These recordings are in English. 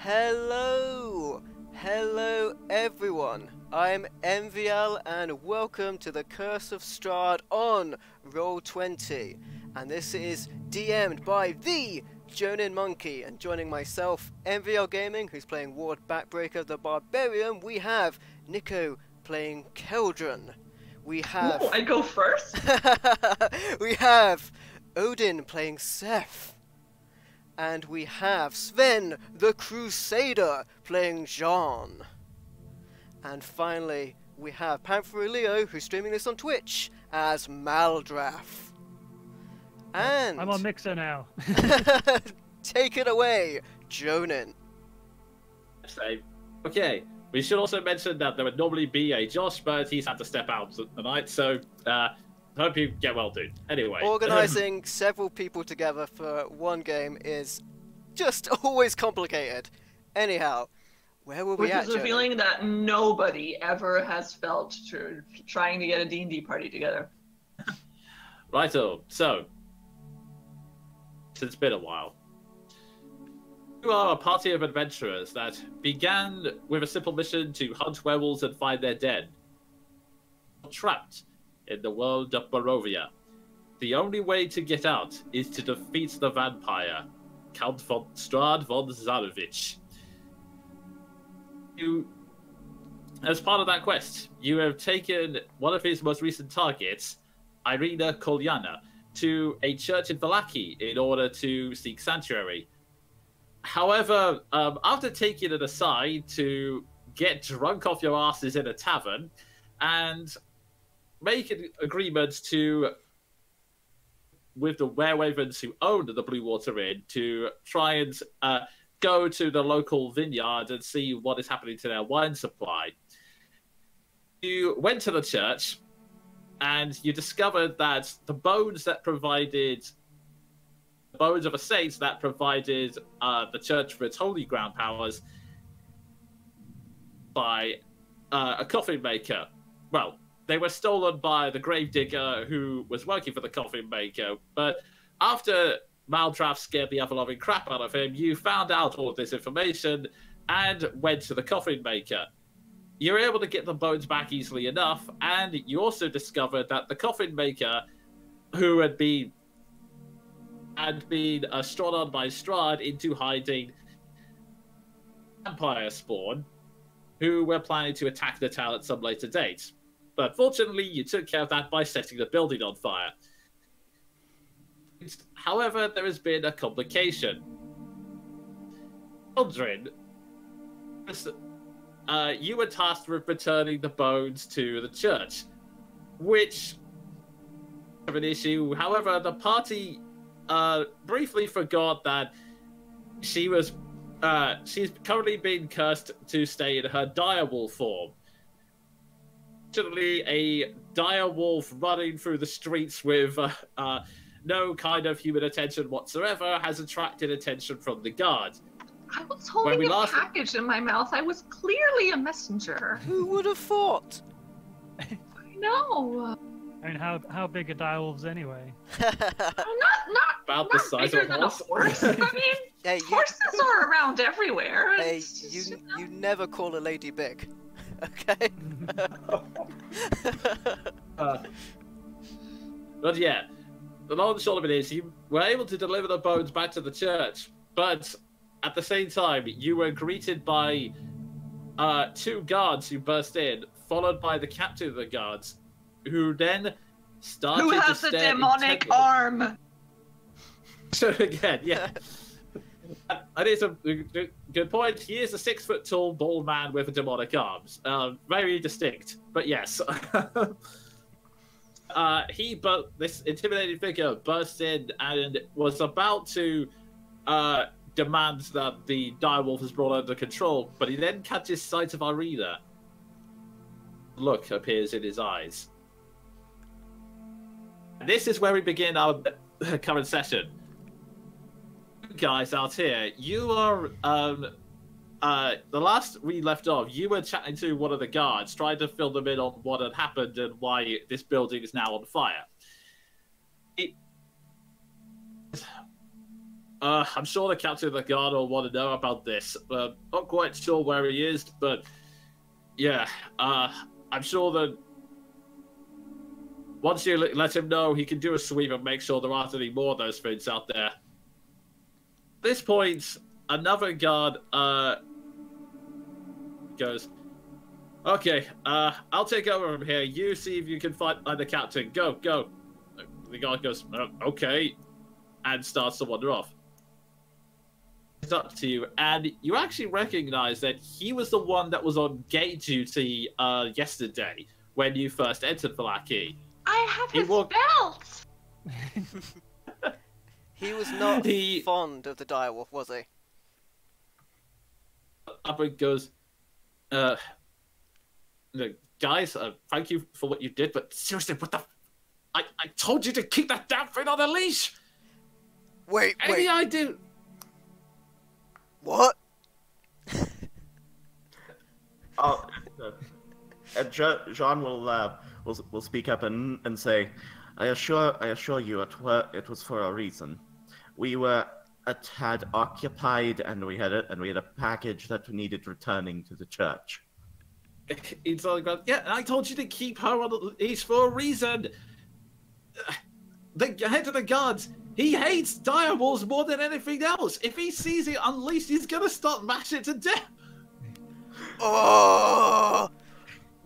Hello! Hello everyone! I'm MVL and welcome to the Curse of Strahd on Roll20. And this is DM'd by the Jonin Monkey, and joining myself, MVL Gaming, who's playing Ward Backbreaker the Barbarian, we have Nico playing Keldron. We have... Ooh, I go first? we have Odin playing Seth. And we have Sven the Crusader playing Jean. And finally, we have Panther Leo, who's streaming this on Twitch, as Maldraff. And... I'm on Mixer now. take it away, Jonin. Okay, we should also mention that there would normally be a Josh, but he's had to step out tonight, so hope you get well, dude. Anyway. Organising several people together for one game is just always complicated. Anyhow, where will we at, Which is a feeling that nobody ever has felt trying to get a D&D party together. Righto, so, it's been a while. You are a party of adventurers that began with a simple mission to hunt werewolves and find their dead. Trapped in the world of Barovia. The only way to get out is to defeat the vampire, Count von Strahd von Zarovich. As part of that quest, you have taken one of his most recent targets, Irina Kolyana, to a church in Valaki in order to seek sanctuary. However, after taking it aside to get drunk off your asses in a tavern and make an agreement with the werewolves who owned the Blue Water Inn to try and go to the local vineyard and see what is happening to their wine supply. You went to the church and you discovered that the bones of a saint that provided the church with its holy ground powers by a coffin maker. Well, they were stolen by the gravedigger who was working for the coffin maker, but after Maldraff scared the ever-loving crap out of him, you found out all of this information and went to the coffin maker. You were able to get the bones back easily enough, and you also discovered that the coffin maker, who had been strung on by Strahd into hiding vampire spawn, who were planning to attack the town at some later date. But fortunately, you took care of that by setting the building on fire. However, there has been a complication. Children, you were tasked with returning the bones to the church, which of an issue. However, the party briefly forgot that she's currently being cursed to stay in her direwolf form. A dire wolf running through the streets with no kind of human attention whatsoever has attracted attention from the guards. I was holding a package in my mouth. I was clearly a messenger. Who would have thought? I know. I mean, how big are direwolves anyway? About the size of a horse. I mean, hey, horses are around everywhere. Hey, you never call a lady big. Okay. But yeah, the long and short of it is, you were able to deliver the bones back to the church, but at the same time, you were greeted by two guards who burst in, followed by the captain of the guards, who then started to stare. Who has a demonic arm? So again, yeah. That is a good point. He is a 6-foot-tall, bald man with a demonic arms. Very distinct, but yes. This intimidating figure burst in and was about to demand that the direwolf is brought under control, but he then catches sight of Irina. Look appears in his eyes. And this is where we begin our current session. Guys out here, you are the last we left off, you were chatting to one of the guards, trying to fill them in on what had happened and why this building is now on fire. I'm sure the captain of the guard will want to know about this. Not quite sure where he is, but yeah, I'm sure that once you let him know, he can do a sweep and make sure there aren't any more of those things out there. At this point, another guard goes, okay, I'll take over from here. You see if you can find the captain. Go, go. The guard goes, okay, and starts to wander off. It's up to you, and you actually recognize that he was the one that was on gate duty yesterday when you first entered Valaki. I have his belt! He was not fond of the direwolf, was he? Up and goes, guys, thank you for what you did, but seriously, what the... I told you to keep that damn thing on the leash! Wait. Any idea... What? Jean will speak up and say, I assure you it was for a reason. We were a tad occupied, and we had a package that needed returning to the church. It's like, yeah, I told you to keep her on the leash for a reason. The head of the guards, he hates direwolves more than anything else. If he sees it unleashed, he's gonna start mashing it to death. Oh!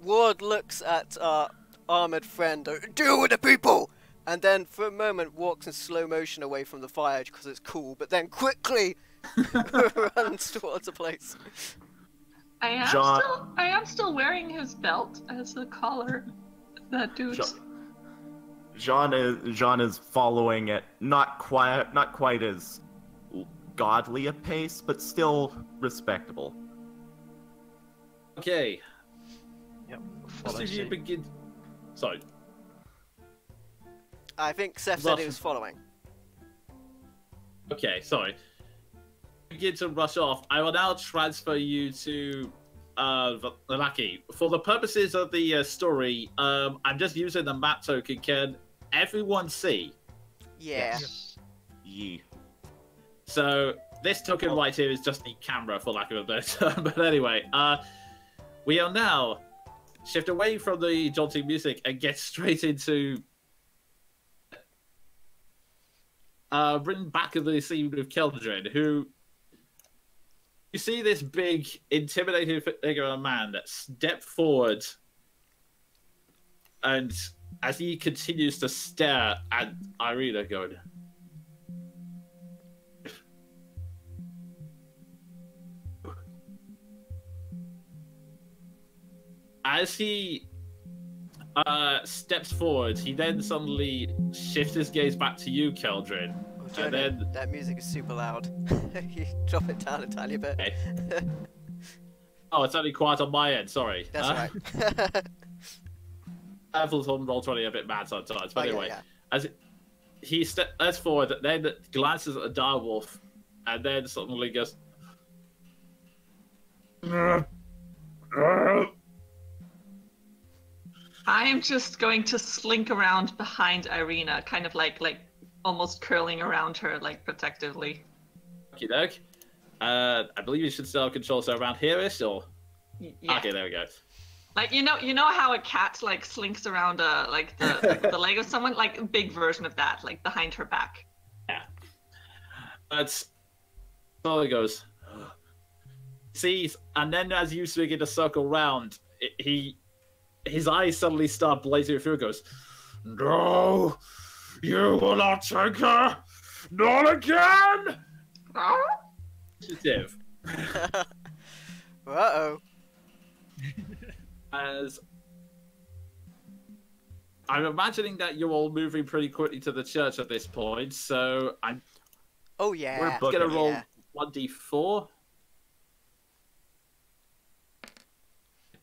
Ward looks at our armored friend. Deal with the people! And then for a moment walks in slow motion away from the fire because it's cool, but then quickly runs towards a place. I am still wearing his belt as a collar. That dude. Jean is following it, not quite as godly a pace, but still respectable. Okay. Yep. So you begin. Sorry. I think Seth said he was following. Okay, sorry. Begin to rush off. I will now transfer you to Valaki. For the purposes of the story, I'm just using the map token. Can everyone see? Yeah. Yeah. So this token right here is just the camera, for lack of a better term. But anyway, we are now shift away from the jaunty music and get straight into written back of the scene with Keldrin, who you see this big, intimidating figure of a man that stepped forward, and as he continues to stare at Irina, going, as he steps forward, he then suddenly shifts his gaze back to you, Keldrin. Oh, and then that music is super loud. You drop it down a tiny bit. Okay. Oh, it's only quiet on my end. Sorry. That's right. Levels on Roll20 a bit mad sometimes. But anyway, yeah. as he steps forward, then glances at the direwolf, and then suddenly goes. I am just going to slink around behind Irina, kind of like almost curling around her, like protectively. Okie doke. I believe you should still have control, so around here-ish, or? Yeah. Okay, there we go. Like, you know how a cat like slinks around like the leg of someone, like a big version of that, like behind her back. Yeah. That's all it goes. Sees, and then as you begin to circle round, his eyes suddenly start blazing through. Goes, no, you will not take her, not again. Initiative. Uh-oh. As I'm imagining that you're all moving pretty quickly to the church at this point, so I'm. Oh yeah. We're gonna roll 1d4.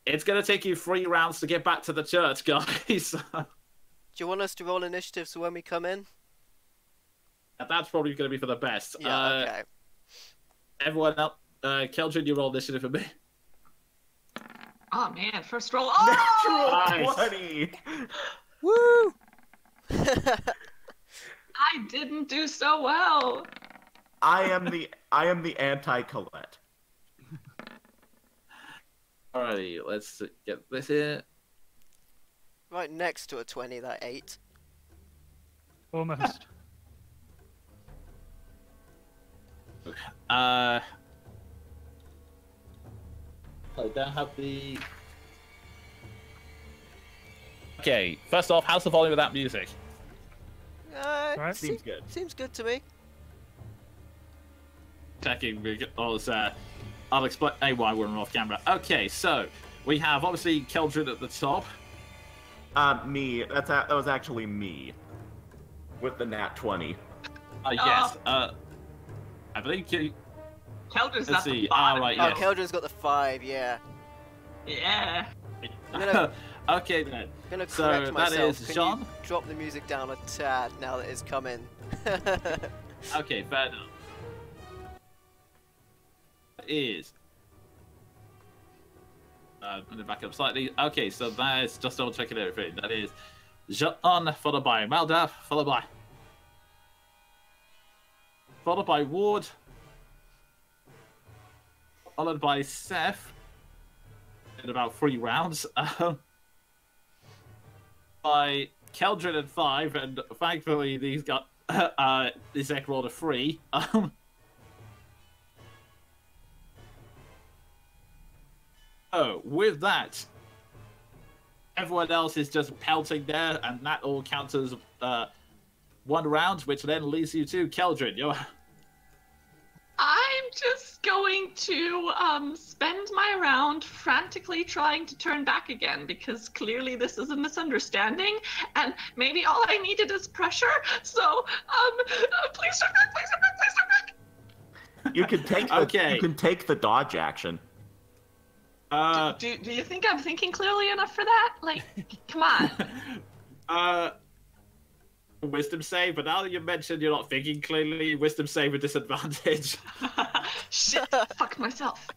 It's gonna take you 3 rounds to get back to the church, guys. Do you want us to roll initiative so when we come in? That's probably gonna be for the best. Yeah. Okay. Everyone else, Keldrin, you roll initiative for me. Oh man, first roll. Oh! Natural 20! Woo! I didn't do so well. I am the anti-Colette. Alrighty, let's get this here. Right next to a 20, that 8. Almost. I don't have the. Okay, first off, how's the volume of that music? Right. Seems good. Seems good to me. Checking because I'll explain why we're off camera. Okay, so we have obviously Keldrin at the top. Me. That was actually me. With the nat 20. Yes. I believe Keldrin's let's not see. the bottom. Right, Oh, yes. Keldrin's got the 5, yeah. Yeah. I'm gonna, Okay then. I'm gonna So correct that myself. is Can Sean. you drop the music down a tad now that it's come in? Okay, fair enough. Is I'm gonna back up slightly. Okay, so that is just double checking everything. That is Jean followed by Maldaf, followed by Ward, followed by Seth in about 3 rounds. By Keldrin at 5, and thankfully these got Izek rolled a 3. Oh, with that, everyone else is just pelting there, and that all counts as 1 round, which then leads you to Keldrin. I'm just going to spend my round frantically trying to turn back again, because clearly this is a misunderstanding, and maybe all I needed is pressure. So, please turn back, please turn back, please turn back. You can take the, Okay. You can take the dodge action. Do you think I'm thinking clearly enough for that? Like, come on. Wisdom save, but now that you mentioned you're not thinking clearly, wisdom save with disadvantage. Shit, fuck myself.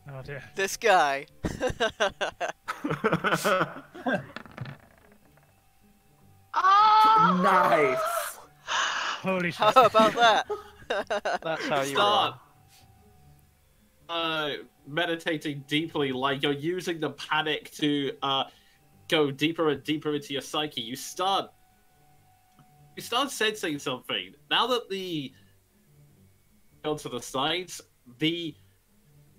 Oh dear. This guy. Oh! Nice. Holy How shit. about that? That's how you Start roll. meditating deeply, like you're using the panic to go deeper and deeper into your psyche. You start sensing something. Now that the onto the sides, the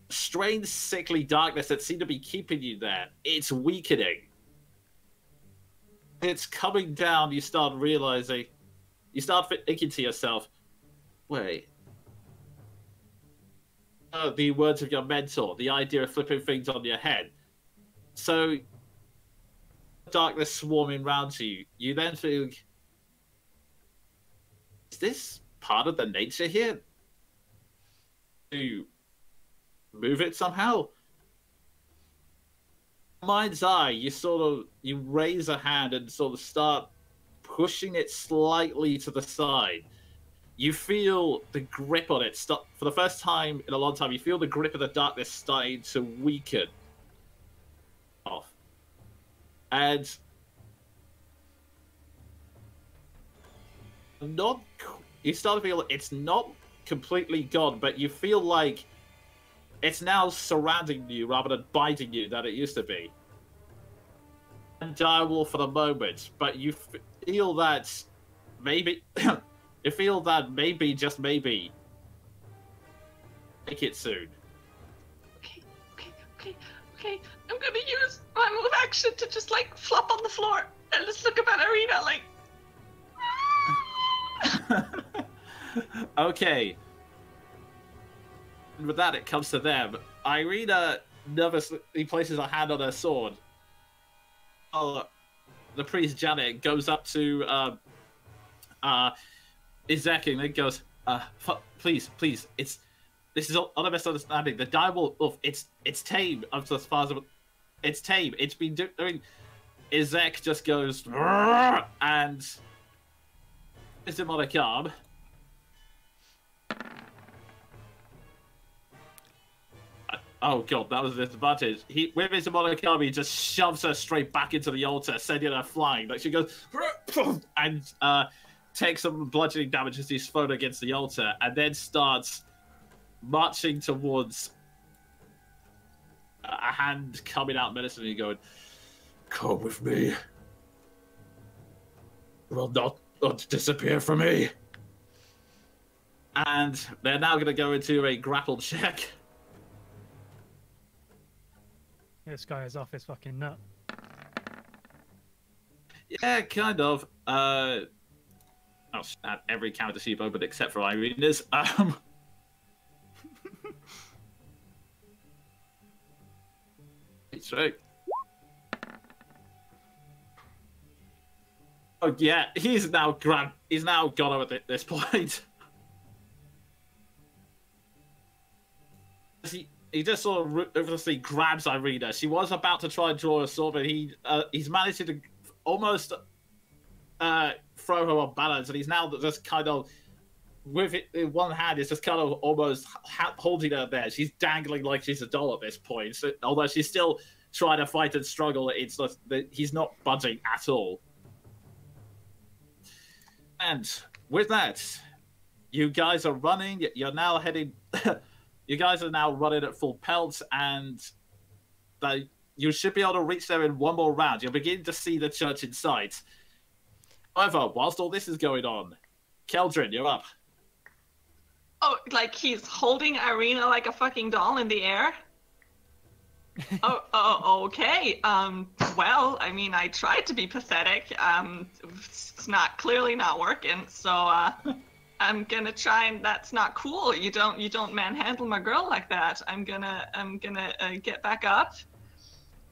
strange sickly darkness that seemed to be keeping you there, it's weakening. It's coming down. You start realizing, you start thinking to yourself, wait, the words of your mentor, the idea of flipping things on your head. So, darkness swarming around you, you then think, is this part of the nature here? To move it somehow? Mind's eye, you raise a hand and sort of start pushing it slightly to the side. You feel the grip on it stop for the first time in a long time. You feel the grip of the darkness starting to weaken off, and you start to feel it's not completely gone, but you feel like it's now surrounding you rather than biting you that it used to be. And direwolf for the moment, but you feel that maybe you feel that maybe, just maybe, make it soon. Okay. I'm gonna use my move action to just like flop on the floor and just look about Irina like. Okay. And with that, it comes to them. Irina nervously places her hand on her sword. The priest Janet goes up to Izek and then goes, please, this is not a misunderstanding. The direwolf, it's tame. As far as it's tame. It's been doing. Izek just goes and is him on a arm. Oh god, that was a disadvantage. With his demonic arm, he just shoves her straight back into the altar, sending her flying. Like she goes and takes some bludgeoning damage as he's thrown against the altar, and then starts marching towards a hand coming out menacingly, going, "Come with me. You will not disappear from me." And they're now going to go into a grapple check. This guy is off his fucking nut. Yeah, kind of. I'll add every counter sheep open except for Irina's. It's right. Oh yeah, he's now gone over at this point. He just sort of ruthlessly grabs Irina. She was about to try and draw a sword, but he's managed to almost throw her on balance, and he's now just kind of, with it in one hand, is just kind of almost holding her there. She's dangling like she's a doll at this point. So, although she's still trying to fight and struggle, it's just that he's not budging at all. And with that, you guys are running. You're now heading. You guys are now running at full pelt, and you should be able to reach there in one more round. You're beginning to see the church in sight. However, whilst all this is going on, Keldrin, you're up. Oh, like he's holding Irina like a fucking doll in the air? Oh, okay. Well, I mean, I tried to be pathetic. It's clearly not working, so, I'm gonna try, and that's not cool. You don't manhandle my girl like that. I'm gonna get back up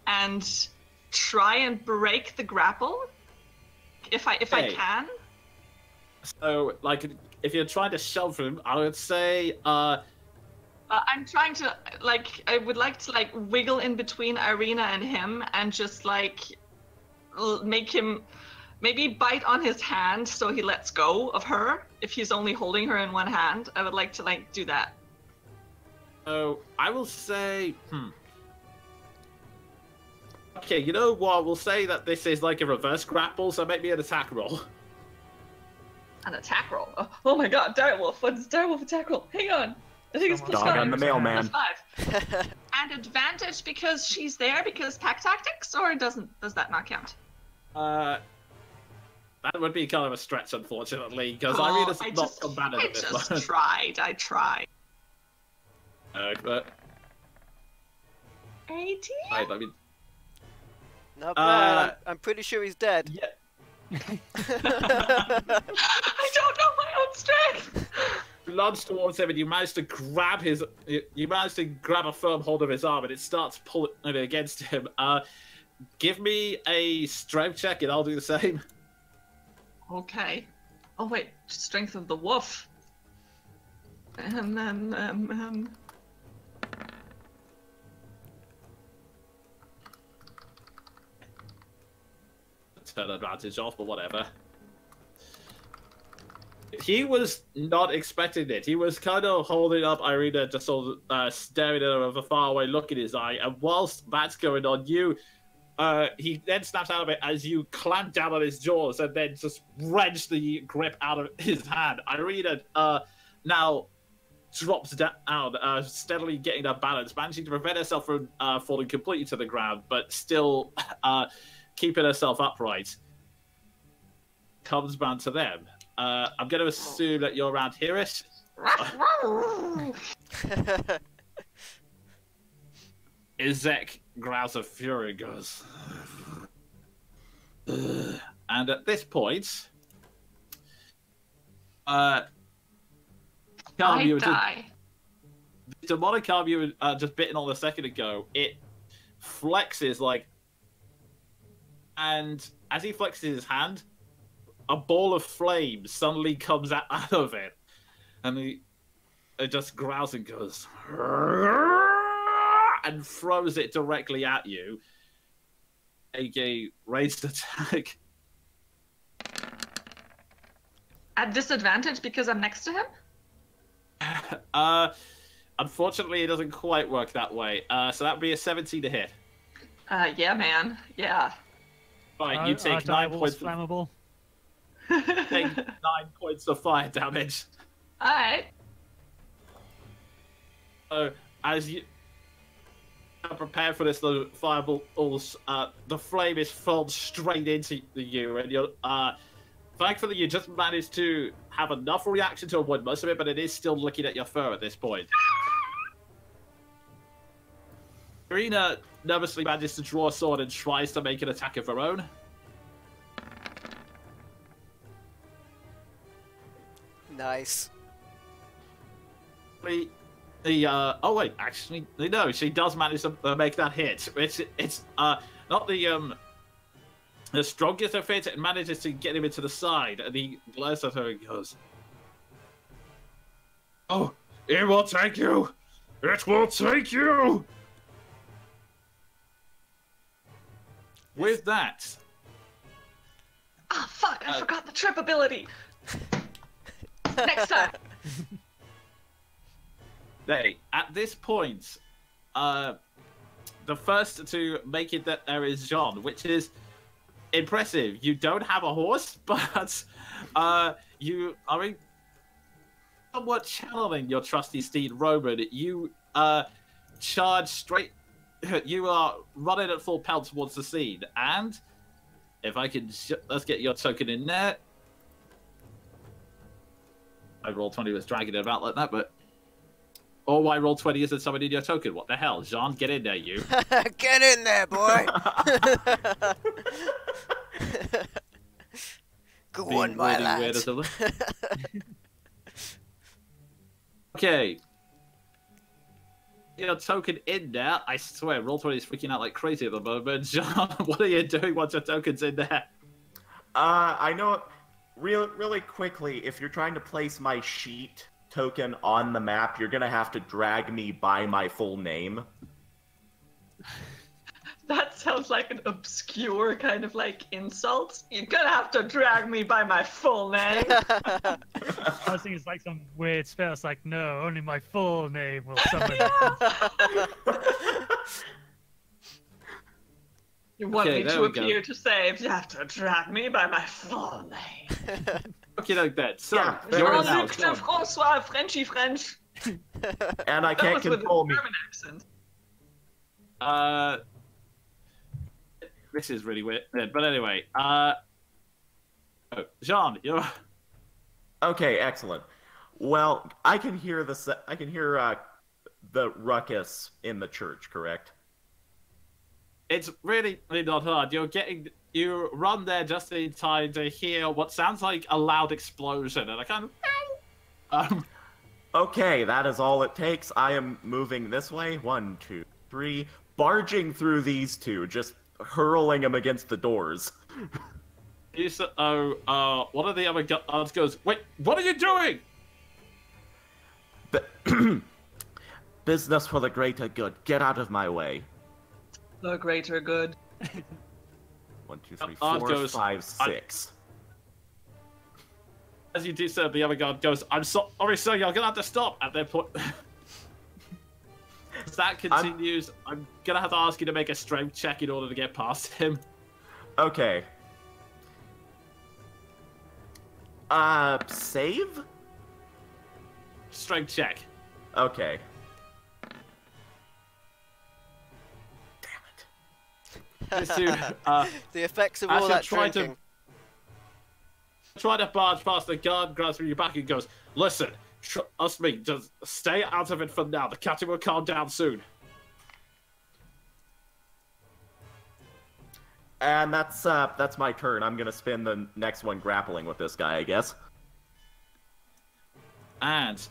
and try and break the grapple if I can. So, like, if you're trying to shove him, I would say, I'm trying to, like, I would like to, like, wiggle in between Irina and him and just, like, make him maybe bite on his hand so he lets go of her if he's only holding her in one hand. I would like to, like, do that. So, I will say, Okay, you know what? We'll say that this is like a reverse grapple, so make me an attack roll. An attack roll? Oh my god, Direwolf. What is Direwolf attack roll? Hang on. I think it's plus Dog 5. on the mailman. Plus 5. And advantage because she's there because pack tactics, or does that not count? That would be kind of a stretch, unfortunately, because Irina's not combative at this moment. I tried. But 18? right, I mean, Not bad. I'm pretty sure he's dead. yeah. I don't know my own strength. You lunge towards him, and you manage to grab a firm hold of his arm, and it starts pulling against him. Give me a strength check, and I'll do the same. Okay. Oh wait, strength of the wolf. And then turn advantage off, but whatever. He was not expecting it. He was kind of holding up Irina, just sort of staring at her with a faraway look in his eye. And whilst that's going on, he then snaps out of it as you clamp down on his jaws and then just wrench the grip out of his hand. Irina now drops down, steadily getting her balance, managing to prevent herself from falling completely to the ground, but still keeping herself upright. Comes round to them. I'm going to assume that you're around here-ish. Izek growls of fury and goes. And at this point, I die. The demonic arm you were just bitten on a second ago, it flexes like, and as he flexes his hand, a ball of flame suddenly comes out of it, and it just growls and goes and throws it directly at you. A raised attack. At disadvantage because I'm next to him? Unfortunately, it doesn't quite work that way. So that would be a 17 to hit. Yeah, man. Yeah. Right, you take 9 points. Flammable. Take 9 points of fire damage. Alright. So, as you are prepared for this, the fireball, the flame is thrown straight into you, and you're, thankfully you just managed to have enough reaction to avoid most of it, but it is still looking at your fur at this point. Irina nervously manages to draw a sword and tries to make an attack of her own. Nice. Oh wait, actually, no, she does manage to make that hit. It's not the strongest of hits. It manages to get him into the side, and he glares at her and goes, "Oh, it will take you! It will take you!" With that, Ah, fuck! I forgot the trip ability. Next time. at this point, the first to make it that there is Jean, which is impressive. You don't have a horse, but you are somewhat channeling your trusty steed Roman. You charge straight. You are running at full pelt towards the scene, and if I can, let's get your token in there. I roll 20 was dragging it about like that, but or I roll 20 isn't somebody in your token. What the hell, Jean? Get in there, you. Get in there, boy. Go on, my lad. Okay. Your token in there. I swear, Roll20 is freaking out like crazy at the moment. John, what are you doing once your token's in there? I know. Really quickly, if you're trying to place my sheet token on the map, you're gonna have to drag me by my full name. That sounds like an obscure kind of like insult. You're gonna have to drag me by my full name. I was thinking it's like some weird spell. It's like, no, only my full name will summon it. You want Okay, me there to we go. appear to save, you have to drag me by my full name. Okay, like that. So, Yeah, you're in Jean-Luc now. de François, Frenchy French. And I That can't was with a control me. German accent. This is really weird. But anyway, Jean, you're. Okay, excellent. Well, I can hear the ruckus in the church, correct? It's really not hard. You run there just in time to hear what sounds like a loud explosion, and I kind of. Okay, that is all it takes. I am moving this way. 1, 2, 3. Barging through these two, just hurling them against the doors. One of the other guards goes, "Wait, what are you doing?" Business for the greater good. Get out of my way. The greater good. 1, 2, 3, Art 4, goes, 5, 6. As you do so, the other guard goes, "I'm sorry, sir, you're gonna have to stop." At that point, as that continues, I'm gonna have to ask you to make a strength check in order to get past him. Okay. Save? Strength check. Okay. Just to, The effects of as all you're that trying drinking. to barge past, the guard grabs you back and goes, "Listen, trust me, just stay out of it for now. The captain will calm down soon." And that's my turn. I'm gonna spend the next one grappling with this guy, I guess. And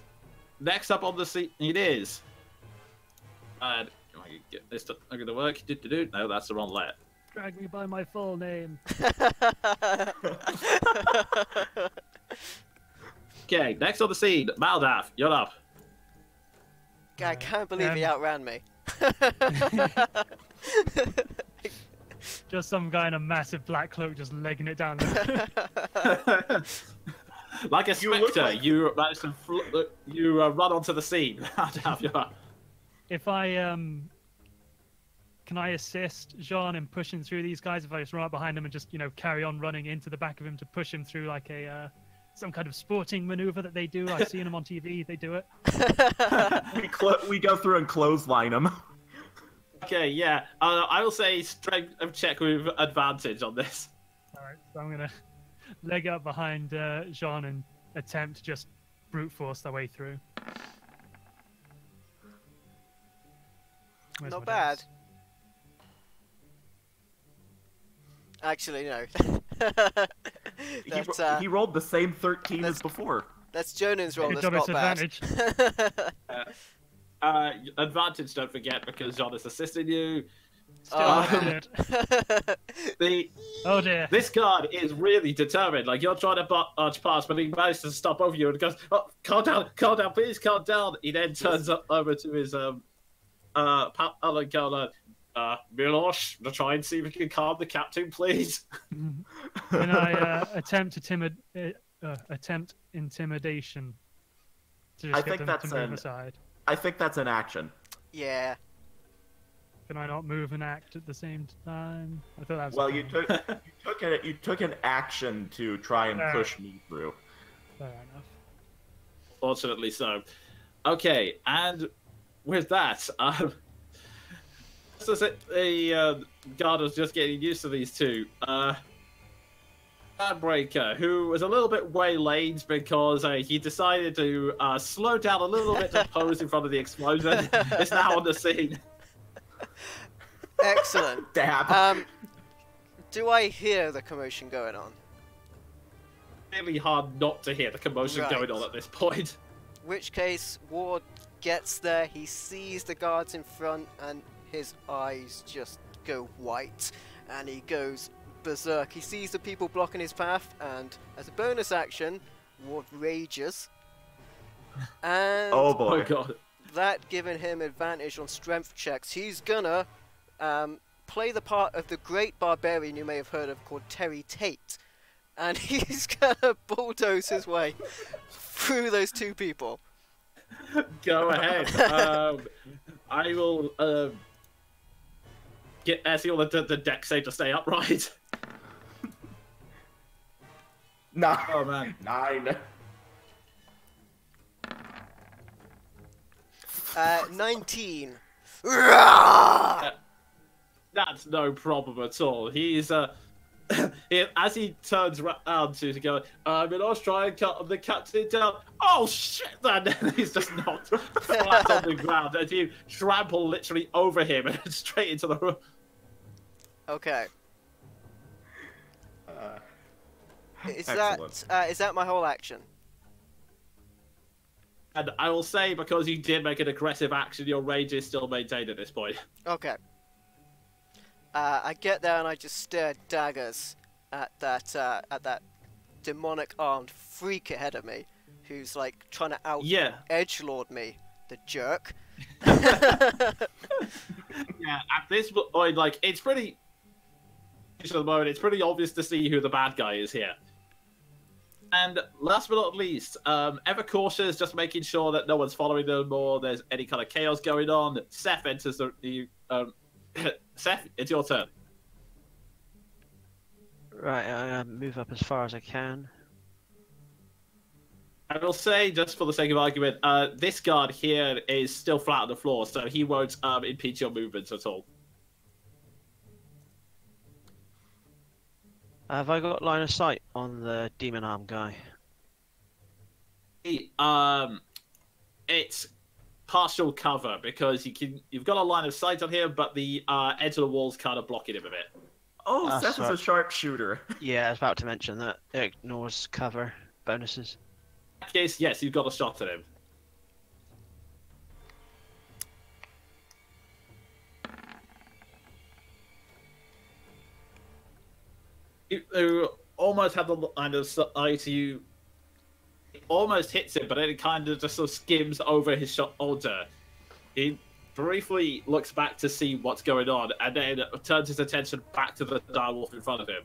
next up on the scene it is. And am I gonna get this to work? No, that's the wrong letter. Drag me by my full name. Okay, next on the scene, Maldav, you're up. God, I can't believe he outran me. Just some guy in a massive black cloak just legging it down. Like a You look spectre, like- you manage to run onto the scene. Maldav, you're up. If I can I assist Jean in pushing through these guys if I just run up behind him and just, carry on running into the back of him to push him through like a some kind of sporting maneuver that they do? I've seen them on TV. They do it. We go through and clothesline him. Okay, yeah. I will say strength of check with advantage on this. All right, so I'm gonna leg up behind Jean and attempt to just brute force their way through. Where's Not my bad. dice? Actually, no. He rolled the same 13 as before. That's Jonan's roll. Good That's job, not it's bad. advantage. Advantage, don't forget, because John is assisting you. Still Oh. not good. Oh dear. This guard is really determined. Like, you're trying to arch past, but he manages to stop over you and goes, "Oh, calm down, please, calm down." He then turns over to his Alan Garland. Milosh, to try and see if we can calm the captain, please. Can I attempt intimidation to just I get think them that's to move aside? I think that's an action. Yeah. Can I not move and act at the same time? I thought that was Well, a you plan. you took an action to try and Alright. push me through. Fair enough. Fortunately so. Okay, and with that, the guard was just getting used to these two. Breaker, who was a little bit waylaid because he decided to slow down a little bit to pose in front of the explosion, is now on the scene. Excellent. Dab. Do I hear the commotion going on? Really hard not to hear the commotion Right. going on at this point. Which case, Ward gets there, he sees the guards in front, and his eyes just go white, and he goes berserk. He sees the people blocking his path, and as a bonus action, Ward rages. And Oh Oh boy. god. that giving him advantage on strength checks, he's gonna play the part of the great barbarian you may have heard of called Terry Tate. And he's gonna bulldoze his way through those two people. Go ahead. I will get Ezreal the deck save to stay upright. Nine. Oh man. 9. 19. That's no problem at all. He's as he turns around to go, I'll try and cut the captain down. Oh shit! Then he's just knocked flat on the ground, and you trample literally over him and straight into the room. Okay. Is Excellent. that my whole action? And I will say, because you did make an aggressive action, your rage is still maintained at this point. Okay. I get there and I just stare daggers at that demonic armed freak ahead of me, who's like trying to edgelord me, the jerk. Yeah, at this point, like, it's pretty. At the moment, it's pretty obvious to see who the bad guy is here. And last but not least, ever cautious, just making sure that no one's following them or there's any kind of chaos going on. Seth enters the Seth, it's your turn. Right, I move up as far as I can. I will say, just for the sake of argument, this guard here is still flat on the floor, so he won't impede your movements at all. Have I got line of sight on the demon arm guy? It's partial cover because you've got a line of sight on here, but the edge of the wall's kind of blocking him a bit. Oh, That's Seth is a right. sharpshooter. Yeah, I was about to mention that. It ignores cover bonuses. In that case, yes, you've got a shot at him. You almost had the line of sight. You almost hits it, but then it kind of just sort of skims over his shoulder. He briefly looks back to see what's going on, and then turns his attention back to the direwolf in front of him.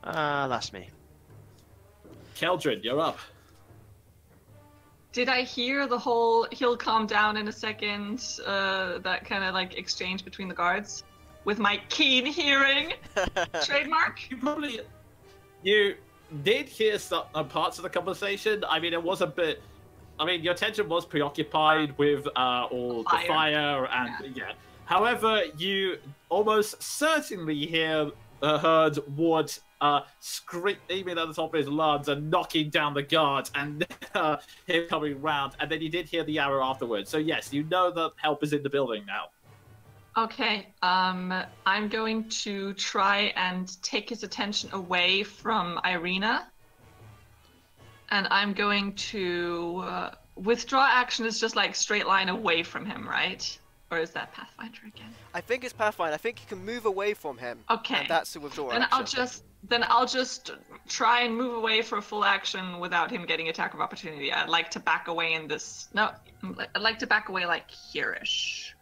That's me. Keldrin, you're up. Did I hear the whole "he'll calm down in a second"? That kind of like exchange between the guards, with my keen hearing trademark. You did hear some parts of the conversation. I mean, it was a bit. I mean, your attention was preoccupied with all the fire and yeah. However, you almost certainly heard Ward screaming at the top of his lungs and knocking down the guard and him coming round. And then you did hear the arrow afterwards. So yes, you know that help is in the building now. Okay, I'm going to try and take his attention away from Irina. And I'm going to withdraw action is just like straight line away from him, right? Or is that Pathfinder again? I think it's Pathfinder. I think you can move away from him. Okay. And that's the withdrawal Then action. I'll just try and move away for a full action without him getting attack of opportunity. I'd like to back away in this. No, I'd like to back away like here-ish.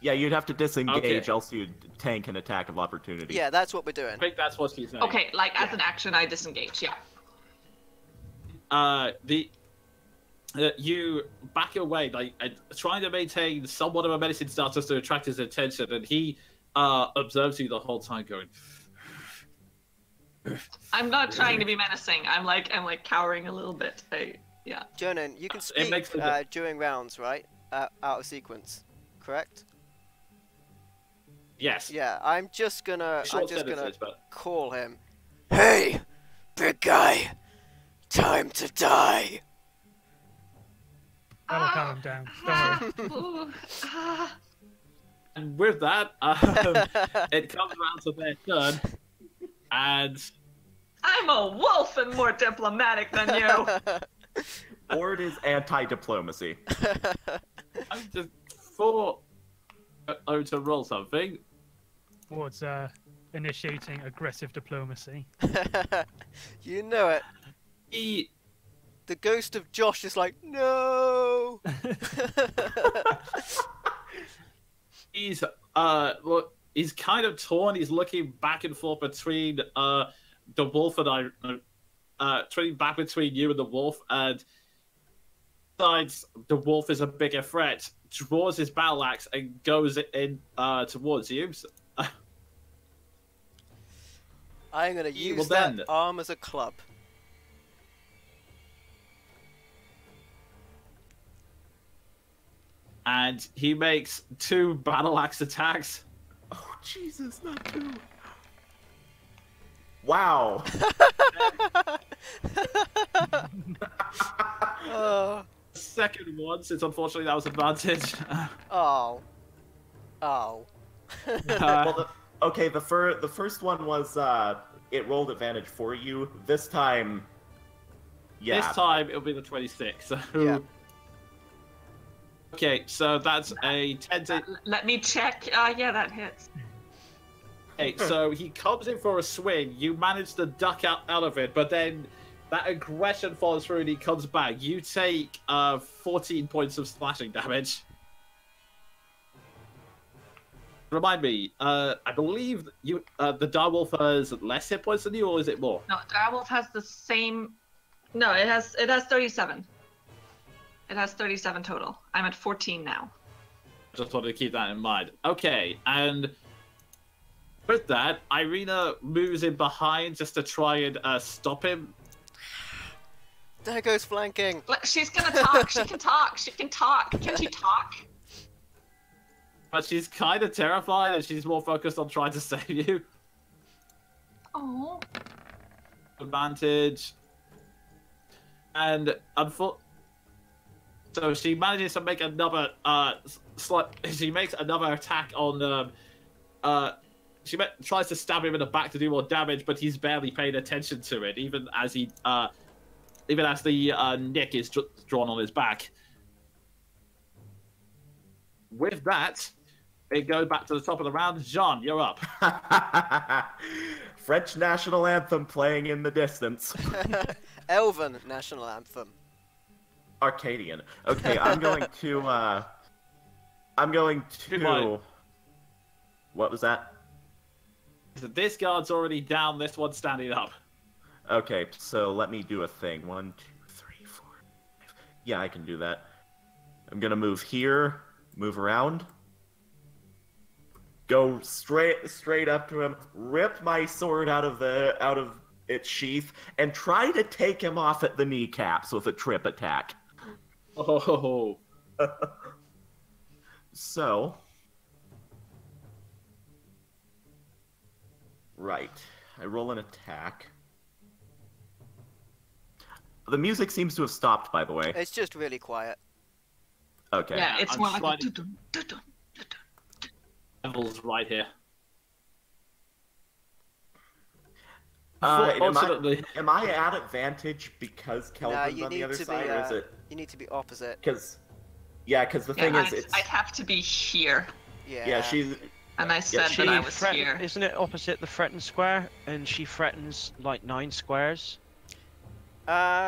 Yeah, you'd have to disengage, Okay. else you'd tank an attack of opportunity. Yeah, that's what we're doing. I think that's what he's saying. Okay, like as an action, I disengage. Yeah. You back away, like trying to maintain somewhat of a menacing status to attract his attention, and he observes you the whole time, going. I'm not trying to be menacing. I'm like cowering a little bit. Yeah. Jonan, you can It makes speak a during rounds, right? Out of sequence, correct? Yes. Yeah, I'm just gonna Short sentences, but call him. Hey, big guy, time to die. That'll calm him down. Don't worry. Ooh, and with that, it comes around to their turn, and I'm a wolf and more diplomatic than you. Or it is anti-diplomacy. I'm just for to roll something. Ward's initiating aggressive diplomacy. You know it. He The ghost of Josh is like, no. he's look, he's kind of torn. He's looking back and forth between the wolf and trading back between you and the wolf, and decides the wolf is a bigger threat. Draws his battle axe and goes in towards you. I'm gonna use Well, that then- arm as a club. And he makes 2 battle axe attacks. Oh, Jesus, not two. Wow. Oh. Second one, since unfortunately that was advantage. Oh. Oh. Well, okay, the first one was, it rolled advantage for you. This time, yeah. This time it'll be the 26. So... Yeah. Okay, so that's a 10 to... Let me check. Yeah, that hits. Okay, so he comes in for a swing. You manage to duck out of it, but then that aggression falls through and he comes back. You take 14 points of slashing damage. Remind me, I believe you the direwolf has less hit points than you, or is it more? No, Direwolf has the same. No, it has 37. It has 37 total. I'm at 14 now. Just wanted to keep that in mind. Okay, and with that, Irina moves in behind just to try and stop him. There goes flanking. She's gonna talk. She can talk. She can talk. Can she talk? But she's kind of terrified and she's more focused on trying to save you. Oh. Advantage. And so she manages to make another she makes another attack on she tries to stab him in the back to do more damage, but he's barely paying attention to it, even as the nick is drawn on his back. With that, it goes back to the top of the round. Jean, you're up. French national anthem playing in the distance. Elven national anthem. Arcadian. Okay, I'm going to. What was that? This guard's already down. This one's standing up. Okay, so let me do a thing. 1, 2, 3, 4, Yeah, I can do that. I'm gonna move here, move around, go straight up to him, rip my sword out of its sheath, and try to take him off at the kneecaps with a trip attack. Oh. So, right, I roll an attack. The music seems to have stopped, by the way. It's just really quiet. Okay. Yeah, it's I'm more like a trying- dun-dun, dun-dun, dun-dun. Devil's right here. Am I at advantage because Nah, Kelvin's you on the need other to side, be. or is it? You need to be opposite. Because the thing Yeah, is, it's I'd have to be here, Yeah. she's and I said She that I was threaten- here. Isn't it opposite the threatened square? And she threatens like 9 squares.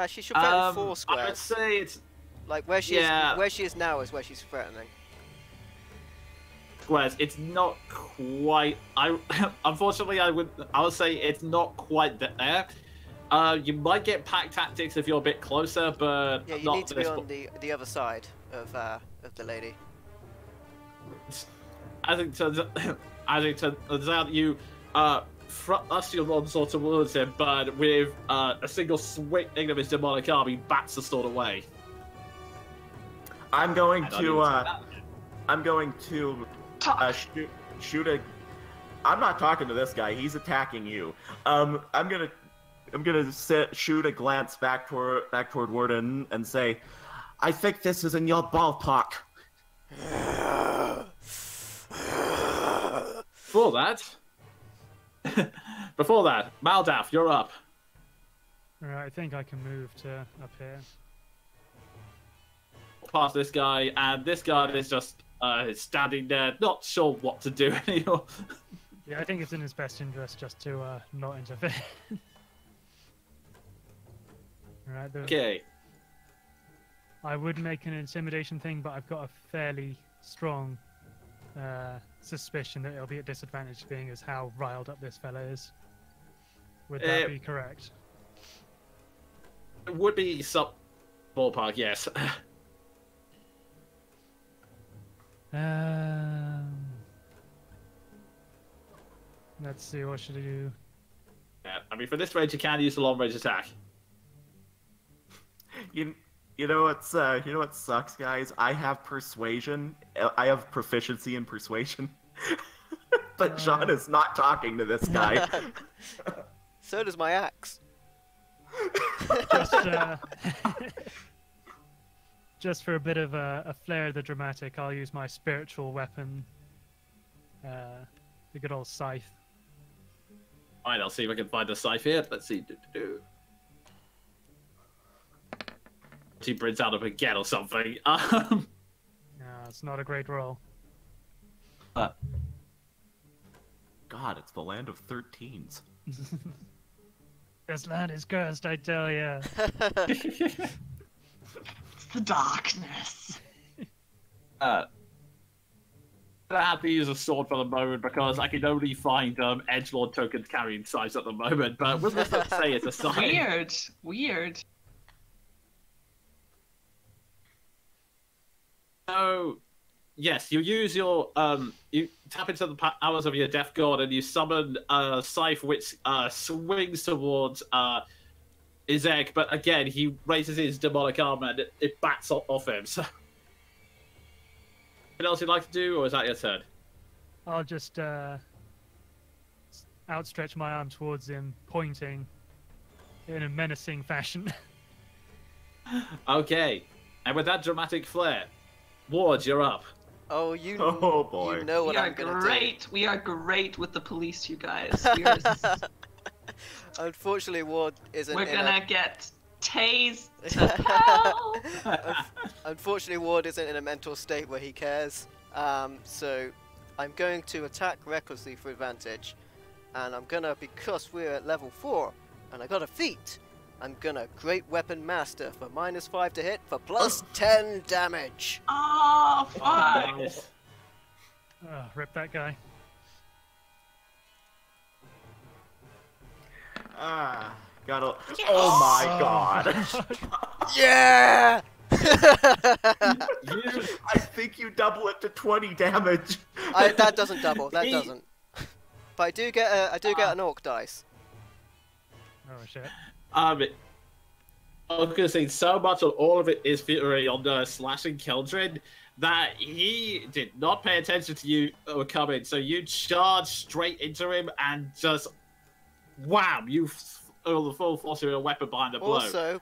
She should threaten 4 I would squares. say it's Like where she is now is where she's threatening. squares. It's not quite. Unfortunately, I would say it's not quite there. You might get pack tactics if you're a bit closer, but Yeah, you not need to be this on the other side of the lady. I think turns out you thrust your longsword towards him, but with a single swing of his demonic arm, he bats the sword away. I'm going I don't even say that. to Talk. shoot a. I'm not talking to this guy. He's attacking you. I'm gonna shoot a glance back toward Warden and say, I think this is in your ballpark. Before that, Maldaf, you're up. Alright, I think I can move to up here. Past this guy, and this guy is just standing there, not sure what to do anymore. Yeah, I think it's in his best interest just to not interfere. Alright, Okay. I would make an intimidation thing, but I've got a fairly strong suspicion that it'll be at disadvantage, being as how riled up this fella is. Would that be correct? It would be some ballpark, yes. Let's see, what should I do? Yeah, I mean, for this range, you can use the long range attack. You know what sucks, guys? I have persuasion. I have proficiency in persuasion. But John is not talking to this guy. So does my axe. Just, just for a bit of a flair of the dramatic, I'll use my spiritual weapon, the good old scythe. Alright, I'll see if I can find a scythe here. Let's see. She brings out a baguette or something. No, it's not a great roll. God, it's the land of 13s. This land is cursed, I tell ya. It's the darkness. I have to use a sword for the moment because I can only find edgelord tokens carrying scythes at the moment, but we'll just say it's a scythe. Weird. So, yes, you use your you tap into the powers of your death god and you summon a scythe which swings towards Izek, but again he raises his demonic arm and it bats off him. So, what else you'd like to do, or is that your turn? I'll just outstretch my arm towards him, pointing in a menacing fashion. Okay, and with that dramatic flair, Ward, you're up. Oh, you boy. you know what We are I'm gonna great. We are great with the police, you guys. We are, do. Unfortunately, Ward isn't. we're in gonna get tased to hell. Unfortunately, Ward isn't in a mental state where he cares. So I'm going to attack recklessly for advantage, and I'm gonna, because we're at level 4 and I got a feat, I'm gonna Great Weapon Master for -5 to hit for +10 damage. Oh, fuck. Nice. Rip that guy. Got a. Oh my God! Yeah! I think you double it to 20 damage. That doesn't double. That doesn't. But I do get an orc dice. Oh shit. I was gonna say, so much of all of it is featuring on slashing Keldrin that he did not pay attention to you coming, so you charge straight into him and just wham! You feel the full force of your weapon behind the blow. Also,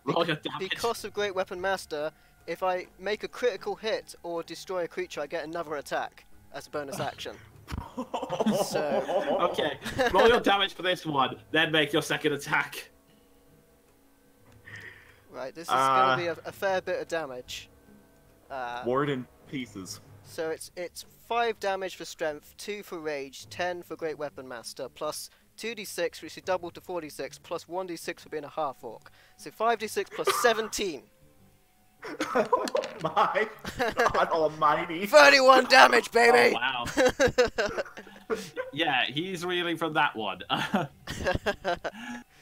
because of Great Weapon Master, if I make a critical hit or destroy a creature, I get another attack as a bonus action. So... Okay, roll your damage for this one, then make your second attack. Right, this is going to be a fair bit of damage. Ward in pieces. So it's 5 damage for strength, 2 for rage, 10 for Great Weapon Master, plus 2d6, which is double to 4d6, plus 1d6 for being a half-orc. So 5d6 plus 17. Oh my God almighty. 31 damage, baby! Oh, wow. Yeah, he's reeling from that one.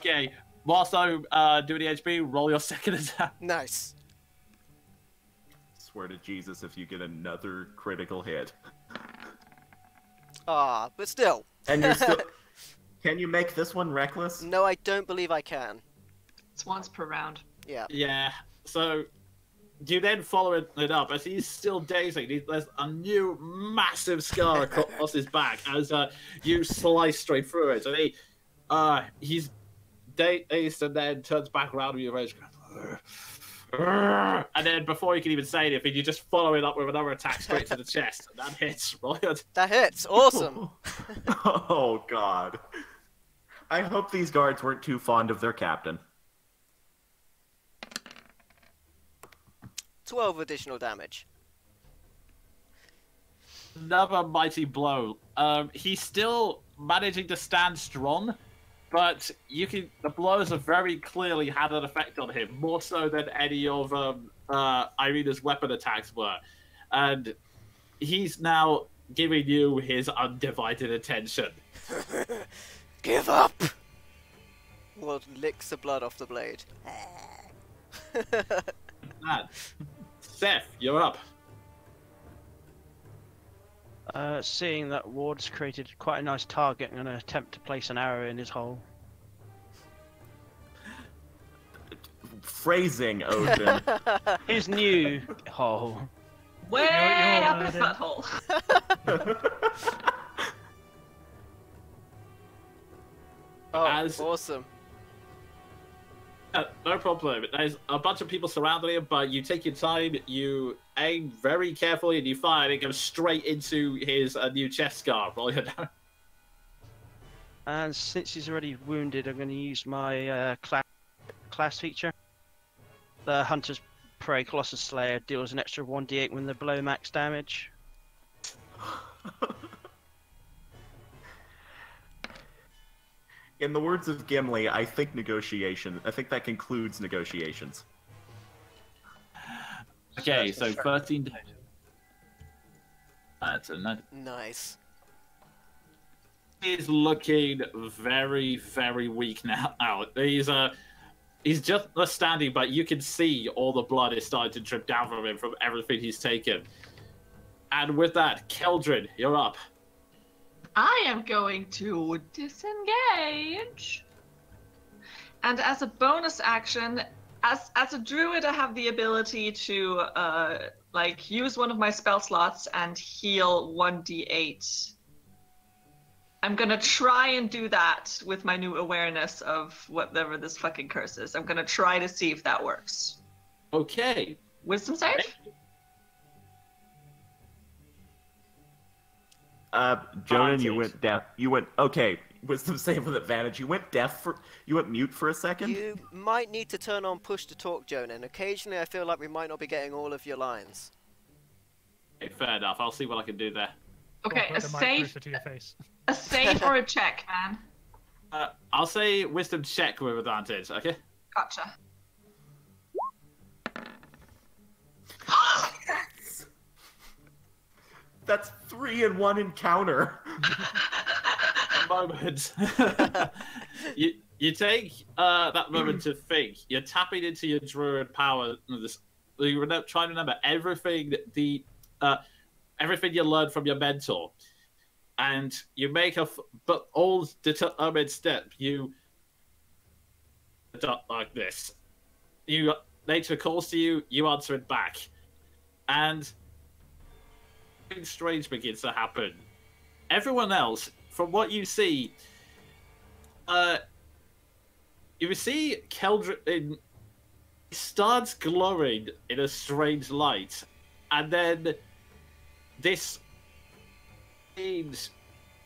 Okay, whilst I'm doing the HP, roll your second attack. Nice. Swear to Jesus if you get another critical hit. Ah, but still. And you're still... Can you make this one reckless? No, I don't believe I can. It's once per round. Yeah. Yeah, so you then follow it up as he's still dazing. There's a new massive scar across his back as you slice straight through it. And he's dazed and then turns back around with your rage. And then before you can even say anything, you just follow it up with another attack straight to the chest. And that hits. That hits. Awesome. Oh, God. I hope these guards weren't too fond of their captain. 12 additional damage. Another mighty blow. He's still managing to stand strong, but the blows have very clearly had an effect on him, more so than any of Irina's weapon attacks were. And he's now giving you his undivided attention. Give up! Ward licks the blood off the blade. Seth, you're up. Seeing that Ward's created quite a nice target, I'm going to attempt to place an arrow in his hole. Phrasing, Odin. His new hole. Way You're up his butthole. Oh, As- awesome. No problem. There's a bunch of people surrounding him, but you take your time, you aim very carefully, and you fire, and it goes straight into his new chest scar. Roll your damage. And since he's already wounded, I'm going to use my class feature. The Hunter's Prey Colossus Slayer deals an extra 1d8 when they're below max damage. In the words of Gimli, I think that concludes negotiations. Okay, so 13 damage. That's a nice. Nice. He's looking very, very weak now. He's just standing, but you can see all the blood is starting to drip down from him from everything he's taken. And with that, Keldrin, you're up. I am going to disengage. And as a bonus action, as a druid, I have the ability to use one of my spell slots and heal 1d8. I'm gonna try and do that with my new awareness of whatever this fucking curse is. I'm gonna try to see if that works. Okay. Wisdom save? Jonan, you went deaf. Okay. Wisdom save with advantage. You went mute for a second? You might need to turn on push to talk, Jonan. Occasionally I feel like we might not be getting all of your lines. Okay, fair enough. I'll see what I can do there. Okay, Put the mic closer to your face. a save or a check, man. I'll say wisdom check with advantage, okay? Gotcha. That's 3 in 1 encounter. Moment. You take that moment to think. You're tapping into your druid power, this try and remember everything everything you learned from your mentor, and you make but all determined step. You like this. Nature calls to you. You answer it back, and something strange begins to happen. Everyone else, from what you see, you see Keldrin starts glowing in a strange light, and then this strange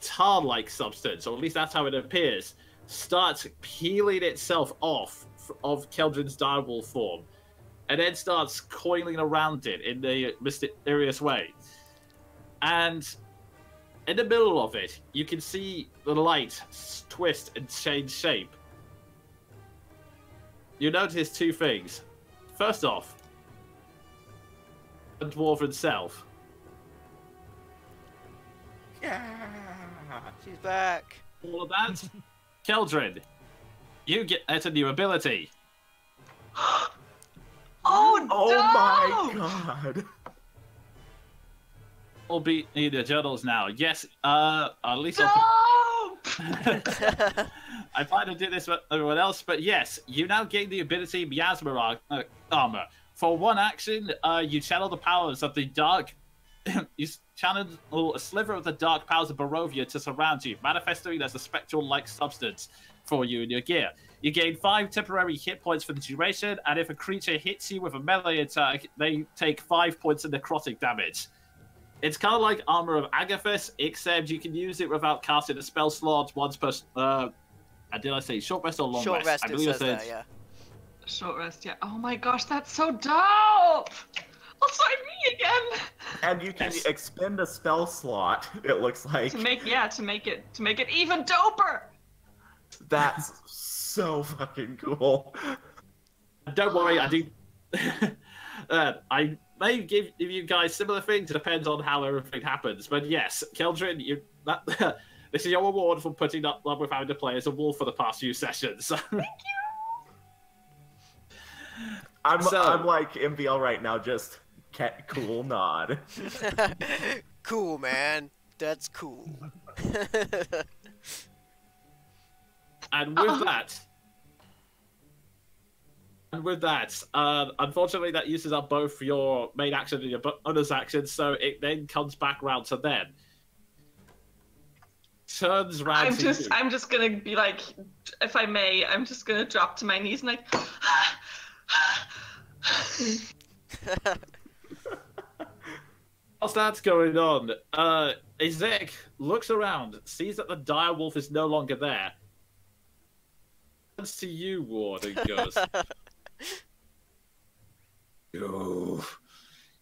tar-like substance, or at least that's how it appears, starts peeling itself off of Keldrin's direwolf form, and then starts coiling around it in a mysterious way. And in the middle of it, you can see the light twist and change shape. You notice two things. First off, the dwarven self. Yeah. She's back. All of that. Keldrin, you get a new ability. Oh, Oh no! my god. Will be in the journals now. Yes, at least No! I plan to do this with everyone else, but yes, you now gain the ability Miasma Armor. For one action, you channel the powers of the dark. You channel a sliver of the dark powers of Barovia to surround you, manifesting as a spectral-like substance for you in your gear. You gain 5 temporary hit points for the duration, and if a creature hits you with a melee attack, they take 5 points of necrotic damage. It's kind of like Armor of Agathis, except you can use it without casting a spell slot once per... did I say short rest or long Short rest, I it believe says there, yeah. Short rest, yeah. Oh my gosh, that's so dope! Also, me again! And you can expend a spell slot, it looks like. To make it even doper! That's so fucking cool. Don't worry, I do... I may give you guys similar things. It depends on how everything happens. But yes, Keldrin, this is your reward for putting up with having to play as a wolf for the past few sessions. Thank you. I'm like MVL right now, just cool nod. Cool, man. That's cool. And with that, unfortunately, that uses up both your main action and your bonus action, so it then comes back round to them. Turns round to you. I'm just gonna be like, if I may, I'm just gonna drop to my knees and like. Whilst that's going on, Ezek looks around, sees that the direwolf is no longer there. Turns to you, Ward, and goes,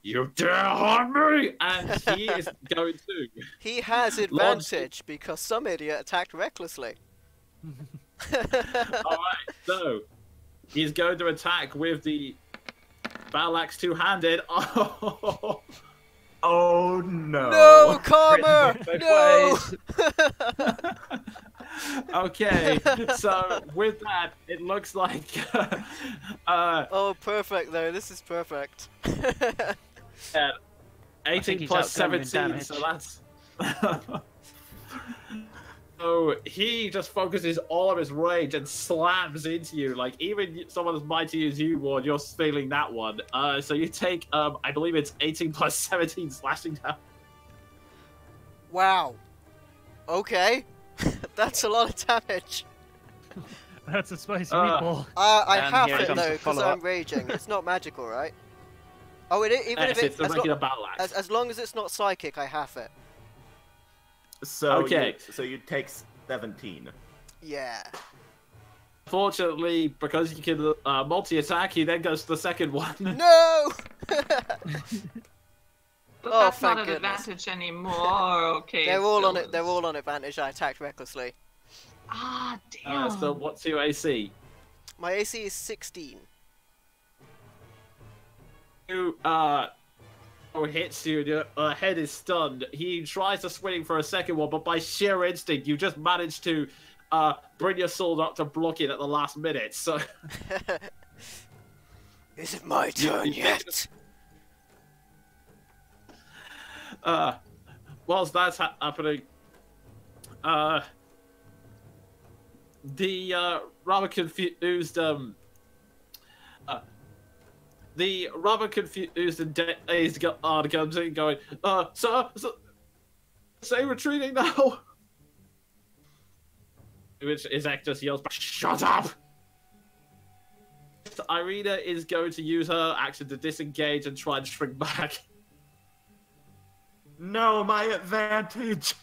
You dare harm me! And he is going to. He has advantage because some idiot attacked recklessly. Alright, so he's going to attack with the battle axe two-handed. Oh. Oh no. No, karma! No! Okay, so with that, it looks like. Oh, perfect though. This is perfect. 18 plus 17, so that's. So he just focuses all of his rage and slams into you. Like, even someone as mighty as you, Ward, you're feeling that one. So you take, I believe it's 18 plus 17 slashing down. Wow. Okay. That's a lot of damage. That's a spicy meatball. I And have here it comes though, the because follow-up. I'm raging. It's not magical, right? Oh, even Yes, if it's the regular battle axe. as long as it's not psychic, I have it. So Okay. so you take 17. Yeah. Fortunately, because you can multi-attack, he then goes to the second one. No! But Oh, that's not thank an goodness. advantage anymore. Okay. They're all on so it. They're all on advantage. I attacked recklessly. Ah, damn. So what's your AC? My AC is 16. You, hits you, your head is stunned. He tries to swing for a second one, but by sheer instinct, you just manage to bring your sword up to block it at the last minute. So Is it my turn yet? Whilst that's happening, the rather confused and dazed guard comes in going, sir, say retreating now. Which Izek just yells, shut up! Irina is going to use her action to disengage and try and shrink back. No, my advantage!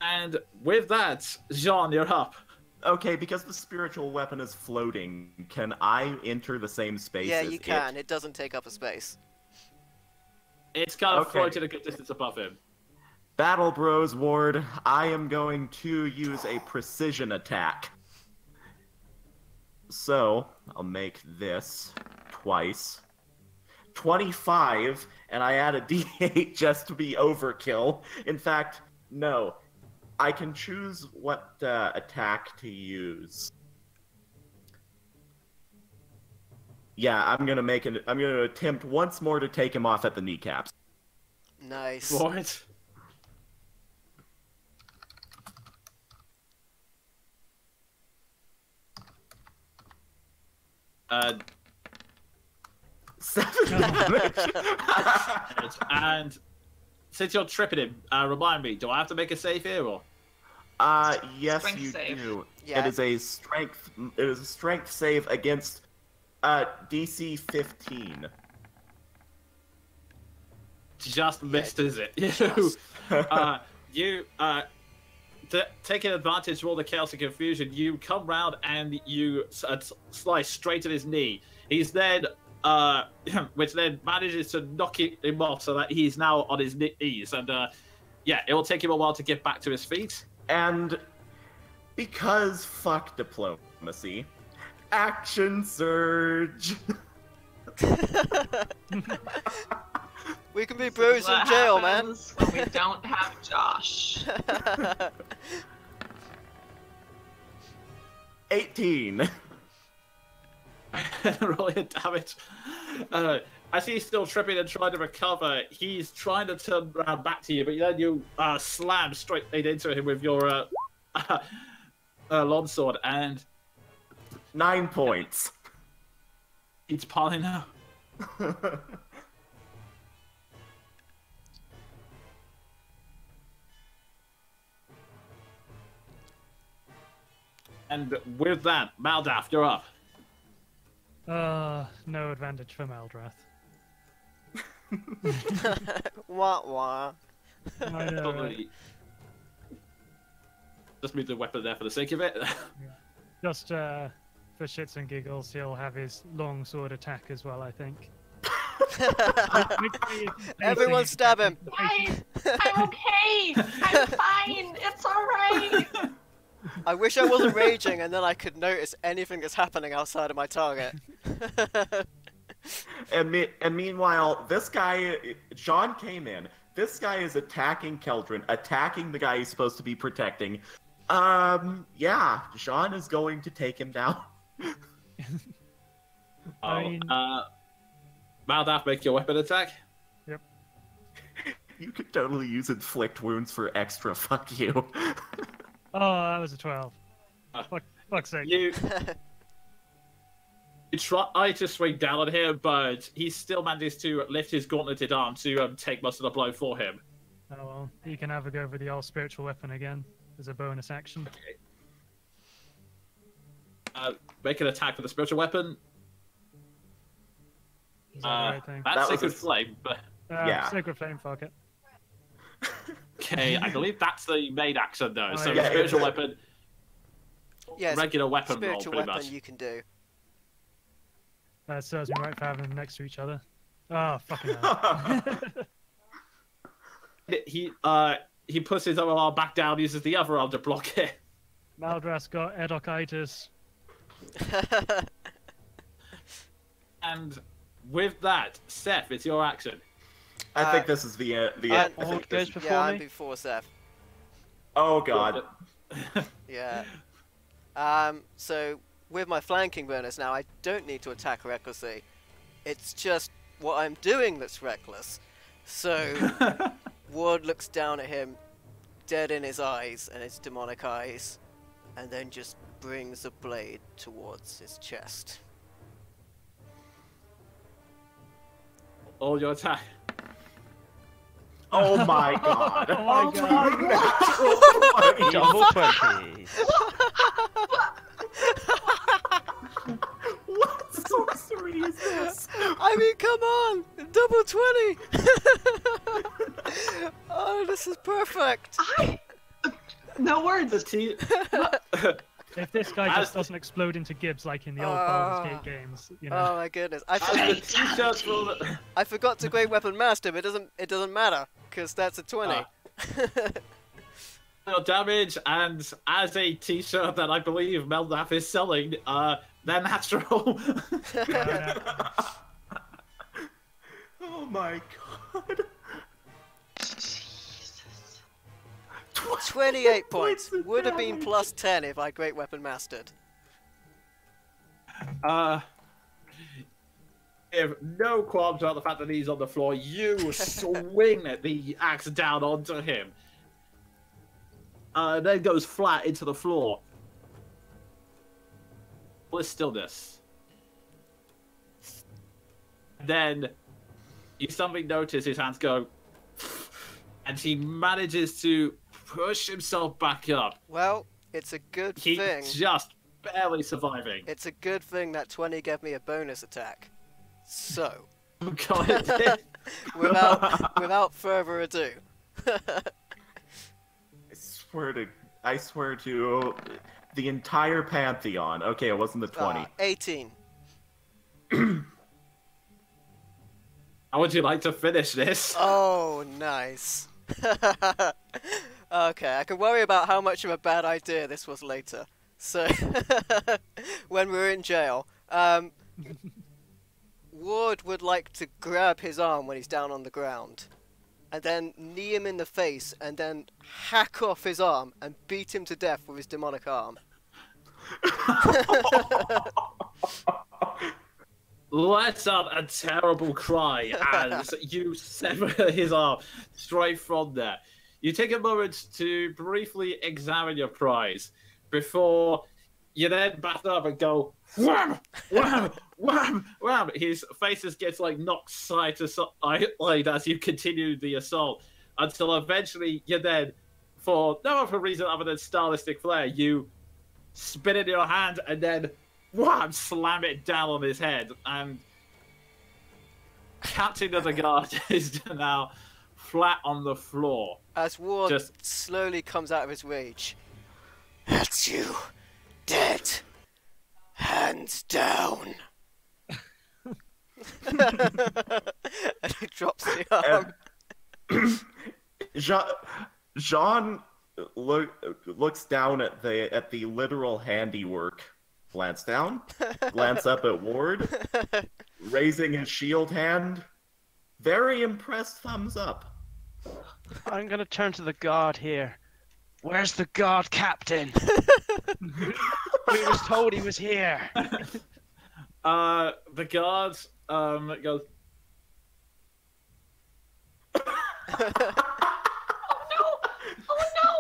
And with that, Jean, you're up. Okay, because the spiritual weapon is floating, can I enter the same space Yeah, as you can. It doesn't take up a space. It's kind of Okay. floating a good distance above him. Battle Bros Ward, I am going to use a precision attack. So, I'll make this twice. 25, and I add a d8 just to be overkill. In fact, no. I can choose what attack to use. Yeah, I'm gonna attempt once more to take him off at the kneecaps. Nice. What? Uh, 7 damage. and since you're tripping him, remind me, do I have to make a save here or? Yes, Strength you save. do. Yeah. It is a strength save against DC 15. Just missed, is it? You taking advantage of all the chaos and confusion, you come round and you slice straight at his knee. He's then, which then manages to knock him off so that he's now on his knees. And yeah, it will take him a while to get back to his feet. And because fuck diplomacy, action surge. We can be bros in jail, man. happens when we don't have Josh. 18. Rolling a damage. As he's still tripping and trying to recover, he's trying to turn around back to you, but then you slam straight into him with your longsword, and 9 points. he's piling up. And with that, Maldaf, you're up. No advantage for Maldrath. Wah wah. I know, right? Probably just move the weapon there for the sake of it. Just for shits and giggles, he'll have his long sword attack as well, I think. Everyone stab him. Guys, I'm okay. I'm fine. It's alright. I wish I wasn't raging and then I could notice anything that's happening outside of my target. And meanwhile, this guy, Sean came in. This guy is attacking Keldrin, attacking the guy he's supposed to be protecting. Yeah, Sean is going to take him down. I mean- Maldaf, make your weapon attack. Yep. You could totally use inflict wounds for extra. Fuck you. Oh, that was a 12. Fuck's sake. You try to swing down on him, but he still manages to lift his gauntleted arm to take most of the blow for him. Oh well, you can have a go for the old spiritual weapon again as a bonus action. Make an attack with the spiritual weapon. Is that the right thing? That's That was Sacred a- Flame, but yeah. Sacred Flame, fuck it. okay, I believe that's the main action though. Oh, So yeah. spiritual weapon, Yes, regular weapon roll, spiritual pretty weapon much. you can do. That serves me right for having them next to each other. Oh, fucking hell. He puts his other arm back down, uses the other arm to block it. Maldrath's got edocitis. And with that, Seth, it's your action. I think this is the I I Who think goes this, before yeah, I'm me? before Seth. oh god. Yeah. So with my flanking bonus now, I don't need to attack recklessly. It's just what I'm doing that's reckless. So Ward looks down at him, dead in his eyes and his demonic eyes, and then just brings a blade towards his chest. All your attack. Oh my god. Oh my god. Double 20. What sorcery is this? I mean, come on! Double 20! Oh, this is perfect! No words. The T. If this guy just doesn't explode into Gibbs like in the old Baldur's Gate games, you know. Oh my goodness. As the T-shirts will. I forgot to Great Weapon Master, but it doesn't matter, because that's a 20. Your damage, and as a T-shirt that I believe Meldaff is selling, they're natural. Oh my god. Jesus. 28 points. of Would have been damage. plus 10 if I Great Weapon Mastered. If no qualms about the fact that he's on the floor, you swing the axe down onto him. Then goes flat into the floor. With stillness. Then you suddenly notice his hands go, and he manages to push himself back up. Well, it's a good He's thing. just barely surviving. It's a good thing that 20 gave me a bonus attack. So, without further ado. I swear to the entire Pantheon. Okay, it wasn't the 20. 18. How would you like to finish this? Oh, nice. Okay, I can worry about how much of a bad idea this was later. So, when we're in jail, Ward would like to grab his arm when he's down on the ground, and then knee him in the face, and then hack off his arm and beat him to death with his demonic arm. Lets out a terrible cry as you sever his arm straight from there. You take a moment to briefly examine your prize before you then back up and go wham, wham, wham, wham. His face just gets like knocked side to side as you continue the assault until eventually you then, for no other reason other than stylistic flair, you spin it in your hand and then wham, slam it down on his head, and Captain of the Guard is now flat on the floor. As Ward Just- slowly comes out of his rage. That's you. Dead. Hands down. And he drops the arm. Jean looks down at the literal handiwork. Glance down. Glance up at Ward. Raising his shield hand. Very impressed thumbs up. I'm gonna turn to the guard here. Where's the guard captain? We was told he was here. The guard goes,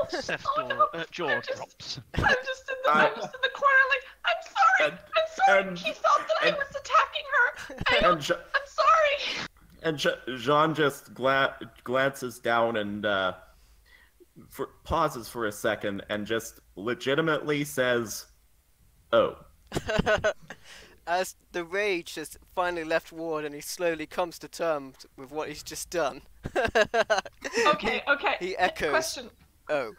Seth's Oh, door, no. jaw I'm just- drops. I'm just in the corner, like, I'm sorry. and- He thought that I and- was attacking her. And I'm sorry. And Jean just glances down and pauses for a second and just legitimately says, "Oh." As the rage has finally left Ward and he slowly comes to terms with what he's just done. Okay. He echoes. Question. Oh.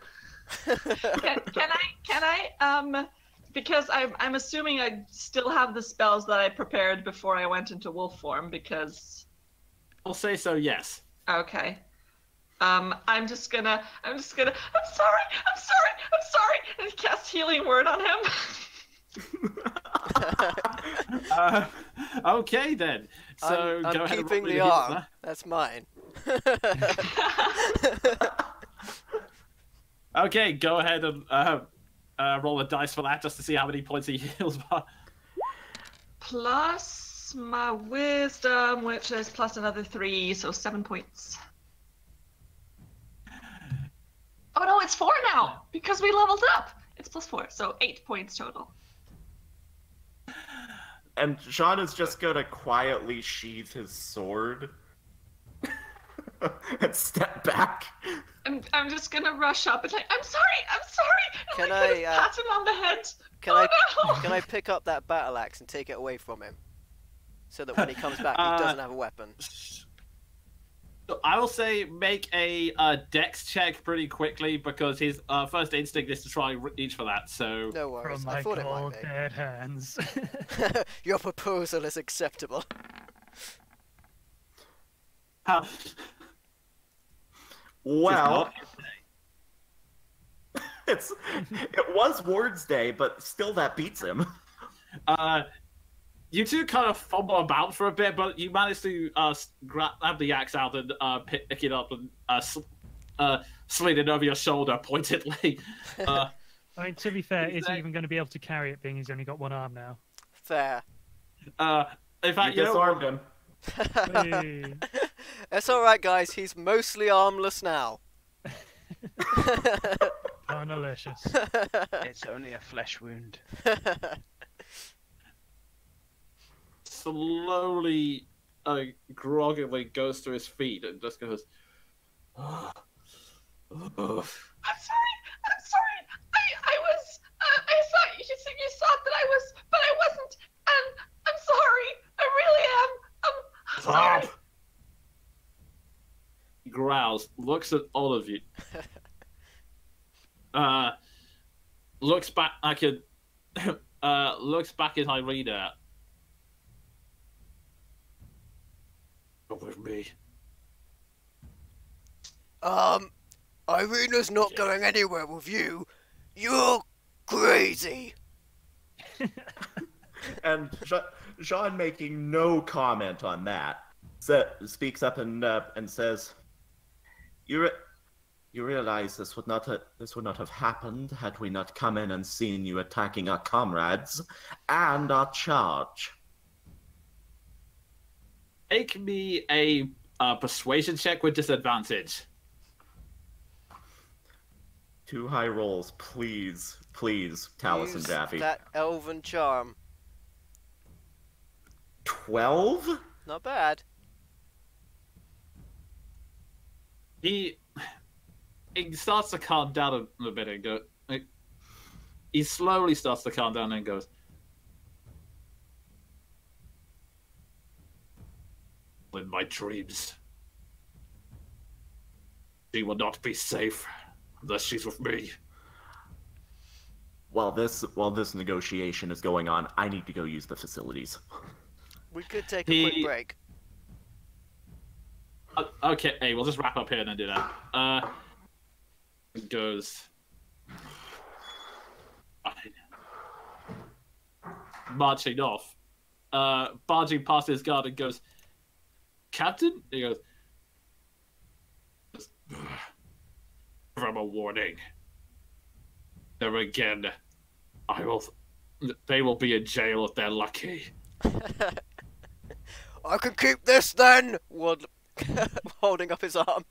Can I because I'm assuming I still have the spells that I prepared before I went into wolf form, because I'll say so, yes. okay. I'm sorry, and cast healing word on him. Okay then. So I'm go ahead and keeping roll the me hit arm. there. That's mine. Okay, go ahead and roll a dice for that just to see how many points he heals by. Plus my wisdom, which is plus another 3, so 7 points. Oh no, it's 4 now because we leveled up. It's plus 4, so 8 points total. And Sean is just gonna quietly sheath his sword and step back. I'm just gonna rush up and like, I'm sorry, and Can like, I, pat him on the head. Can Oh, I no! can I pick up that battle axe and take it away from him, so that when he comes back, he doesn't have a weapon? So I will say make a dex check pretty quickly because his first instinct is to try and reach for that. So No worries. From I my thought it cold, might dead hands. be. Your proposal is acceptable. Well, it was Ward's Day, but still that beats him. You two kind of fumble about for a bit, but you manage to grab the axe out and pick it up and sling it over your shoulder pointedly. I mean, to be fair, Is is that- he even going to be able to carry it, being he's only got one arm now? Fair. In fact, You you know what? disarmed him. Hey. It's all right, guys. He's mostly armless now. Carnalicious. It's only a flesh wound. Slowly, groggily goes to his feet and just goes. I'm sorry. I was. I thought you thought that I was, but I wasn't. And I'm sorry. I really am. I'm sorry. Stop! He growls, looks at all of you. Looks back like looks back at Irina. Come with me. Irina's not going anywhere with you. You're crazy. And Jean, making no comment on that, speaks up and says, "You realize this would not have happened had we not come in and seen you attacking our comrades and our charge." Make me a persuasion check with disadvantage. 2 high rolls, please, Talus and Use Jaffe. that elven charm. 12? Not bad. He starts to calm down a bit and go. He slowly starts to calm down and goes. In my dreams, she will not be safe unless she's with me. While this negotiation is going on, I need to go use the facilities. We could take a quick He- break. Okay, hey, we'll just wrap up here and then do that. It goes. Marching off. Barging past his guard and goes, Captain? He goes, from a warning. Never again. They will be in jail if they're lucky. I can keep this then. Ward holding up his arm.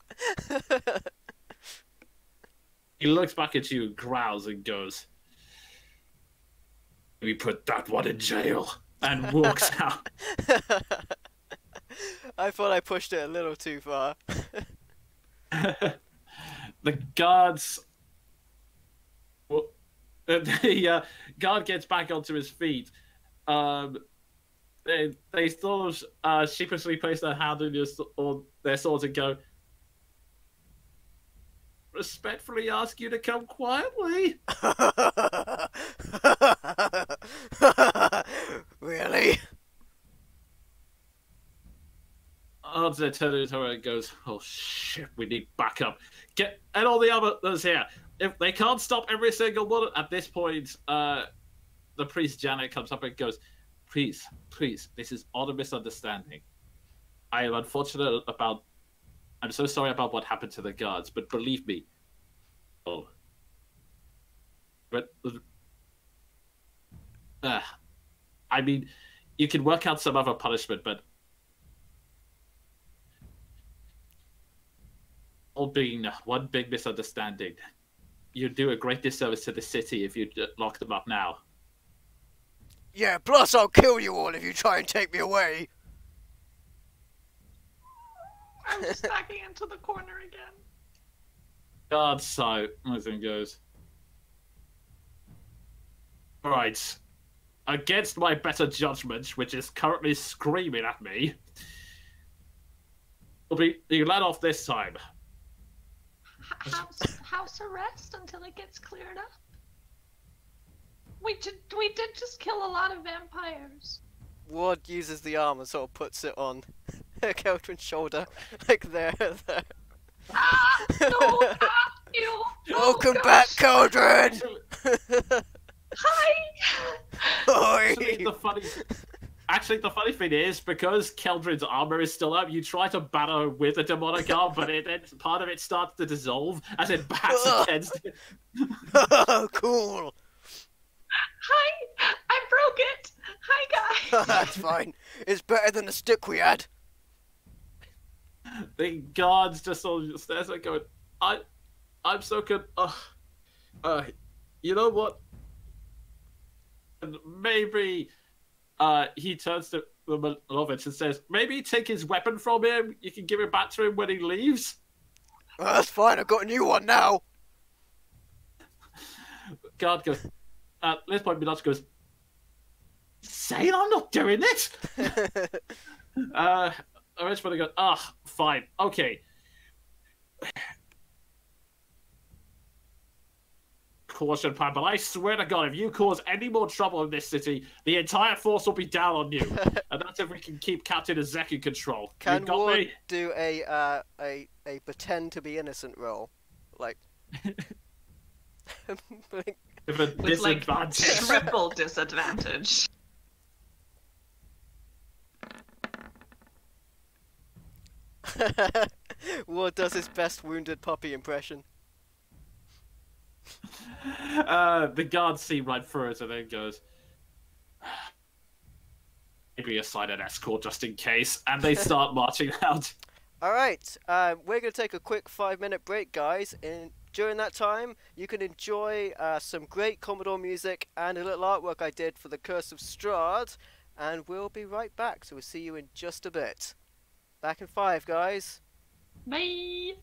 He looks back at you and growls and goes, we put that one in jail, and walks out. I thought I pushed it a little too far. The guards. Well, the guard gets back onto his feet. They sort of sheepishly place their hand on their swords and go, respectfully ask you to come quietly. Really? They turn to her and goes, oh shit, we need backup. And all the others here. If they can't stop every single one at this point, the priest Janet comes up and goes, please, this is all a misunderstanding. I am unfortunate about. I'm so sorry about what happened to the guards, but believe me, But I mean, you can work out some other punishment, but all being one big misunderstanding. You'd do a great disservice to the city if you lock them up now. Yeah, plus I'll kill you all if you try and take me away. I'm just backing into the corner again. God, so I think goes. Right. Against my better judgment, which is currently screaming at me, you let off this time. House arrest until it gets cleared up. We did just kill a lot of vampires. Ward uses the arm and sort of puts it on Keldrin's shoulder, like there. Ah, no, ew. Welcome gosh. back, Keldrin! Hi! Oi! Actually, the funny thing is, because Keldrin's armor is still up, you try to batter with a demonic arm, but then part of it starts to dissolve as it bats against it. Cool! Hi! I broke it! Hi, guys! That's fine. It's better than the stick we had. The guards just all stares and going, I'm so good. You know what? And maybe he turns to Milovich and says, maybe take his weapon from him. You can give it back to him when he leaves. That's fine, I've got a new one now. Guard goes, at this point, Milovich goes, saying I'm not doing it? Eventually goes, fine, okay. Caution plan, but I swear to God, if you cause any more trouble in this city, the entire force will be down on you. And that's if we can keep Captain Ezek in control. Can you got Ward me? do a pretend to be innocent roll? Like... With a With like disadvantage. triple disadvantage. Ward does his best wounded puppy impression. The guards see right through it and then goes, maybe assign an escort just in case, and they start marching out. Alright, we're going to take a quick 5-minute break, guys. During that time, you can enjoy some great Commodore music and a little artwork I did for the Curse of Strahd, and we'll be right back, so we'll see you in just a bit. Back in 5, guys. Bye!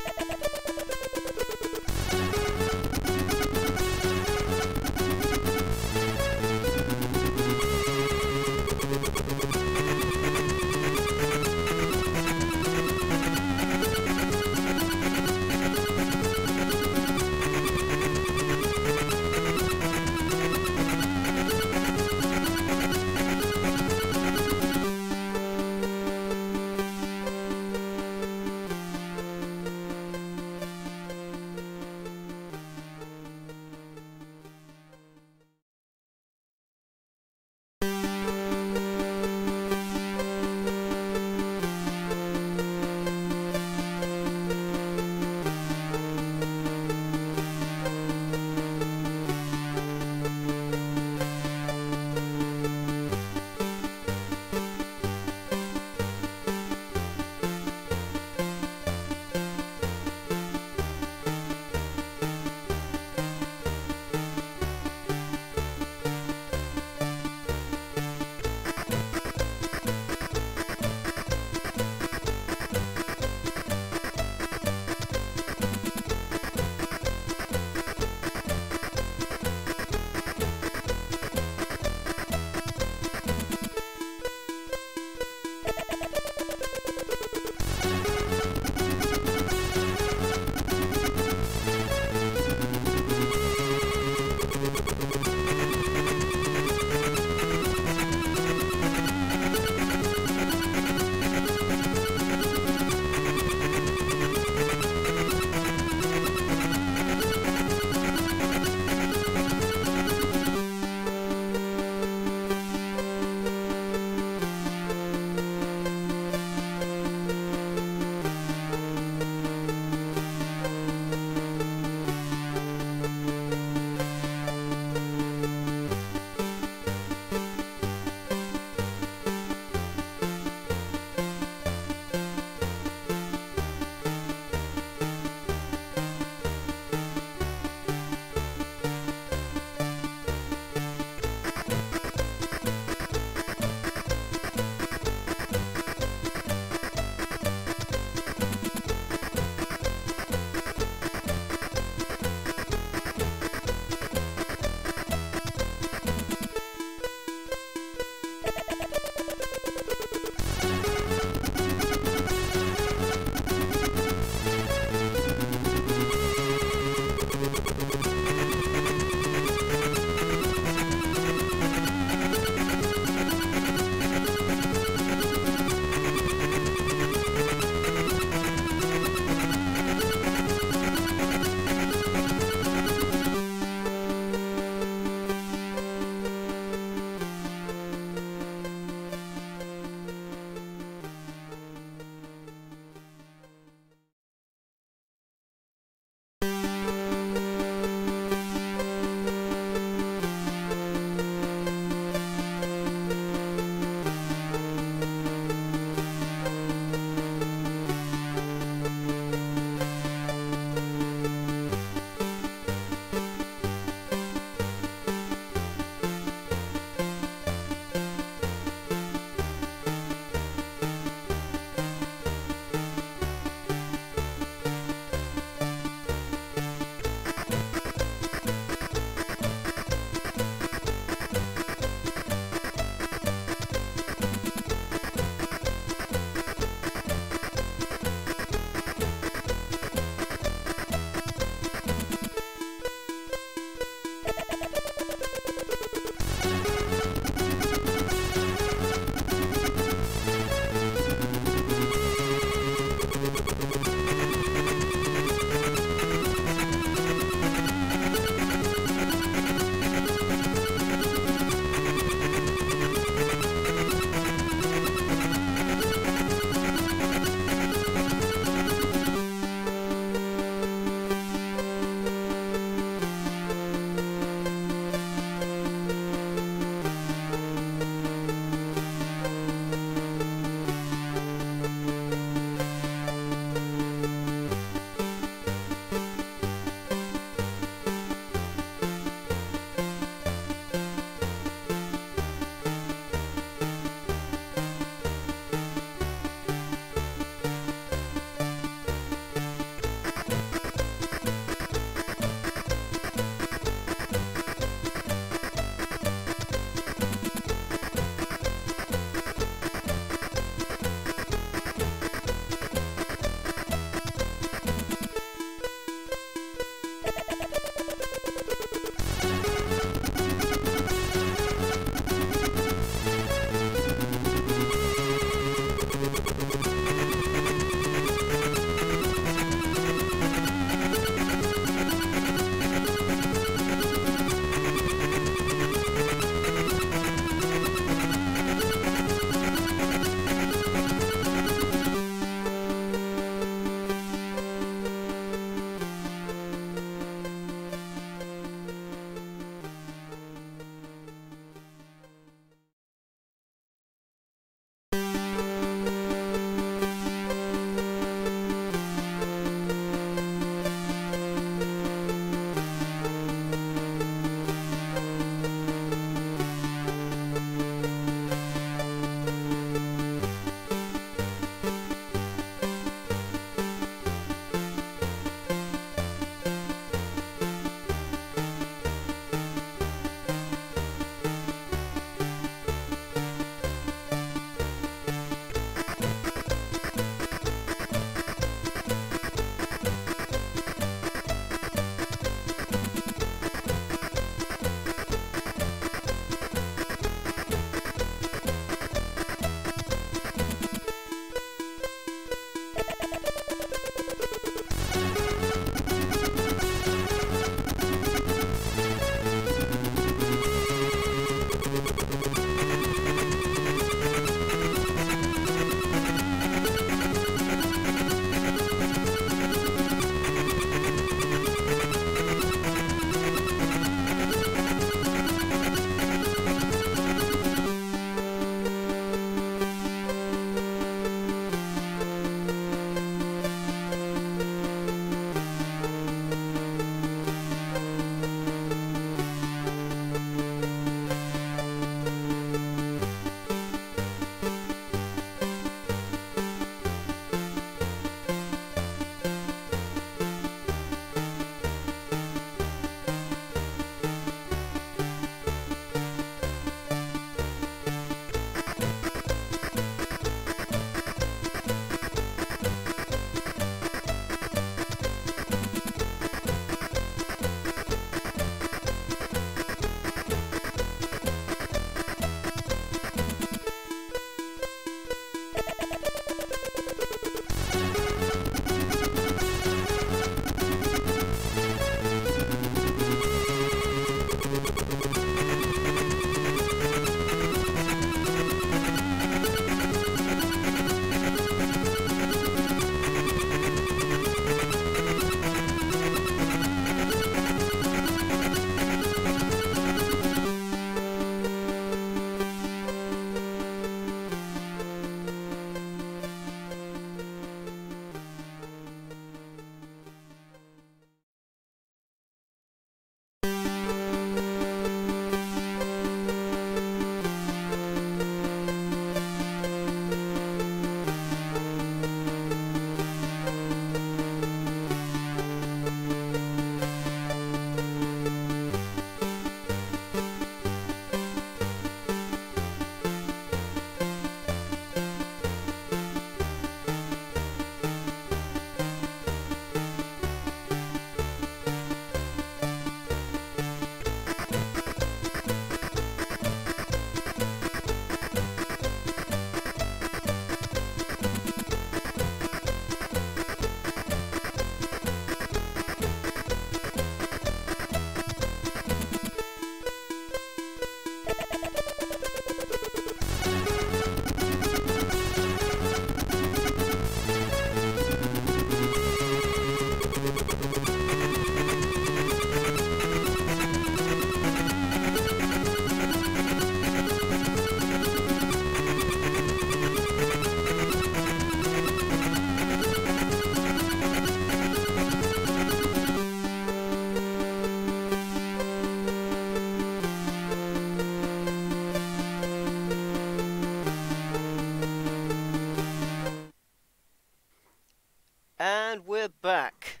And we're back.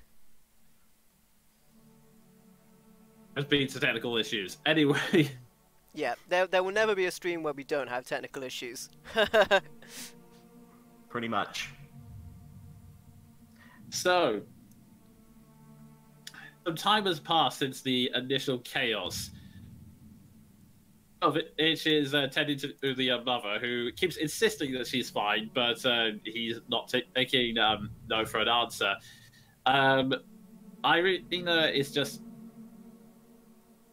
There's been some technical issues. Anyway. Yeah, there will never be a stream where we don't have technical issues. Pretty much. So, some time has passed since the initial chaos. It is tending to the mother, who keeps insisting that she's fine, but he's not taking no for an answer. Irina is just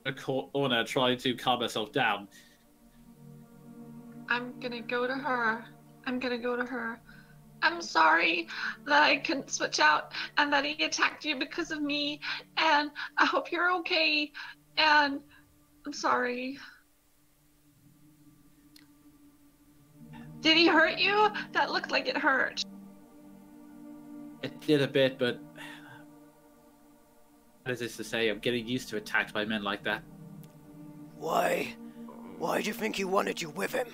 a corner trying to calm herself down. I'm gonna go to her. I'm sorry that I couldn't switch out and that he attacked you because of me, and I hope you're okay, and I'm sorry. Did he hurt you? That looked like it hurt. It did a bit, but what is this to say? I'm getting used to attacked by men like that. Why? Why do you think he wanted you with him?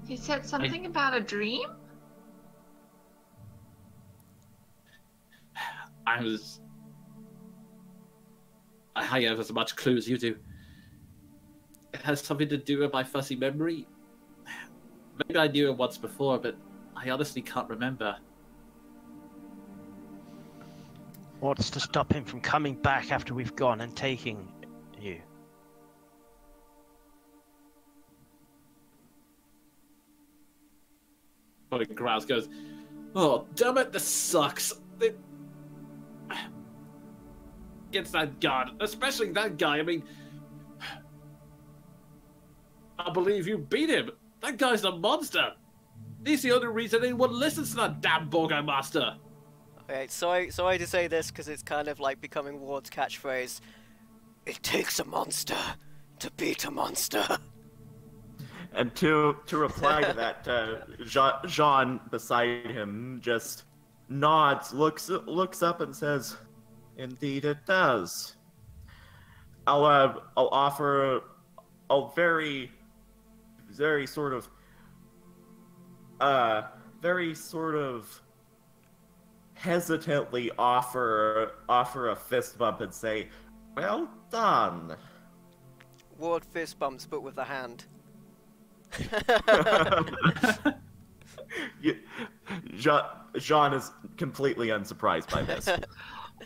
He said something about a dream? I have as much clue as you do. It has something to do with my fuzzy memory. Maybe I knew it once before, but I honestly can't remember. What's to stop him from coming back after we've gone and taking you? Grouse goes, "Oh, damn it, this sucks. Against that god, especially that guy. I mean, I believe you beat him. That guy's a monster. He's the only reason anyone listens to that damn Burgomaster." Okay, sorry to say this because it's kind of like becoming Ward's catchphrase. It takes a monster to beat a monster. And to reply to that, Jean beside him just nods, looks up, and says, "Indeed, it does. I'll offer a very sort of hesitantly offer a fist bump and say, 'Well done.'" Ward fist bumps, but with the hand. Jean is completely unsurprised by this.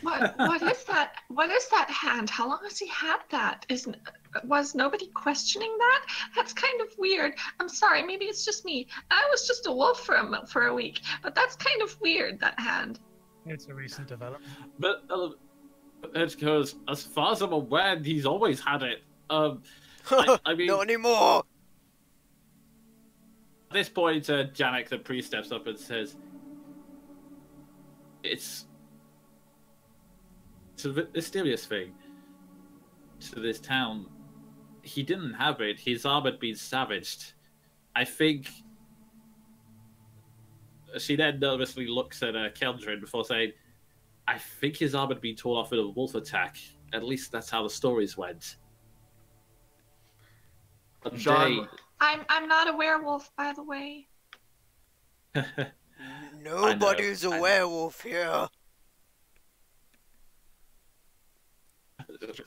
What is that? What is that hand? How long has he had that? Was nobody questioning that? That's kind of weird. I'm sorry, maybe it's just me. I was just a wolf for a week, but that's kind of weird, that hand. It's a recent development. But it goes, as far as I'm aware, he's always had it. I mean, not anymore. At this point, Janek the priest steps up and says, It's a mysterious thing to this town. He didn't have it. His arm had been savaged. I think..." She then nervously looks at Keldrin before saying, "I think his arm had been torn off in a wolf attack. At least that's how the stories went." Jean, I'm not a werewolf, by the way. Nobody's a werewolf here.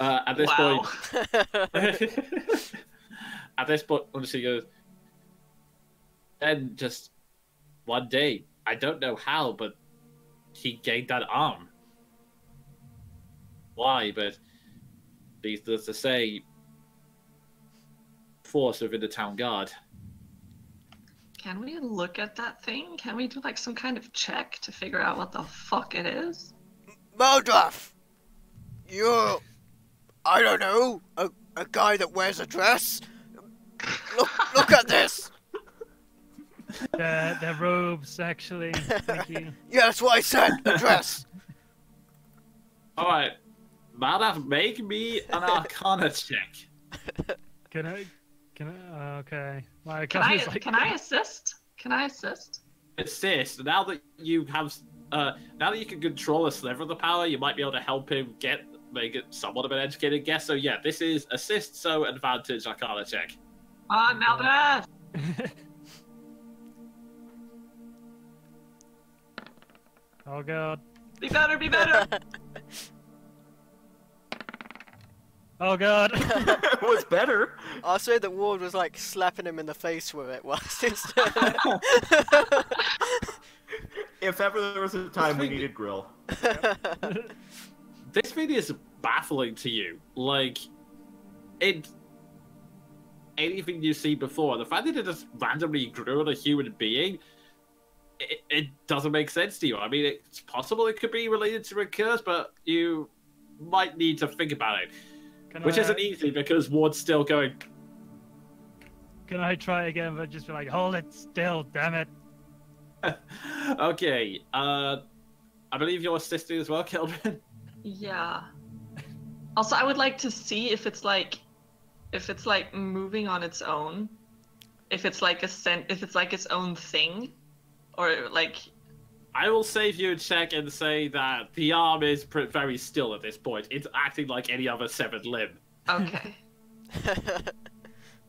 At this Wow. point, at this point, when she goes, and just one day, I don't know how, but he gained that arm. Why? But needless to say, force within the town guard. Can we look at that thing? Can we do like some kind of check to figure out what the fuck it is? Maldraff! You're... I don't know, a guy that wears a dress? Look at this! Their robes, actually. Thank you. Yeah, that's what I said, a dress! Alright, Maldav, make me an Arcana check. Can I? Okay. My Can Arcana's I can I assist? Can I assist? Assist. Now that you have, now that you can control a sliver of the power, you might be able to help him make it somewhat of an educated guess. So yeah, this is assist, so advantage Arcana check. Ah, Maldrath! Oh god. Be better, be better. Oh god. It was better. I'll say that Ward was like slapping him in the face with it whilst it's If ever there was a time we needed grill. This thing is baffling to you. Like, anything you see before, the fact that it just randomly grew on a human being, it doesn't make sense to you. I mean, it's possible it could be related to a curse, but you might need to think about it. Which isn't easy because Ward's still going. Can I try again, but just be like, hold it still, damn it. Okay, I believe you're assisting as well, Kelvin. Yeah. Also, I would like to see if it's like moving on its own, if it's like its own thing, or like. I will save you a check and say that the arm is very still at this point. It's acting like any other severed limb. Okay.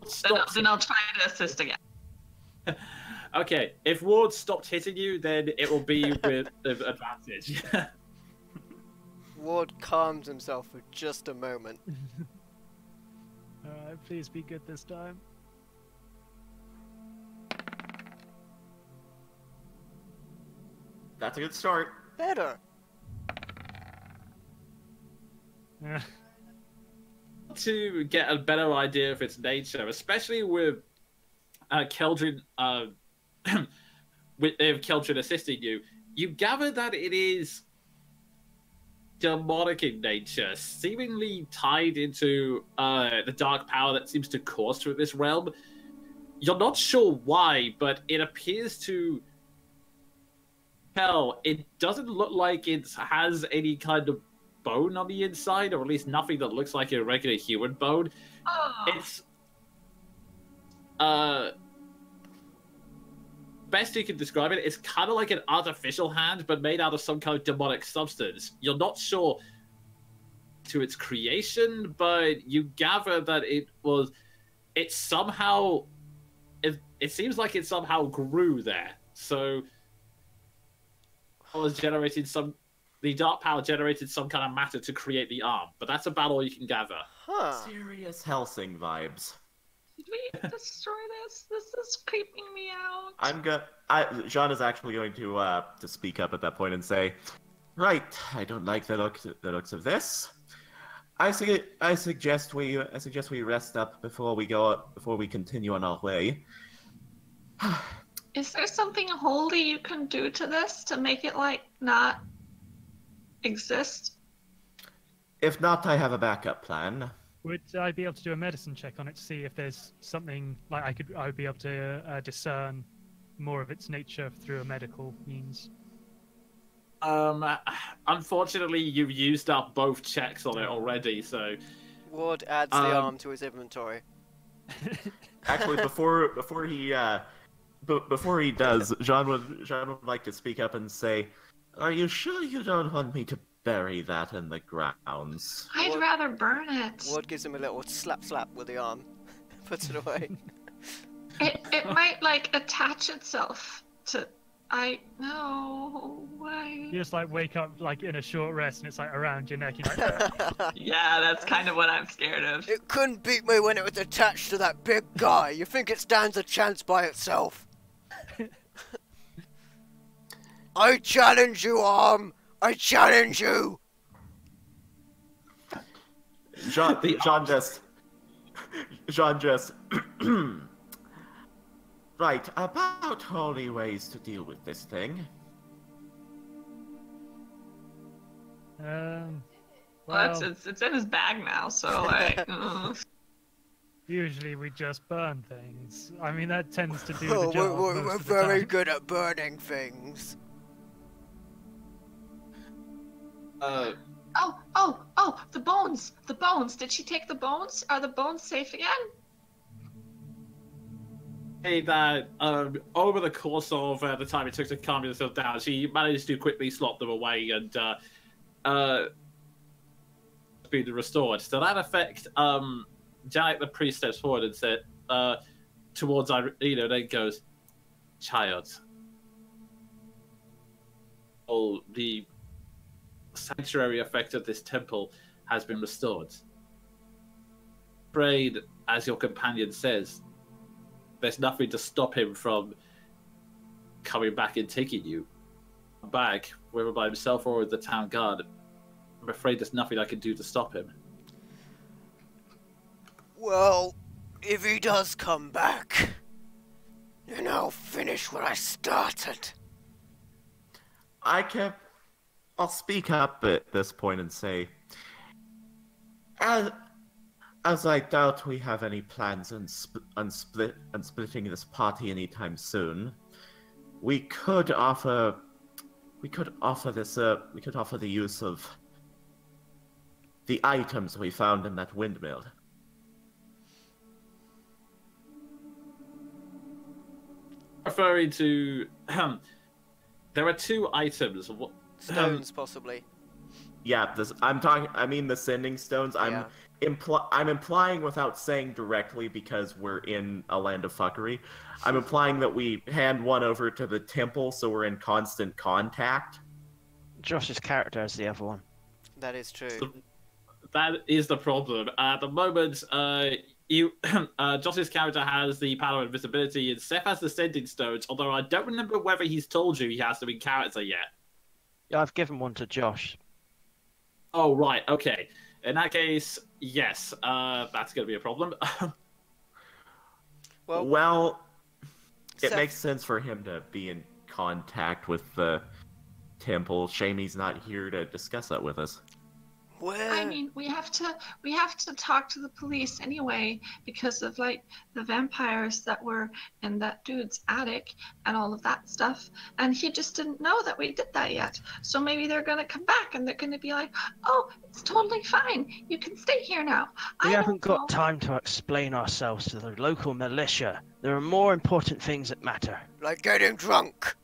Stop. Then I'll try to assist again. Okay, if Ward stopped hitting you, then it will be with advantage. Ward calms himself for just a moment. Alright, please be good this time. That's a good start. Better. Yeah. To get a better idea of its nature, especially with Keldrin, with Keldrin assisting you, you gather that it is demonic in nature, seemingly tied into the dark power that seems to course through this realm. You're not sure why, but it appears to. Hell, it doesn't look like it has any kind of bone on the inside, or at least nothing that looks like a regular human bone. Oh. It's best you can describe it, it's kind of like an artificial hand, but made out of some kind of demonic substance. You're not sure to its creation, but you gather that it seems like it somehow grew there. So the dark power generated some kind of matter to create the arm, but that's about all you can gather. Huh. Serious Helsing vibes. Did we destroy this? This is creeping me out. Jean is actually going to speak up at that point and say, "Right, I don't like the looks of this. I suggest we rest up before we continue on our way." Is there something holy you can do to this to make it like not exist? If not, I have a backup plan. Would I be able to do a medicine check on it to see if there's something like I would be able to discern more of its nature through a medical means? Unfortunately, you've used up both checks on it already, so. Ward adds the arm to his inventory. Actually, before he does, Jean would like to speak up and say, "Are you sure you don't want me to bury that in the grounds?" I'd rather burn it. Ward gives him a little slap with the arm. Puts it away. It might like attach itself to. I know why. You just like wake up like in a short rest and it's like around your neck. You're like, Yeah, that's kind of what I'm scared of. It couldn't beat me when it was attached to that big guy. You think it stands a chance by itself? I challenge you, Arm! I challenge you! Jean just right, about holy ways to deal with this thing. Well, well, it's in his bag now, so like. usually we just burn things. I mean, that tends to do Oh, the job. we're most of the very time. good at burning things. Oh, the bones! The bones! Did she take the bones? Are the bones safe again? Hey, that over the course of the time it took to calm yourself down, she managed to quickly slot them away and be restored. To that effect, Janet the priest steps forward and said, towards Irina, then goes, "Child, all the sanctuary effect of this temple has been restored. Strahd, as your companion says, there's nothing to stop him from coming back and taking you back, whether by himself or the town guard. I'm afraid there's nothing I can do to stop him. Well, if he does come back, then I'll finish what I started. I'll speak up at this point and say, as I doubt we have any plans on splitting this party anytime soon, we could offer the use of the items we found in that windmill. Referring to, there are 2 items. Stones, possibly. Yeah, I mean the sending stones. I'm implying without saying directly because we're in a land of fuckery. I'm implying that we hand one over to the temple so we're in constant contact. Josh's character is the other one. That is true. That is the problem. At the moment, Josh's character has the power of invisibility, and Seth has the sending stones, although I don't remember whether he's told you he has them in character yet. Yeah, I've given one to Josh. Oh, right, okay. In that case, yes, that's going to be a problem. Well, it Seth... makes sense for him to be in contact with the temple. Shame he's not here to discuss that with us. Where? I mean, we have to talk to the police anyway because of like the vampires that were in that dude's attic and all of that stuff. And he just didn't know that we did that yet. So maybe they're gonna come back and they're gonna be like, "Oh, it's totally fine. You can stay here now." We haven't got time to explain ourselves to the local militia. There are more important things that matter. Like getting drunk.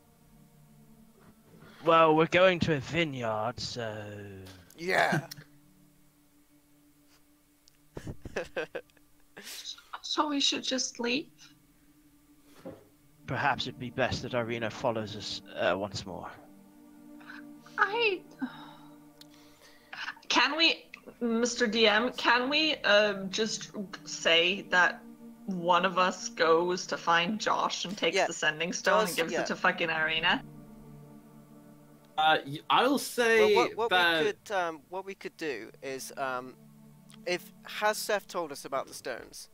Well, we're going to a vineyard, so... Yeah. So we should just leave? Perhaps it'd be best that Irina follows us once more. Can we, Mr. DM, can we just say that one of us goes to find Josh and takes the sending stone and gives it to fucking Irina? I'll say what we could do is, has Seth told us about the stones?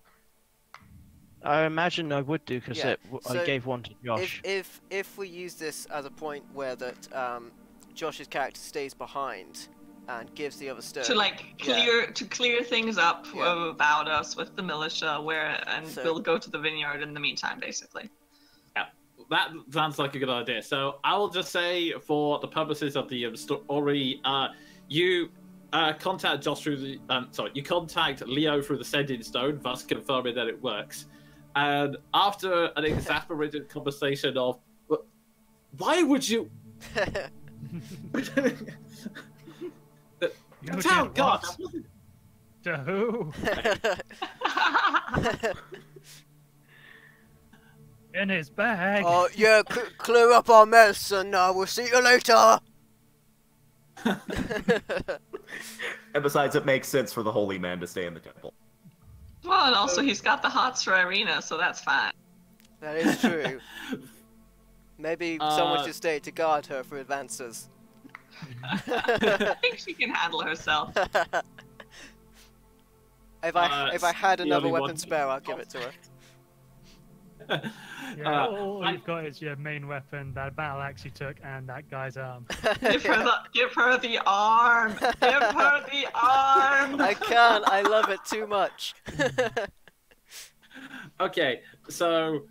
I imagine I would do because I gave one to Josh. If we use this as a point where that Josh's character stays behind and gives the other stone to clear things up about us with the militia, we'll go to the vineyard in the meantime, basically. That sounds like a good idea. So I will just say, for the purposes of the story, you contact Josh through the you contact Leo through the sending stone, thus confirming that it works. And after an exasperated conversation of, why would you? You Town God. To who? In his bag. Oh yeah, clear up our mess, and we'll see you later. And besides, it makes sense for the holy man to stay in the temple. Well, and also he's got the hots for Irina, so that's fine. That is true. Maybe someone should stay to guard her for advances. I think she can handle herself. If I had another weapon spare, I'll give it to her. Yeah, all you've got is your main weapon, that battle axe you took, and that guy's arm. Give her the arm! Give her the arm! I can't, I love it too much. Okay, so...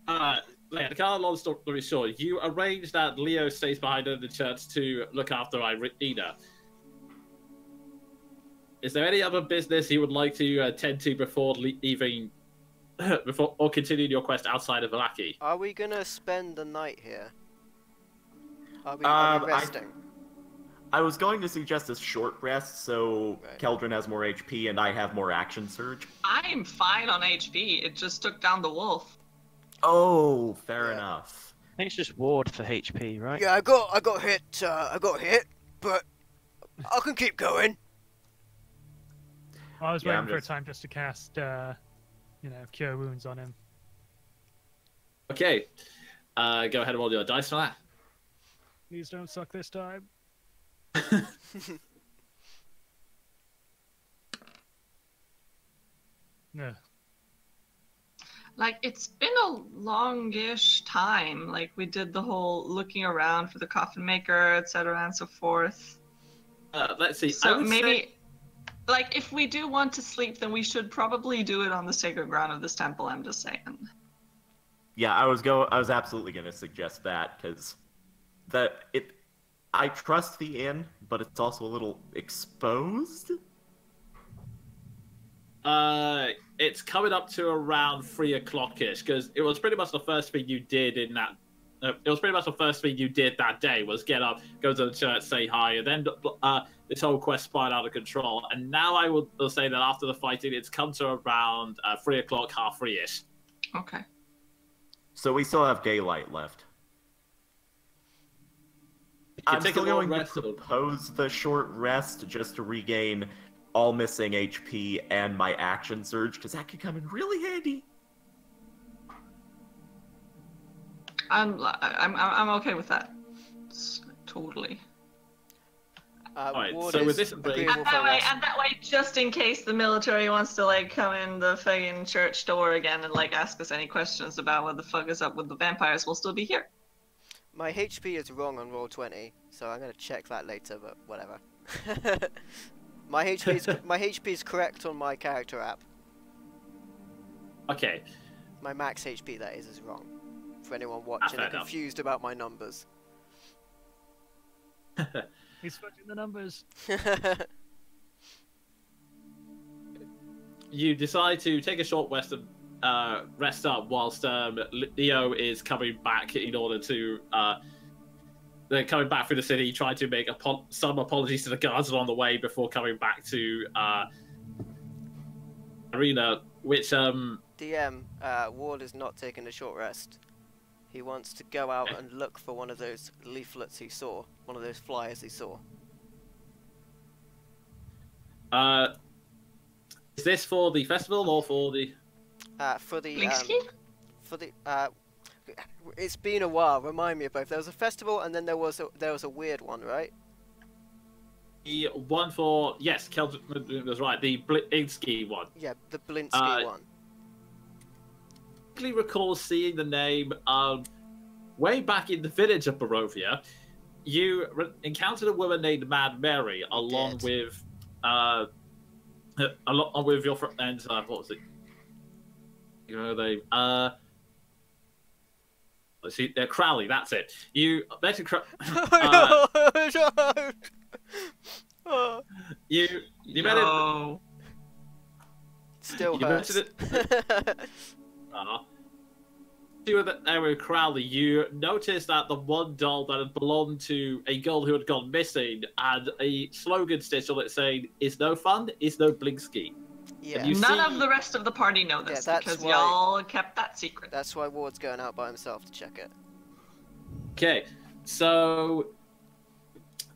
to cut a long story short, you arrange that Leo stays behind in the church to look after Irina. Is there any other business you would like to attend to before leaving... or continuing your quest outside of Valaki? Are we gonna spend the night here? Are we resting? I was going to suggest a short rest, so Keldrin has more HP and I have more action surge. I'm fine on HP. It just took down the wolf. Oh, fair enough. think it's just Ward for HP, right? Yeah, I got hit. I got hit, but I can keep going. I was Yeah, waiting I'm for a just- time just to cast, Cure Wounds on him. Okay. Go ahead and roll your dice for that. Please don't suck this time. No. Like, it's been a longish time. Like, we did the whole looking around for the coffin maker, etc., and so forth. Let's see. I So would maybe, say- like, if we do want to sleep, then we should probably do it on the sacred ground of this temple. I'm just saying. Yeah, I was absolutely gonna suggest that because I trust the inn, but it's also a little exposed. It's coming up to around 3 o'clock-ish, because it was pretty much the first thing you did in that. It was pretty much the first thing you did that day was get up, go to the church, say hi, and then this whole quest spiraled out of control. And now I will say that after the fighting, it's come to around 3 o'clock, half 3-ish. Okay. So we still have daylight left. I'm take a still little going to rest, it'll- propose the short rest just to regain all missing HP and my action surge, because that could come in really handy. I'm okay with that. Totally. Alright, Ward so with is this in place- agreeable for rest. And that way, just in case the military wants to like come in the fucking church door again and like ask us any questions about what the fuck is up with the vampires, we'll still be here. My HP is wrong on roll 20, so I'm gonna check that later. But whatever. my HP is correct on my character app. Okay. My max HP that is wrong. For anyone watching fair and enough. confused about my numbers. He's fudging the numbers. You decide to take a short rest and rest up whilst Leo is coming back in order to they're coming back through the city, trying to make some apologies to the guards along the way before coming back to arena, which DM, Ward is not taking a short rest. He wants to go out and look for one of those leaflets he saw, one of those flyers he saw. is this for the festival or for the For the Blinksky? it's been a while. Remind me of both. There was a festival, and then there was a weird one, right? one for yes, Celtic was right, the Blinsky one. Yeah, the Blinsky one. I vaguely recall seeing the name way back in the village of Barovia. You encountered a woman named Mad Mary along with your friend. What was it? You know they let's see, Crowley. That's it. You met you met it. Still You hurts. mentioned it. You were there with Crowley. You noticed that the one doll that had belonged to a girl who had gone missing had a slogan stitched on it saying, "Is no fun, is no Blinsky." Yeah, You None see- of the rest of the party know this that's because why- y'all kept that secret. that's why Ward's going out by himself to check it. Okay, so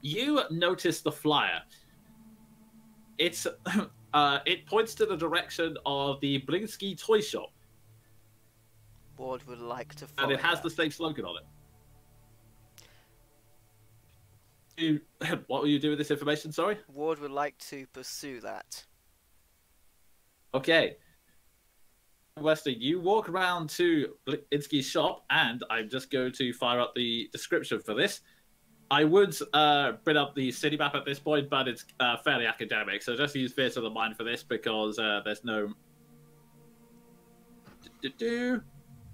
you notice the flyer. It's it points to the direction of the Blinsky toy shop, Ward would like to follow and it has that. the same slogan on it. What will you do with this information? Sorry. Ward would like to pursue that. Okay. Wesley, you walk around to Blinsky's shop, and I'm just going to fire up the description for this. I would bring up the city map at this point, but it's fairly academic, so just use theatre of the mind for this because there's no.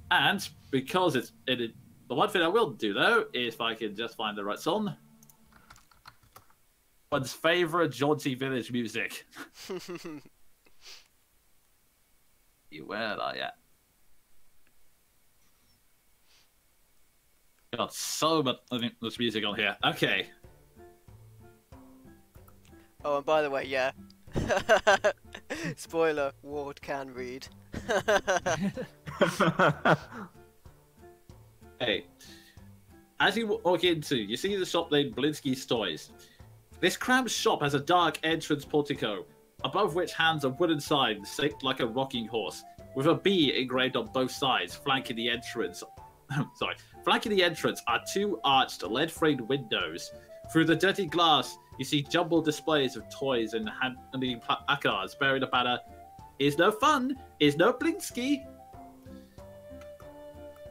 And because it's the one thing I will do though is if I can just find the right song. One's favourite jaunty village music. Where are you? Got so much music on here. Okay. Oh, and by the way, yeah. Spoiler, Ward can read. Hey. As you walk into, you see the shop named Blinsky's Toys. This cramped shop has a dark entrance portico, above which hangs a wooden sign shaped like a rocking horse, with a bee engraved on both sides, flanking the entrance. Flanking the entrance are two arched, lead-framed windows. Through the dirty glass, you see jumbled displays of toys and hanging placards bearing the banner, "Is no fun, is no Blinsky."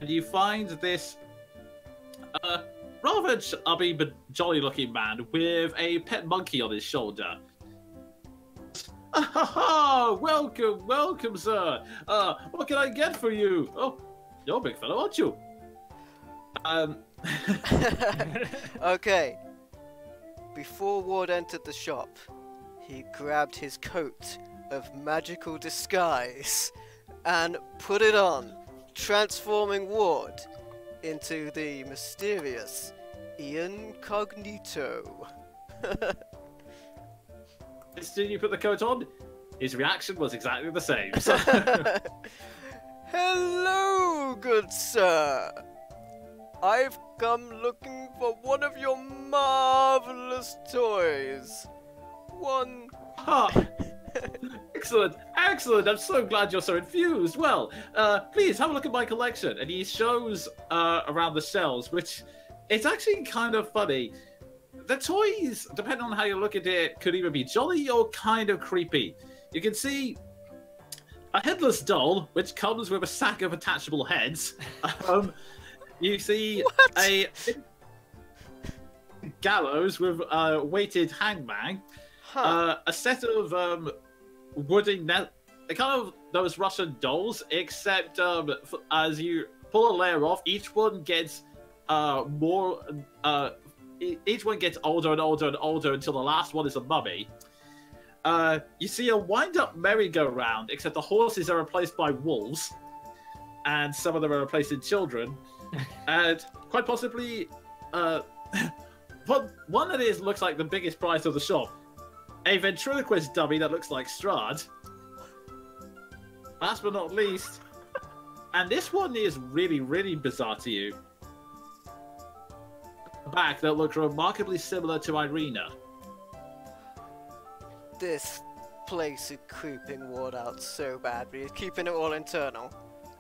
And you find this rather chubby but jolly-looking man with a pet monkey on his shoulder. Welcome, welcome, sir. What can I get for you? Oh, you're a big fellow, aren't you? Okay. Before Ward entered the shop, he grabbed his coat of magical disguise and put it on, transforming Ward into the mysterious Incognito. As soon as you put the coat on, his reaction was exactly the same. Hello, good sir. I've come looking for one of your marvelous toys. One. Excellent, excellent. I'm so glad you're so enthused. Well, please have a look at my collection. And he shows around the shelves, which it's actually kind of funny. The toys, depending on how you look at it, could either be jolly or kind of creepy. You can see a headless doll, which comes with a sack of attachable heads. You see a gallows with a weighted hangman. A set of wooden kind of those Russian dolls, except as you pull a layer off, each one gets more. Each one gets older and older and older until the last one is a mummy. You see a wind-up merry-go-round, except the horses are replaced by wolves, and some of them are replaced in children, and quite possibly, one that looks like the biggest prize of the shop. A ventriloquist dummy that looks like Strahd. Last but not least, and this one is really, really bizarre to you. A bag that looks remarkably similar to Irina. This place is creeping Ward out so bad, but he's keeping it all internal.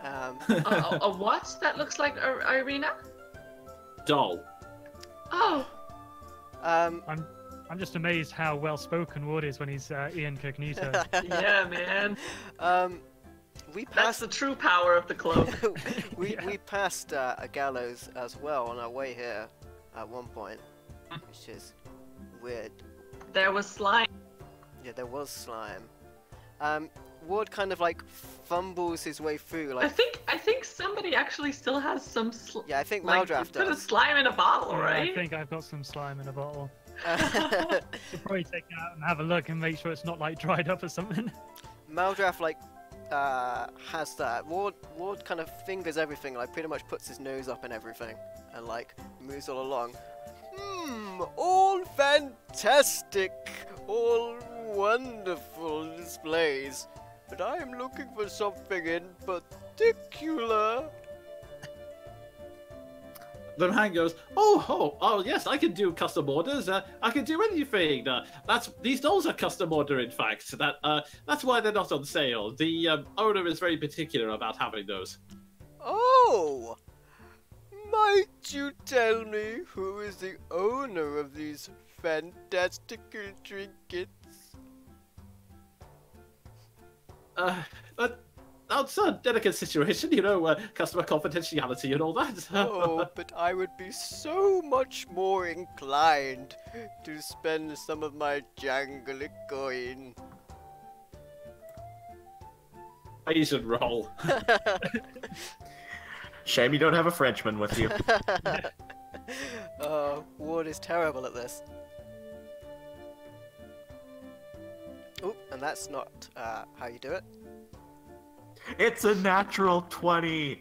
A what that looks like Irina? Doll. Oh. I'm just amazed how well spoken Ward is when he's Ian Cognito. Yeah, man. We That's passed the true power of the cloak. we passed a gallows as well on our way here at one point, which is weird. There was slime. Yeah, there was slime. Ward kind of like fumbles his way through. Like I think somebody actually still has some. yeah, I think like, Maldraff put a does. slime in a bottle, Yeah, right? I think I've got some slime in a bottle. Should probably take it out and have a look and make sure it's not like dried up or something. Maldraff like has that. Ward kind of fingers everything, like pretty much puts his nose up in everything, and like moves all along. All fantastic, all wonderful displays, but I am looking for something in particular. The man goes, oh, yes, I can do custom orders. I can do anything. These dolls are custom order, in fact. That's why they're not on sale. The owner is very particular about having those. Oh, might you tell me who is the owner of these fantastical trinkets? That's a delicate situation, you know, customer confidentiality and all that. Oh, but I would be so much more inclined to spend some of my jangly coin. Asian roll. Shame you don't have a Frenchman with you. Ward is terrible at this. Oh, and that's not how you do it. It's a natural 20.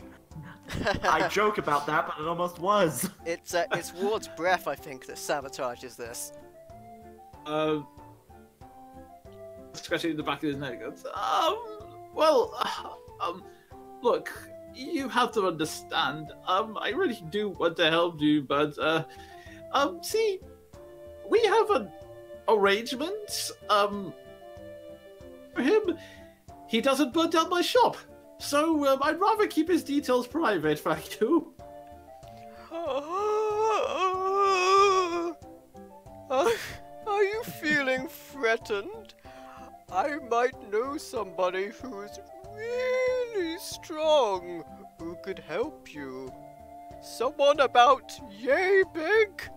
I joke about that, but it almost was. It's Ward's breath, I think, that sabotages this. Scratching the back of his neck. Goes, look, you have to understand. I really do want to help you, but see, we have an arrangement. For him, he doesn't burn down my shop, so I'd rather keep his details private. Thank you. Are you feeling threatened? I might know somebody who's really strong who could help you. Someone about yay big?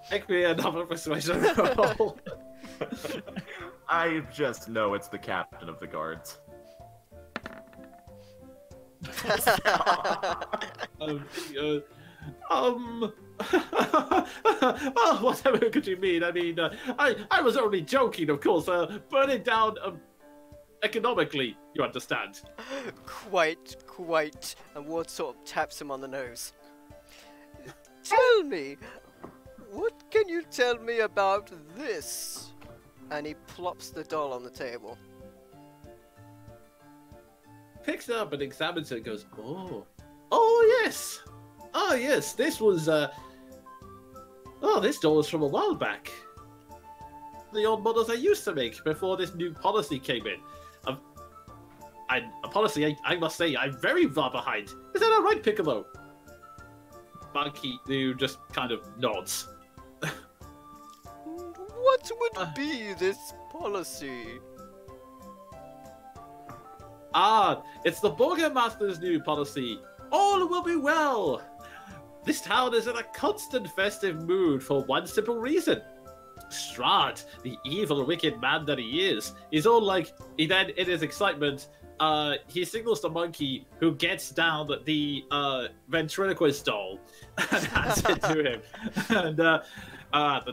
Make me another persuasion roll. I just know it's the captain of the guards. Well, whatever could you mean? I mean, I was only joking, of course. Burning down economically, you understand. Quite. And Ward sort of taps him on the nose. Tell me, what can you tell me about this? And he plops the doll on the table. Picks it up and examines it and goes, oh yes. Oh yes, this was, this doll is from a while back. The old models I used to make before this new policy came in. A policy I must say I'm very far behind. Is that alright, Piccolo? Monkey, who just kind of nods. What would be this policy? It's the Burgomaster's new policy. All will be well. This town is in a constant festive mood for one simple reason. Strahd, the evil, wicked man that he is all like, he then, in his excitement, he signals the monkey who gets down the ventriloquist doll and hands it to him. And the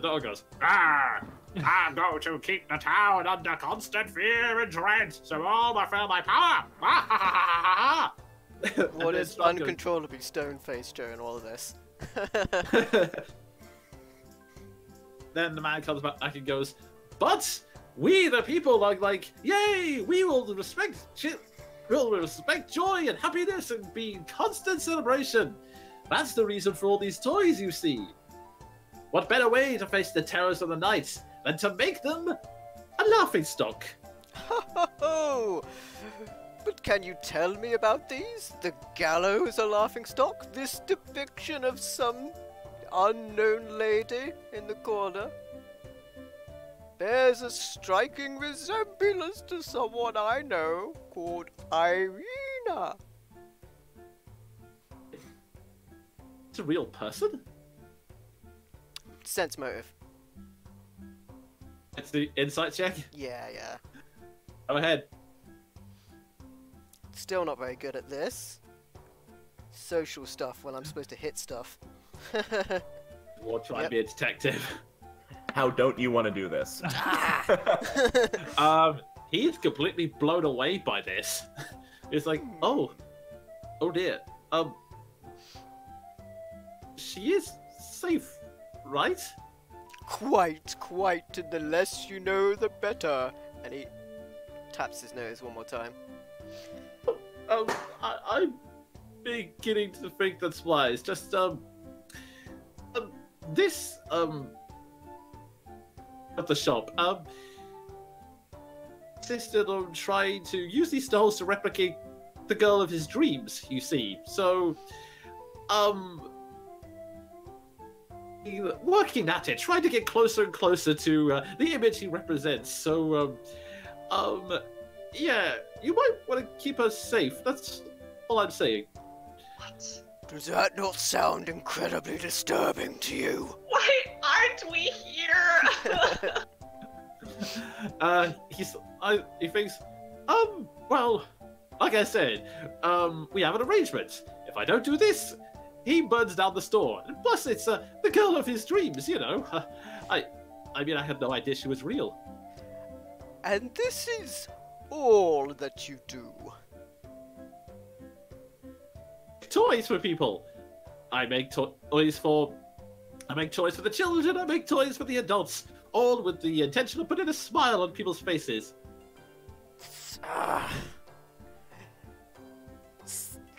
dog goes, I'm going to keep the town under constant fear and dread, so all will feel my power. What is uncontrollably stone-faced during all of this? Then the man comes back and goes, but we the people are like, yay, we will respect joy and happiness and be in constant celebration. That's the reason for all these toys you see. What better way to face the terrors of the night than to make them a laughingstock? Ho! But can you tell me about these? The gallows a laughingstock? This depiction of some unknown lady in the corner bears a striking resemblance to someone I know called Irina. It's a real person? Sense motive. It's the insight check? Yeah. Go ahead. Still not very good at this. Social stuff when I'm supposed to hit stuff. Or try and be a detective. How don't you want to do this? He's completely blown away by this. It's like, oh dear. She is safe, right? Quite. And the less you know, the better. And he taps his nose one more time. I'm beginning to think that's wise. Just, this, at the shop, insisted on trying to use these dolls to replicate the girl of his dreams, you see. So, working at it, trying to get closer and closer to the image he represents. So, yeah, you might want to keep her safe. That's all I'm saying. What? Does that not sound incredibly disturbing to you? Why aren't we here? He thinks, well, like I said, we have an arrangement. If I don't do this, he burns down the store. And plus, it's the girl of his dreams, you know. I mean, I had no idea she was real. And this is all that you do? Toys for people. I make toys for the children. I make toys for the adults. All with the intention of putting a smile on people's faces.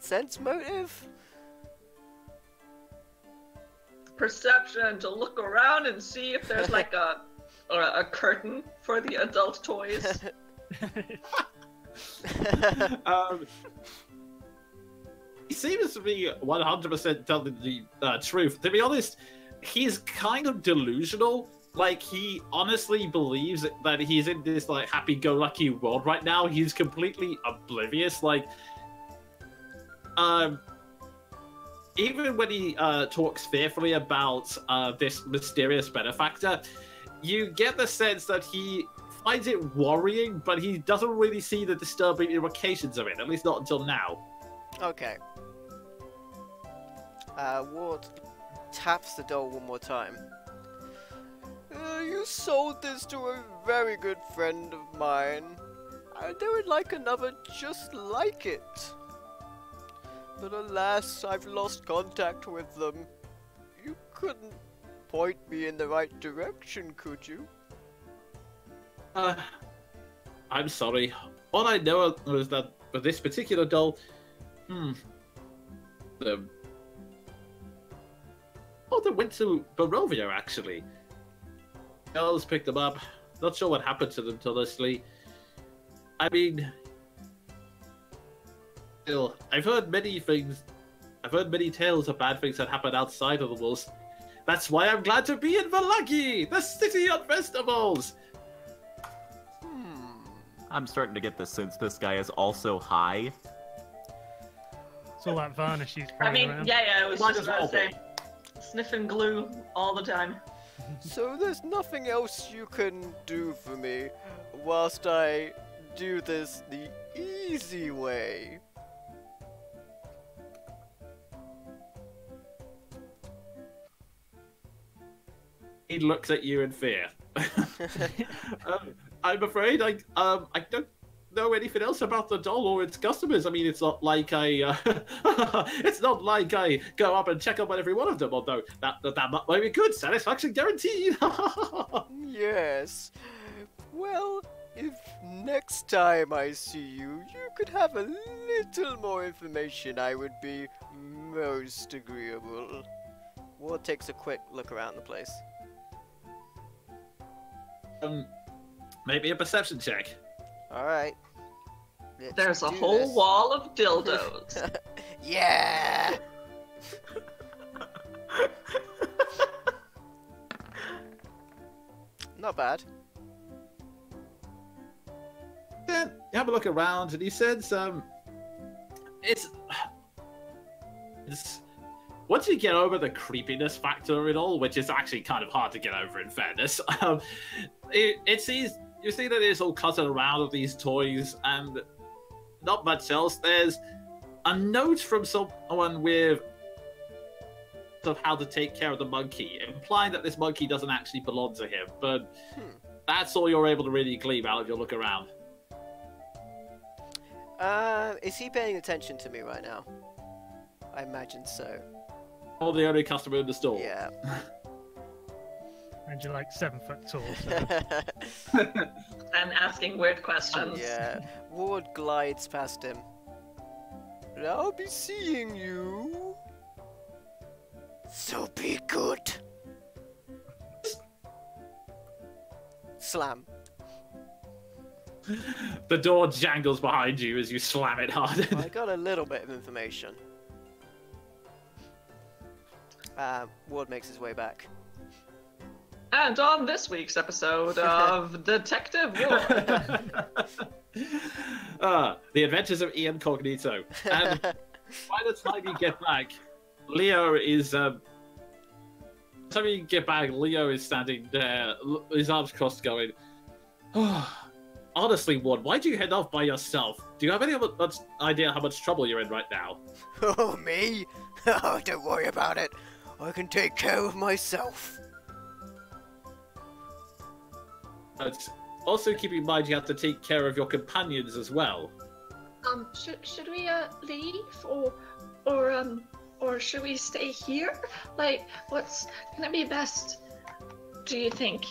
sense motive? Perception to look around and see if there's like a curtain for the adult toys. He seems to be 100% telling the truth. To be honest, he's kind of delusional. Like, he honestly believes that he's in this, like, happy-go-lucky world right now. He's completely oblivious. Like, even when he talks fearfully about this mysterious benefactor, you get the sense that he finds it worrying, but he doesn't really see the disturbing implications of it, at least not until now. Okay. Ward taps the door one more time. You sold this to a very good friend of mine. They would like another just like it. But alas, I've lost contact with them. You couldn't point me in the right direction, could you? I'm sorry. All I know was that for this particular doll, they went to Barovia, actually. Girls picked them up. Not sure what happened to them, honestly. I mean, still, I've heard many things. I've heard many tales of bad things that happen outside of the walls. That's why I'm glad to be in Valagi, the city on festivals. I'm starting to get the sense this guy is also high. It's all that varnish he's I spraying mean, around. yeah, I was Might just as about to well say, sniffing glue all the time. So there's nothing else you can do for me whilst I do this the easy way. He looks at you in fear. I'm afraid I don't know anything else about the doll or its customers. I mean, it's not like I it's not like I go up and check up on every one of them. Although that might be good. Satisfaction guaranteed. Yes. Well, if next time I see you, you could have a little more information, I would be most agreeable. Ward takes a quick look around the place. Maybe a perception check. Alright. There's a whole wall of dildos. Yeah! Not bad. Then you have a look around, and he says, it's once you get over the creepiness factor of it all, which is actually kind of hard to get over in fairness, you see that it's all cluttered around with these toys and not much else. There's a note from someone with of how to take care of the monkey, implying that this monkey doesn't actually belong to him, but that's all you're able to really glean out if you look around. Is he paying attention to me right now? I imagine so. Or the only customer in the store. Yeah. And you're like 7 foot tall. So. And asking weird questions. Yeah. Ward glides past him. I'll be seeing you. So be good. Slam. The door jangles behind you as you slam it hard. I got a little bit of information. Ward makes his way back. And on this week's episode of Detective Ward. The Adventures of Ian Cognito. And by the time you get back, Leo is standing there, his arms crossed, going, honestly, Ward, why'd you head off by yourself? Do you have any idea how much trouble you're in right now? Oh, me? Oh, don't worry about it. I can take care of myself. But also keep in mind you have to take care of your companions as well. Should we leave or should we stay here? Like, what's gonna be best, do you think,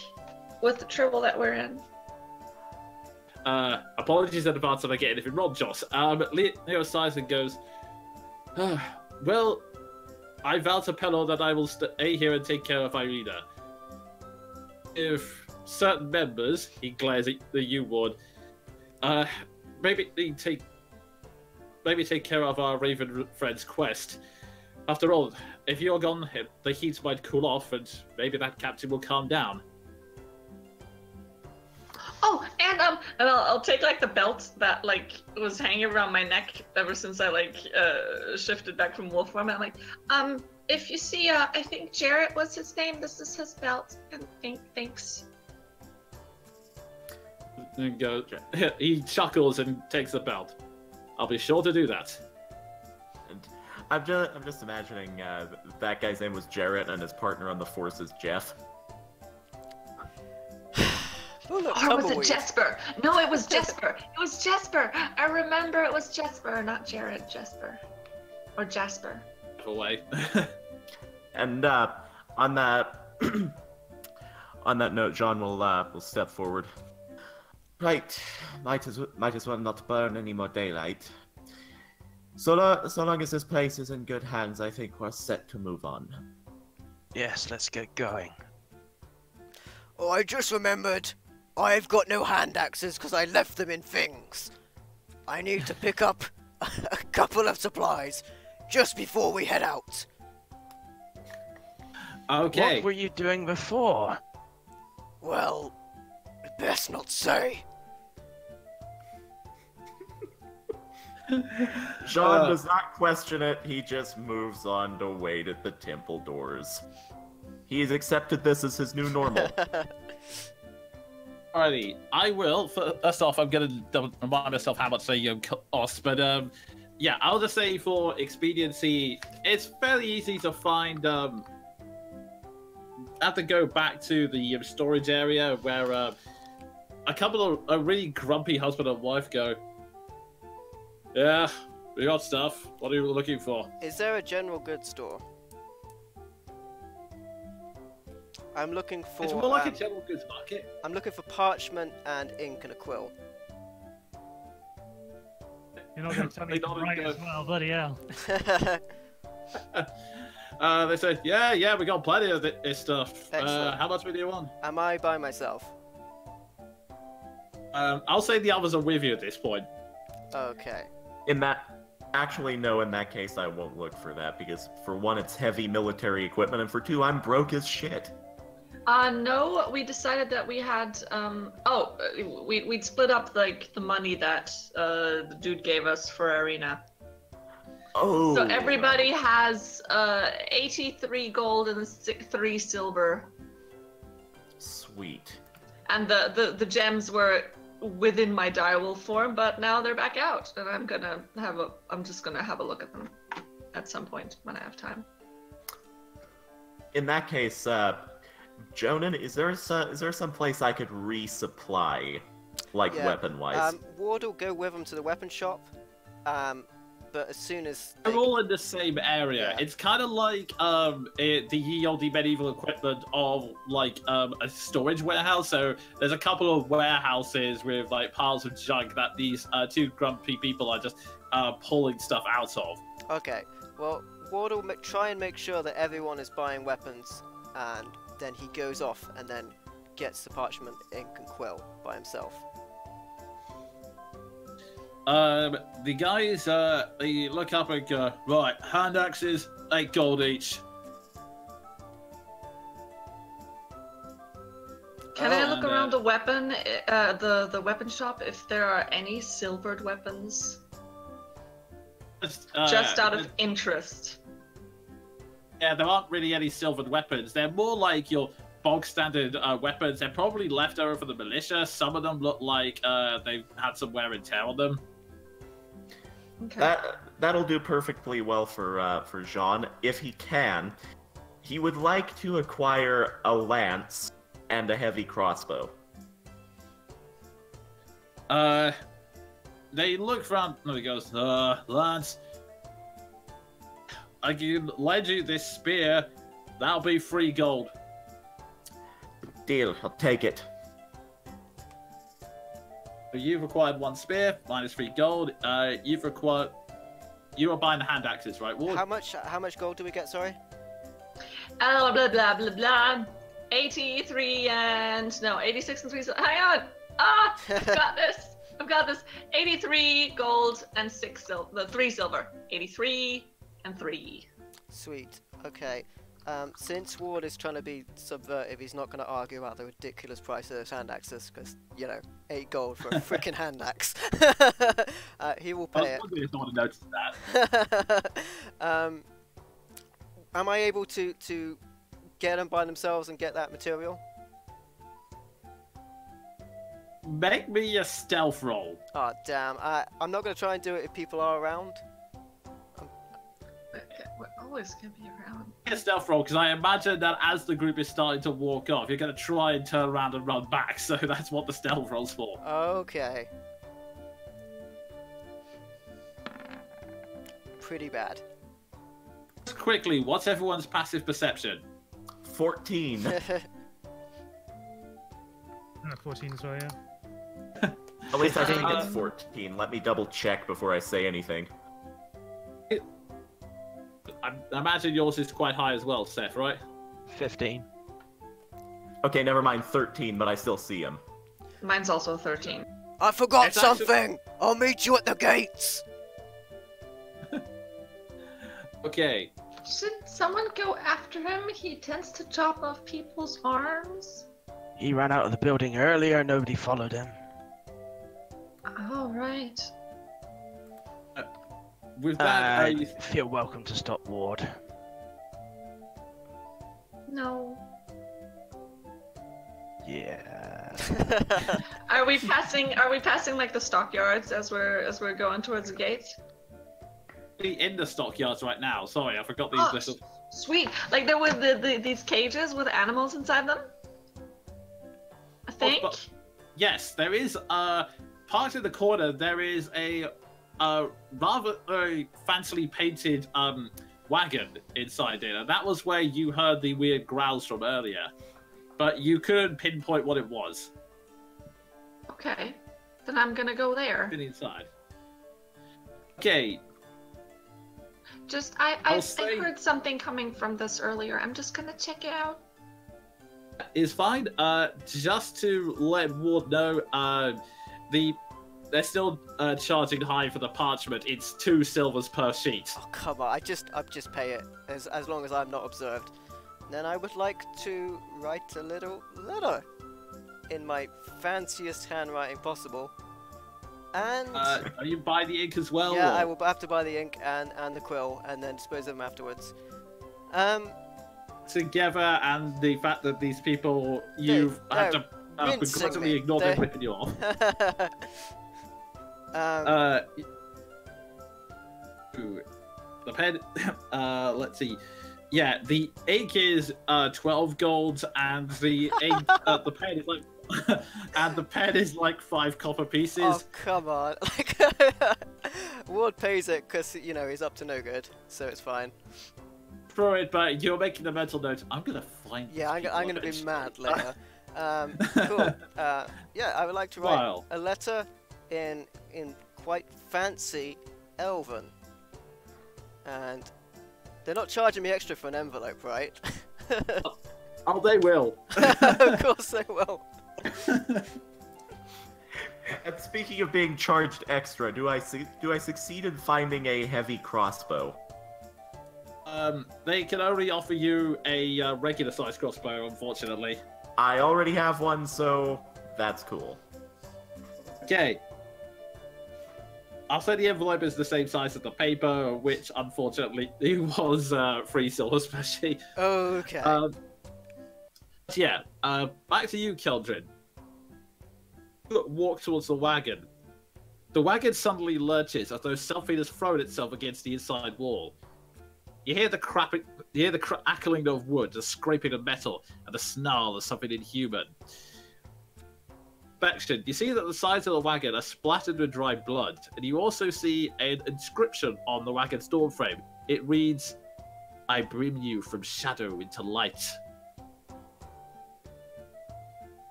with the trouble that we're in? Apologies in advance if I get anything wrong, Joss. Leo sighs and goes, Well, I vow to Pelor that I will stay here and take care of Irina. If certain members, he glares at the U-Ward, maybe take care of our Raven friend's quest. After all, if you're gone, the heat might cool off, and maybe that captain will calm down. Oh, and I'll take like the belt that like was hanging around my neck ever since I like shifted back from wolf form. I'm like, if you see, I think Jarrett was his name. This is his belt, and thanks. And he chuckles and takes the belt. I'll be sure to do that. And I'm just imagining that guy's name was Jarrett and his partner on the force is Jeff. Oh, look, Or was it tumbleweed. Jesper? No, it was Jesper. It was Jesper. I remember it was Jesper, not Jared. Jesper. Or Jasper. Away. And on that on that note, John will step forward. Right, might as well not burn any more daylight. So long as this place is in good hands, I think we're set to move on. Yes, let's get going. Oh, I just remembered. I've got no hand axes because I left them in things. I need to pick up a couple of supplies just before we head out. Okay. What were you doing before? Well, best not say. John does not question it, he just moves on to wait at the temple doors. He's accepted this as his new normal. Alrighty, I will. First off, I'm gonna remind myself how much they cost, but yeah, I'll just say for expediency, it's fairly easy to find. I have to go back to the storage area where a couple of a really grumpy husband and wife go. Yeah, we got stuff. What are you looking for? Is there a general goods store? I'm looking for. It's more like a general goods market. I'm looking for parchment and ink and a quill. You're not going to tell me to write as well, bloody hell. They said, yeah, we got plenty of this stuff. Excellent. How much do you want? Am I by myself? I'll say the others are with you at this point. Okay. In that case I won't look for that, because for one, it's heavy military equipment, and for two, I'm broke as shit. No, we decided that we had, we'd split up, like, the money that, the dude gave us for Arena. Oh. So everybody has, 83 gold and 3 silver. Sweet. And the gems were within my direwolf form, but now they're back out, and I'm just gonna have a look at them at some point when I have time. In that case, Jonan, is there some place I could resupply, like Yeah, weapon-wise? Ward will go with him to the weapon shop. But as soon as They're all in the same area. Yeah. It's kind of like the ye olde medieval equivalent of like a storage warehouse. So there's a couple of warehouses with like piles of junk that these two grumpy people are just pulling stuff out of. Okay, well, Ward will try and make sure that everyone is buying weapons, and then he goes off and then gets the parchment, ink, and quill by himself. The guys, they look up and go, right, hand axes, 8 gold each. Can I look and, around the weapon, the weapon shop, if there are any silvered weapons? Just out of interest. Yeah, there aren't really any silvered weapons. They're more like your bog standard weapons. They're probably left over for the militia. Some of them look like they've had some wear and tear on them. Okay. That'll do perfectly well for Jean. If he can, he would like to acquire a lance and a heavy crossbow. They look around and he goes, Lance, I can lend you this spear. That'll be 3 gold. Deal, I'll take it. So you've acquired 1 spear, minus 3 gold. You've acquired You are buying the hand axes, right, Ward? How much gold do we get? Sorry. Oh, blah blah blah blah. 83 and no 86 and 3. Hang on. I've got this. I've got this. 83 gold and 3 silver. 83 and 3. Sweet. Okay. Since Ward is trying to be subversive, he's not going to argue about the ridiculous price of those hand axes, because, you know, 8 gold for a freaking hand axe. He will pay it. I was wondering if someone noticed that. Am I able to get them by themselves and get that material? Make me a stealth roll. Oh, damn. I'm not going to try and do it if people are around. We're always gonna be around. A stealth roll, because I imagine that as the group is starting to walk off, you're going to try and turn around and run back, so that's what the stealth roll's for. Okay. Pretty bad. Just quickly, what's everyone's passive perception? 14. 14 as well, yeah. At least I think it's 14. Let me double check before I say anything. I imagine yours is quite high as well, Seth, right? 15. Okay, never mind 13, but I still see him. Mine's also 13. I forgot It's actually- something! I'll meet you at the gates! Okay. Should someone go after him? He tends to chop off people's arms. He ran out of the building earlier, nobody followed him. Oh, right. With that, Feel welcome to stop Ward. No. Yeah. Are we passing like the stockyards as we're going towards the gates? in the stockyards right now. Sorry, I forgot these Oh, little... Sweet. Like there were these cages with animals inside them. I think. Yes, there is part of the corner. There is a rather fancily painted wagon inside it, and that was where you heard the weird growls from earlier. But you couldn't pinpoint what it was. Okay, then I'm gonna go there. Been inside. Okay. Just I heard something coming from this earlier. I'm just gonna check it out. Is fine. Just to let Ward know, they're still charging high for the parchment. It's 2 silvers per sheet. Oh come on! I just pay it as long as I'm not observed. Then I would like to write a little letter in my fanciest handwriting possible. And Are you buying the ink as well? yeah, or? I will have to buy the ink and the quill and then dispose of them afterwards. Together, and the fact that these people you've had to begrudgingly ignore them ripping you off. The pen. Let's see. Yeah, the ink is 12 golds, and the ink, the pen is like, and the pen is like 5 copper pieces. Oh come on! Like, Ward pays it because you know he's up to no good, so it's fine. For it, but you're making the mental note. I'm gonna find. Yeah, these I'm people gonna be eventually. mad later. Cool. Yeah, I would like to write Well. a letter in quite fancy Elven, and they're not charging me extra for an envelope, right? Oh, they will. Of course they will. And speaking of being charged extra, do I succeed in finding a heavy crossbow? They can only offer you a regular sized crossbow, unfortunately. I already have one, so that's cool. Okay. I'll say the envelope is the same size as the paper, which unfortunately it was 3 silver per sheet. Okay. Yeah, back to you, Keldrin. Walk towards the wagon. The wagon suddenly lurches as though something has thrown itself against the inside wall. You hear the crackling of wood, the scraping of metal, and the snarl of something inhuman. Bection, you see that the sides of the wagon are splattered with dry blood, and you also see an inscription on the wagon's door frame. It reads, "I bring you from shadow into light."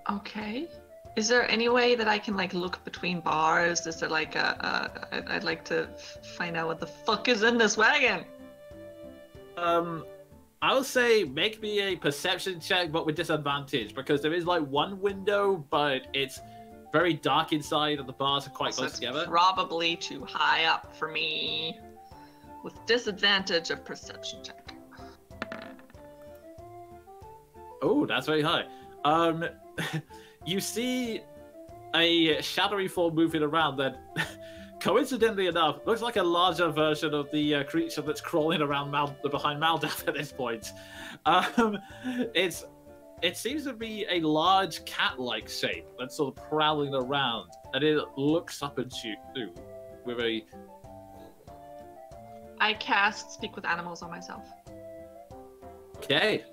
Okay. Is there any way that I can like look between bars? Is there like I'd like to find out what the fuck is in this wagon? I would say make me a perception check, but with disadvantage, because there is like one window, but it's very dark inside, and the bars are quite So close it's together. probably too high up for me. With disadvantage of perception check. Oh, that's very high. You see a shadowy form moving around that, coincidentally enough, looks like a larger version of the creature that's crawling around behind Maldath at this point. It seems to be a large cat-like shape that's sort of prowling around, and it looks up at you with a... I cast Speak with Animals on myself. Okay.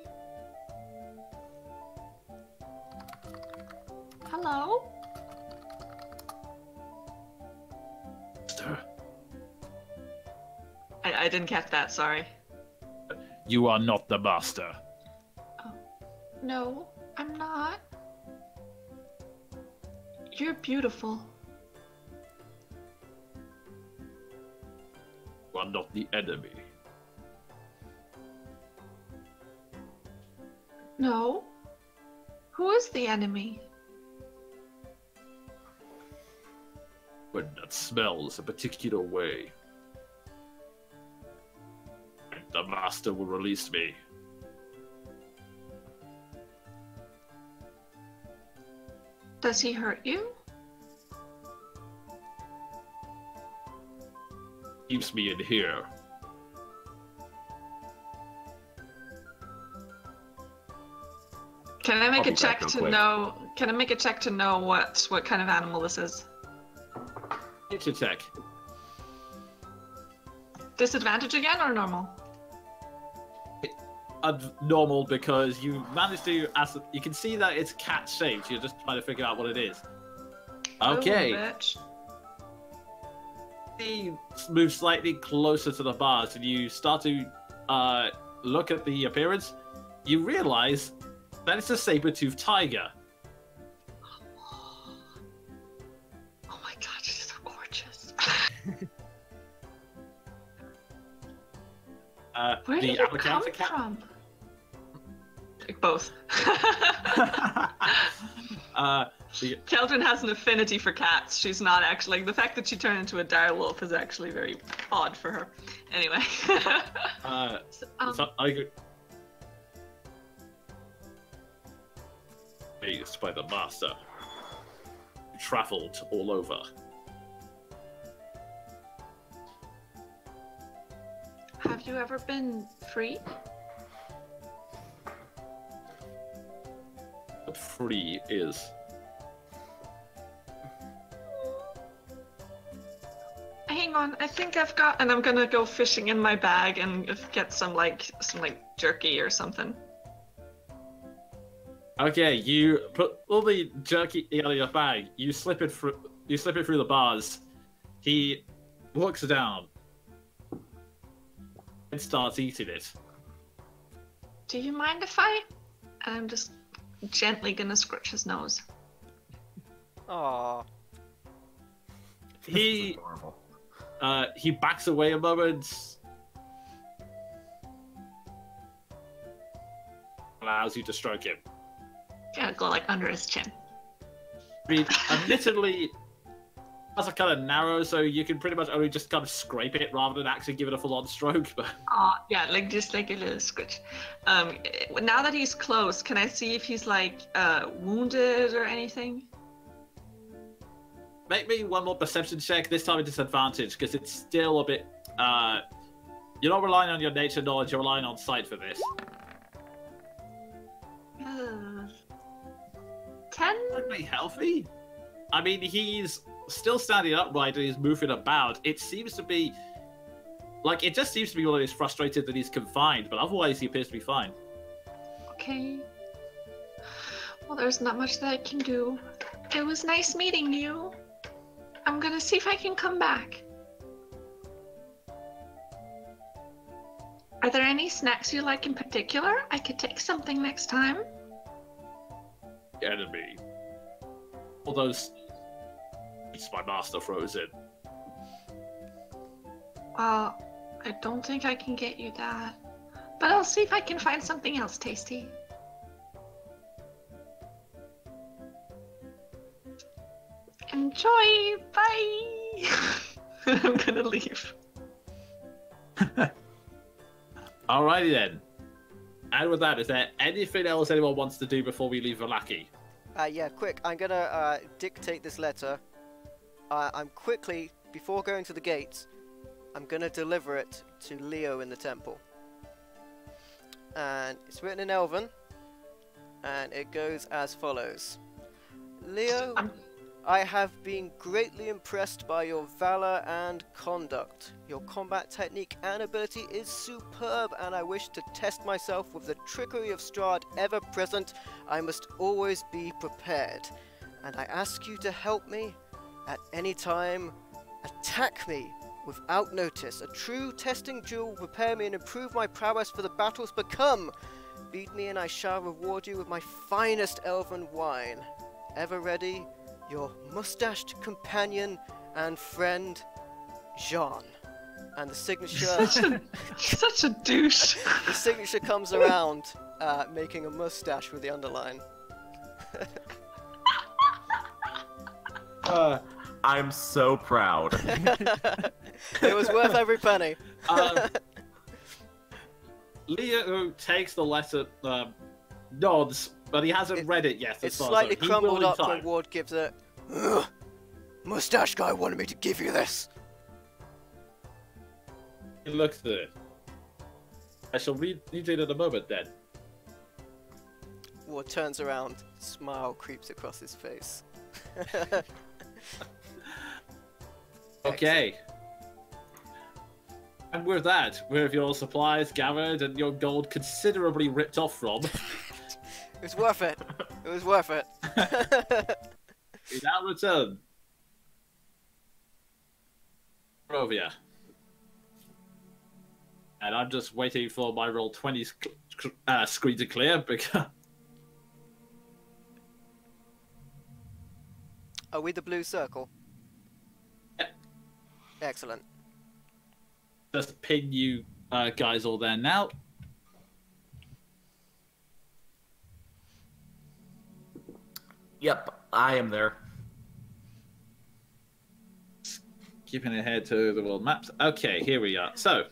Hello? Sir, I didn't catch that, sorry. you are not the master. No, I'm not. You're beautiful. You are not the enemy. No. Who is the enemy? When that smells a particular way, the master will release me. Does he hurt you? Keeps me in here. Can I make I'll a be check back real to quick. know? Can I make a check to know what kind of animal this is? Nature check. Disadvantage again or normal? Normal, because you managed to, you can see that it's cat shaped. You're just trying to figure out what it is. Okay. Oh, bitch. He moves slightly closer to the bars, and you start to look at the appearance. You realize that it's a saber-toothed tiger. Oh my god, she's so gorgeous. Where did you come from? Like both. Keldrin has an affinity for cats. She's not actually like the fact that she turned into a dire wolf is actually very odd for her. Anyway. So I raised by the master. Traveled all over. Have you ever been free? What free is. Hang on, I think I've got, and I'm gonna go fishing in my bag and get some jerky or something. Okay, you put all the jerky out of your bag. You slip it through. You slip it through the bars. He walks down and starts eating it. Do you mind if I? And I'm just gently gonna scratch his nose. Aww. He Adorable. he backs away a moment. Allows you to stroke him. Gotta go like under his chin. I mean, admittedly, that's a kind of narrow, so you can pretty much only just kind of scrape it rather than actually give it a full-on stroke. But Yeah, like just like a little scratch. Now that he's close, can I see if he's like wounded or anything? make me one more perception check. This time at disadvantage because it's still a bit. You're not relying on your nature knowledge. You're relying on sight for this. 10? Pretty healthy. I mean, he's still standing upright and he's moving about. It seems to be like it just seems to be one of these frustrated that he's confined, but otherwise he appears to be fine. Okay. Well, there's not much that I can do. It was nice meeting you. I'm gonna see if I can come back. Are there any snacks you like in particular? I could take something next time. Enemy. all those my master throws in. Well, I don't think I can get you that. But I'll see if I can find something else tasty. Enjoy! Bye! I'm gonna leave. Alrighty then. And with that, is there anything else anyone wants to do before we leave Vallaki? Yeah, quick. I'm gonna dictate this letter. I'm quickly, before going to the gates, I'm gonna deliver it to Leo in the temple. And it's written in Elven, and it goes as follows. Leo, I have been greatly impressed by your valor and conduct. Your combat technique and ability is superb, and I wish to test myself with the trickery of Strahd ever present. I must always be prepared, and I ask you to help me at any time. Attack me without notice. A true testing duel will prepare me and improve my prowess for the battles to come. Beat me and I shall reward you with my finest elven wine. Ever ready, your mustached companion and friend, Jean. And the signature... Such a douche. The signature comes around, making a mustache with the underline. I'm so proud. It was worth every penny. Leo takes the letter, nods, but he hasn't read it yet. It's slightly crumbled up when Ward gives it. Mustache guy wanted me to give you this. He looks at it. I shall read it in a moment then. Ward turns around, smile creeps across his face. Okay. And with that, with your supplies gathered and your gold considerably ripped off from, It was worth it. It was worth it. we now return. Barovia. And I'm just waiting for my roll 20 screen to clear because. Are we the blue circle? Yeah. Excellent. Just pin you guys all there now. Yep, I am there. Keeping ahead to the world maps. Okay, here we are. So,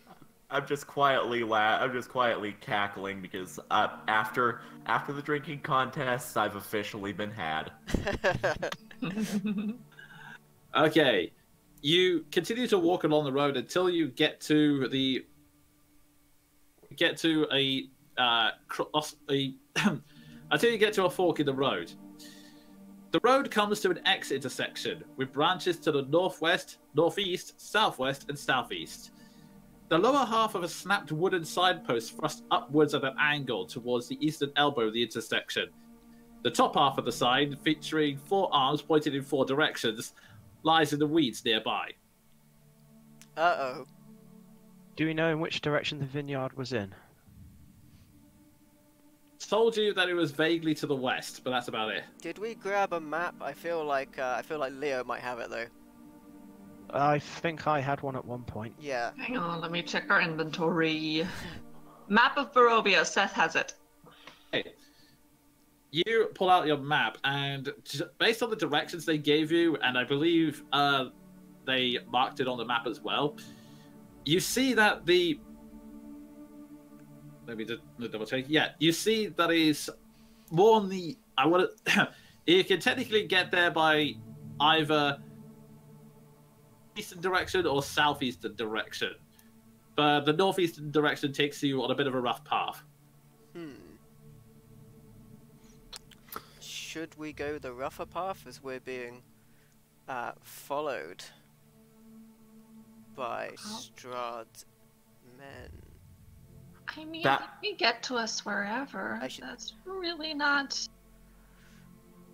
I'm just quietly cackling because after the drinking contests, I've officially been had. okay, you continue to walk along the road until you get to until you get to a fork in the road. The road comes to an X intersection with branches to the northwest, northeast, southwest, and southeast. The lower half of a snapped wooden signpost thrust upwards at an angle towards the eastern elbow of the intersection. The top half of the sign, featuring 4 arms pointed in 4 directions, lies in the weeds nearby. Uh-oh. Do we know in which direction the vineyard was in? Told you that it was vaguely to the west, but that's about it. Did we grab a map? I feel like Leo might have it though. I think I had one at one point. Yeah. Hang on, let me check our inventory. Map of Barovia, Seth has it. Okay. You pull out your map, and based on the directions they gave you, and I believe they marked it on the map as well, you see that the... Let me double check. Yeah, you see that is more on the... You can technically get there by either eastern direction or southeastern direction. But the northeastern direction takes you on a bit of a rough path. Should we go the rougher path as we're being followed by Strahd's men? I mean, That- let me get to us wherever. That's really not...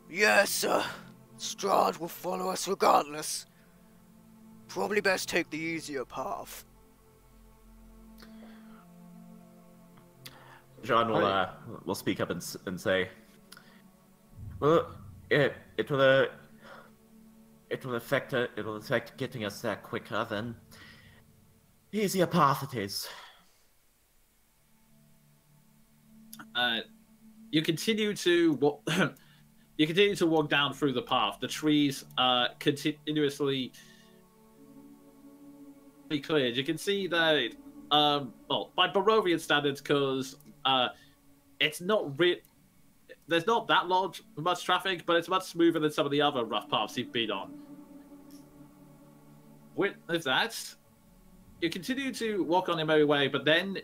Yes, sir. Strahd will follow us regardless. Probably best take the easier path. John will speak up and say, "Well, it it'll affect getting us there quicker, then easier path it is. You continue to walk. You continue to walk down through the path. The trees continuously be cleared. You can see that, well, by Barovian standards, because it's not there's not that much traffic, but it's much smoother than some of the other rough paths you've been on. With that, you continue to walk on your merry way, but then,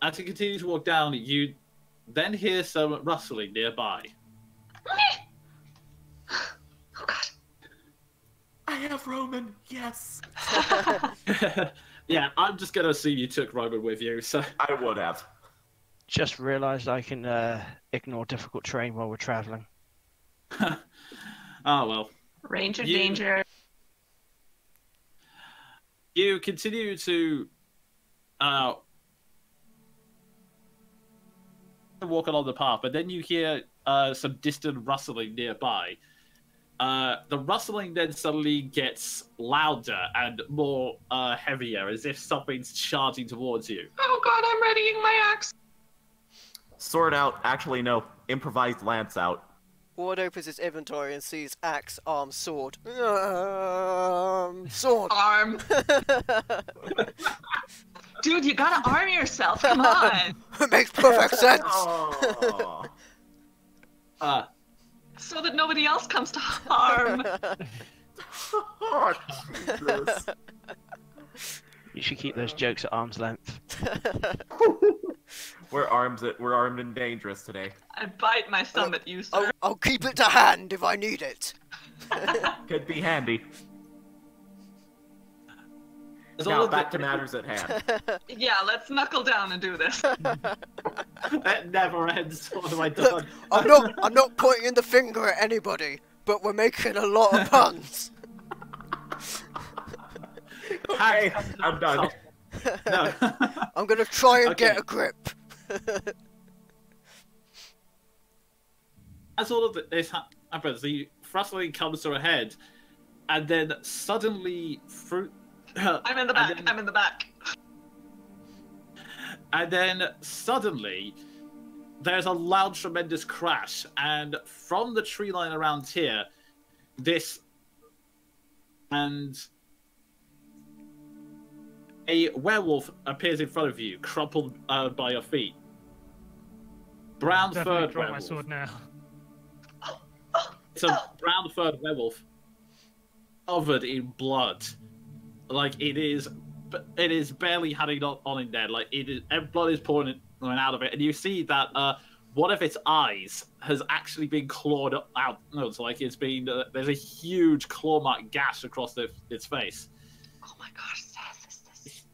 as you continue to walk down, you then hear some rustling nearby. Oh god. I have Roman, yes. Yeah, I'm just gonna assume you took Roman with you, so I would have. Just realised I can ignore difficult terrain while we're travelling. oh well. Range of danger. You continue to walk along the path, but then you hear some distant rustling nearby. The rustling then suddenly gets louder and more heavier, as if something's charging towards you. Oh god, I'm readying my axe. Sword out. Actually, no. Improvised lance out. Ward opens his inventory and sees axe, arm, sword. Sword! Arm. Dude, you gotta arm yourself, come on. It makes perfect sense! Oh. So that nobody else comes to harm. Oh, Jesus. You should keep those jokes at arm's length. We're armed and dangerous today. I bite my thumb at you, sir. I'll keep it to hand if I need it. Could be handy. As Now, all of back the- to matters at hand. Yeah, let's knuckle down and do this. That never ends. What have I done? I'm not pointing the finger at anybody, but we're making a lot of puns. Okay, I'm done. No. I'm gonna try and get Okay. a grip. As all of this happens, the rustling comes to a head, and then suddenly through. I'm in the back, I'm in the back. And then suddenly, there's a loud, tremendous crash, and from the tree line around here, and a werewolf appears in front of you, crumpled by your feet. Brown Definitely furred drop my werewolf. sword now. It's a brown furred werewolf, covered in blood. Like it is barely hanging on in there. Like blood is pouring out of it, and you see that one of its eyes has actually been clawed out. No, it's like it's been. There's a huge claw mark gash across its face. Oh my gosh, Seth, is this...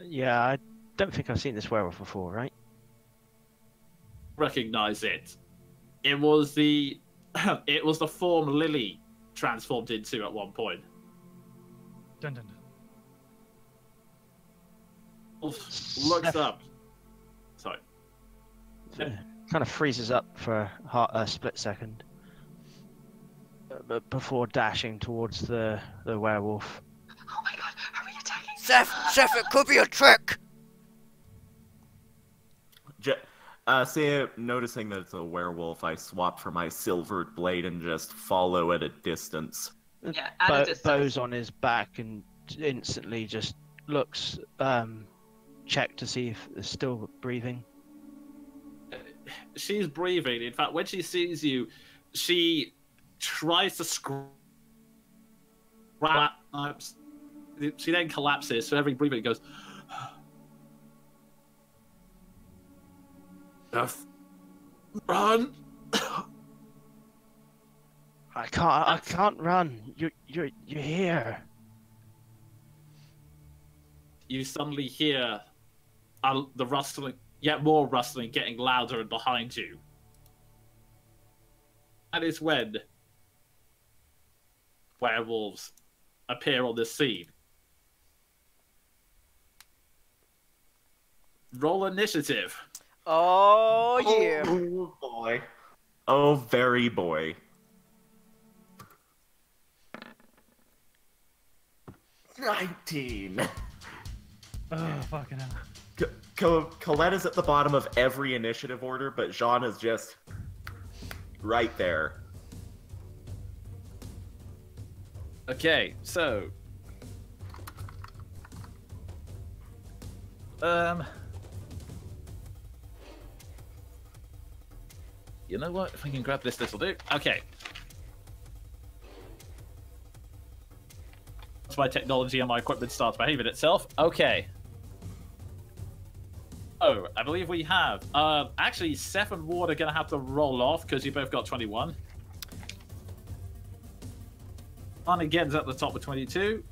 Yeah, I don't think I've seen this werewolf before, right? Recognize it. It was the form Lily transformed into at one point. Dun, dun, dun. Looks up. Sorry. Kind of freezes up for a split second, but before dashing towards the werewolf. Oh my god, are we attacking? Seth, it could be a trick. Noticing that it's a werewolf, I swap for my silvered blade and just follow at a distance. Yeah, at a distance. Bows on his back and instantly just looks, check to see if it's still breathing. She's breathing. In fact, when she sees you, she tries to scream. She then collapses, so every breathing goes. Run! I can't run. You're here. You suddenly hear the rustling, yet more rustling, getting louder and behind you. That is when werewolves appear on the scene. Roll initiative. Oh yeah. Oh boy. Oh very boy. 19. Oh, fucking hell. Colette is at the bottom of every initiative order, but Jean is just right there. Okay, so you know what? If I can grab this, this'll do. Okay. Once my technology and my equipment starts behaving itself. Okay. Oh, I believe we have. Actually, Seth and Ward are going to have to roll off because you both got 21. On again's at the top with 22.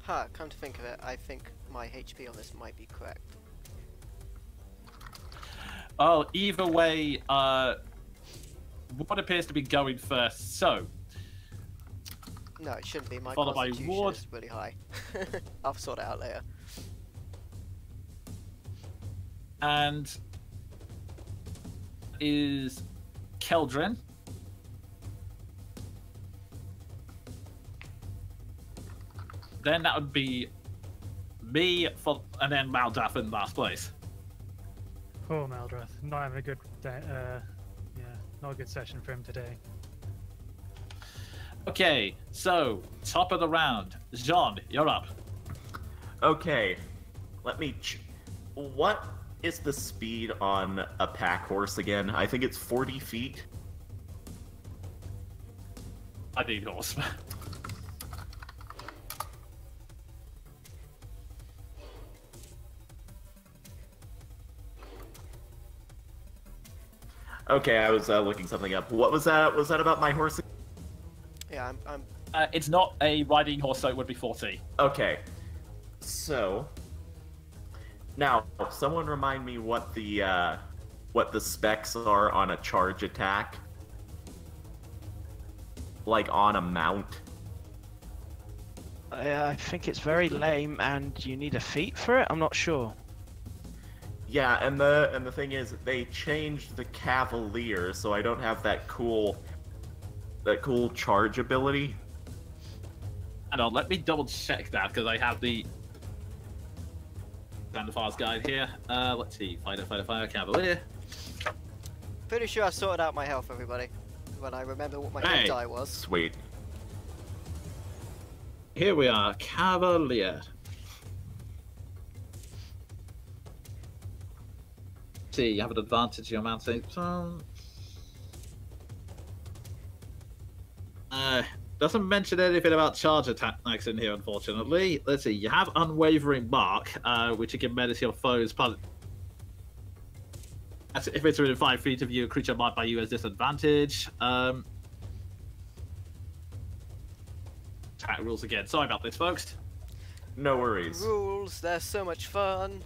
Huh, come to think of it, I think my HP on this might be correct. Oh, either way, what appears to be going first. So, No, it shouldn't be. My followed by constitution Ward. is really high. I'll sort it out later. And is Keldrin. Then that would be me, and then Maldath in last place. Poor Maldrath. Not having a good day. Yeah, not a good session for him today. Okay, so top of the round, Jean, you're up. Okay, let me. What is the speed on a pack horse again? I think it's 40 feet. I need horse. Okay, I was looking something up. What was that? Was that about my horse? Yeah, I'm It's not a riding horse, so it would be 40. Okay, so now someone remind me what the specs are on a charge attack, like on a mount. I think it's very lame, and you need a feat for it. I'm not sure. Yeah, and the thing is, they changed the Cavalier, so I don't have that cool charge ability. Hang on, let me double check that because I have the Zandafar's guide here. Let's see, fighter, Cavalier. pretty sure I sorted out my health, everybody. When I remember what my Hey. hit die was. Sweet. Here we are, Cavalier. See, you have an advantage in your mounting. Doesn't mention anything about charge attacks in here, unfortunately. Let's see, you have Unwavering Mark, which you can menace your foes. If it's within 5 feet of you, a creature marked by you has disadvantage. Attack rules again. Sorry about this, folks. No worries. Rules, they're so much fun.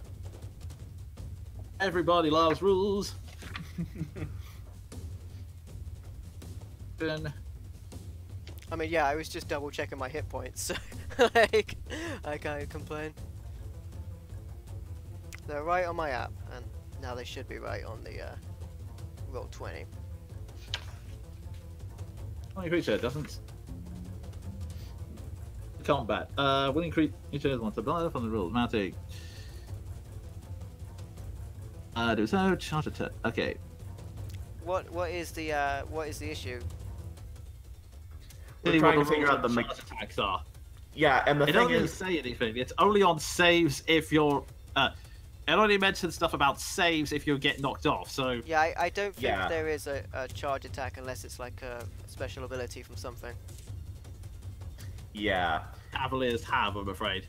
Everybody loves rules. Then I mean, yeah, I was just double checking my hit points, so like, I can't complain. They're right on my app, and now they should be right on the roll 20. only creature doesn't. Combat. Winning creature wants to blow from the rules. Mounting. Do so. Charge attack. Okay. What is the issue? We're See trying what to figure out the charge attacks are. Yeah, and the It thing doesn't is, say anything. It's only on saves if you're. It only mentions stuff about saves if you get knocked off. So Yeah, I don't think Yeah. there is a charge attack unless it's like a special ability from something. yeah, Cavaliers have, I'm afraid.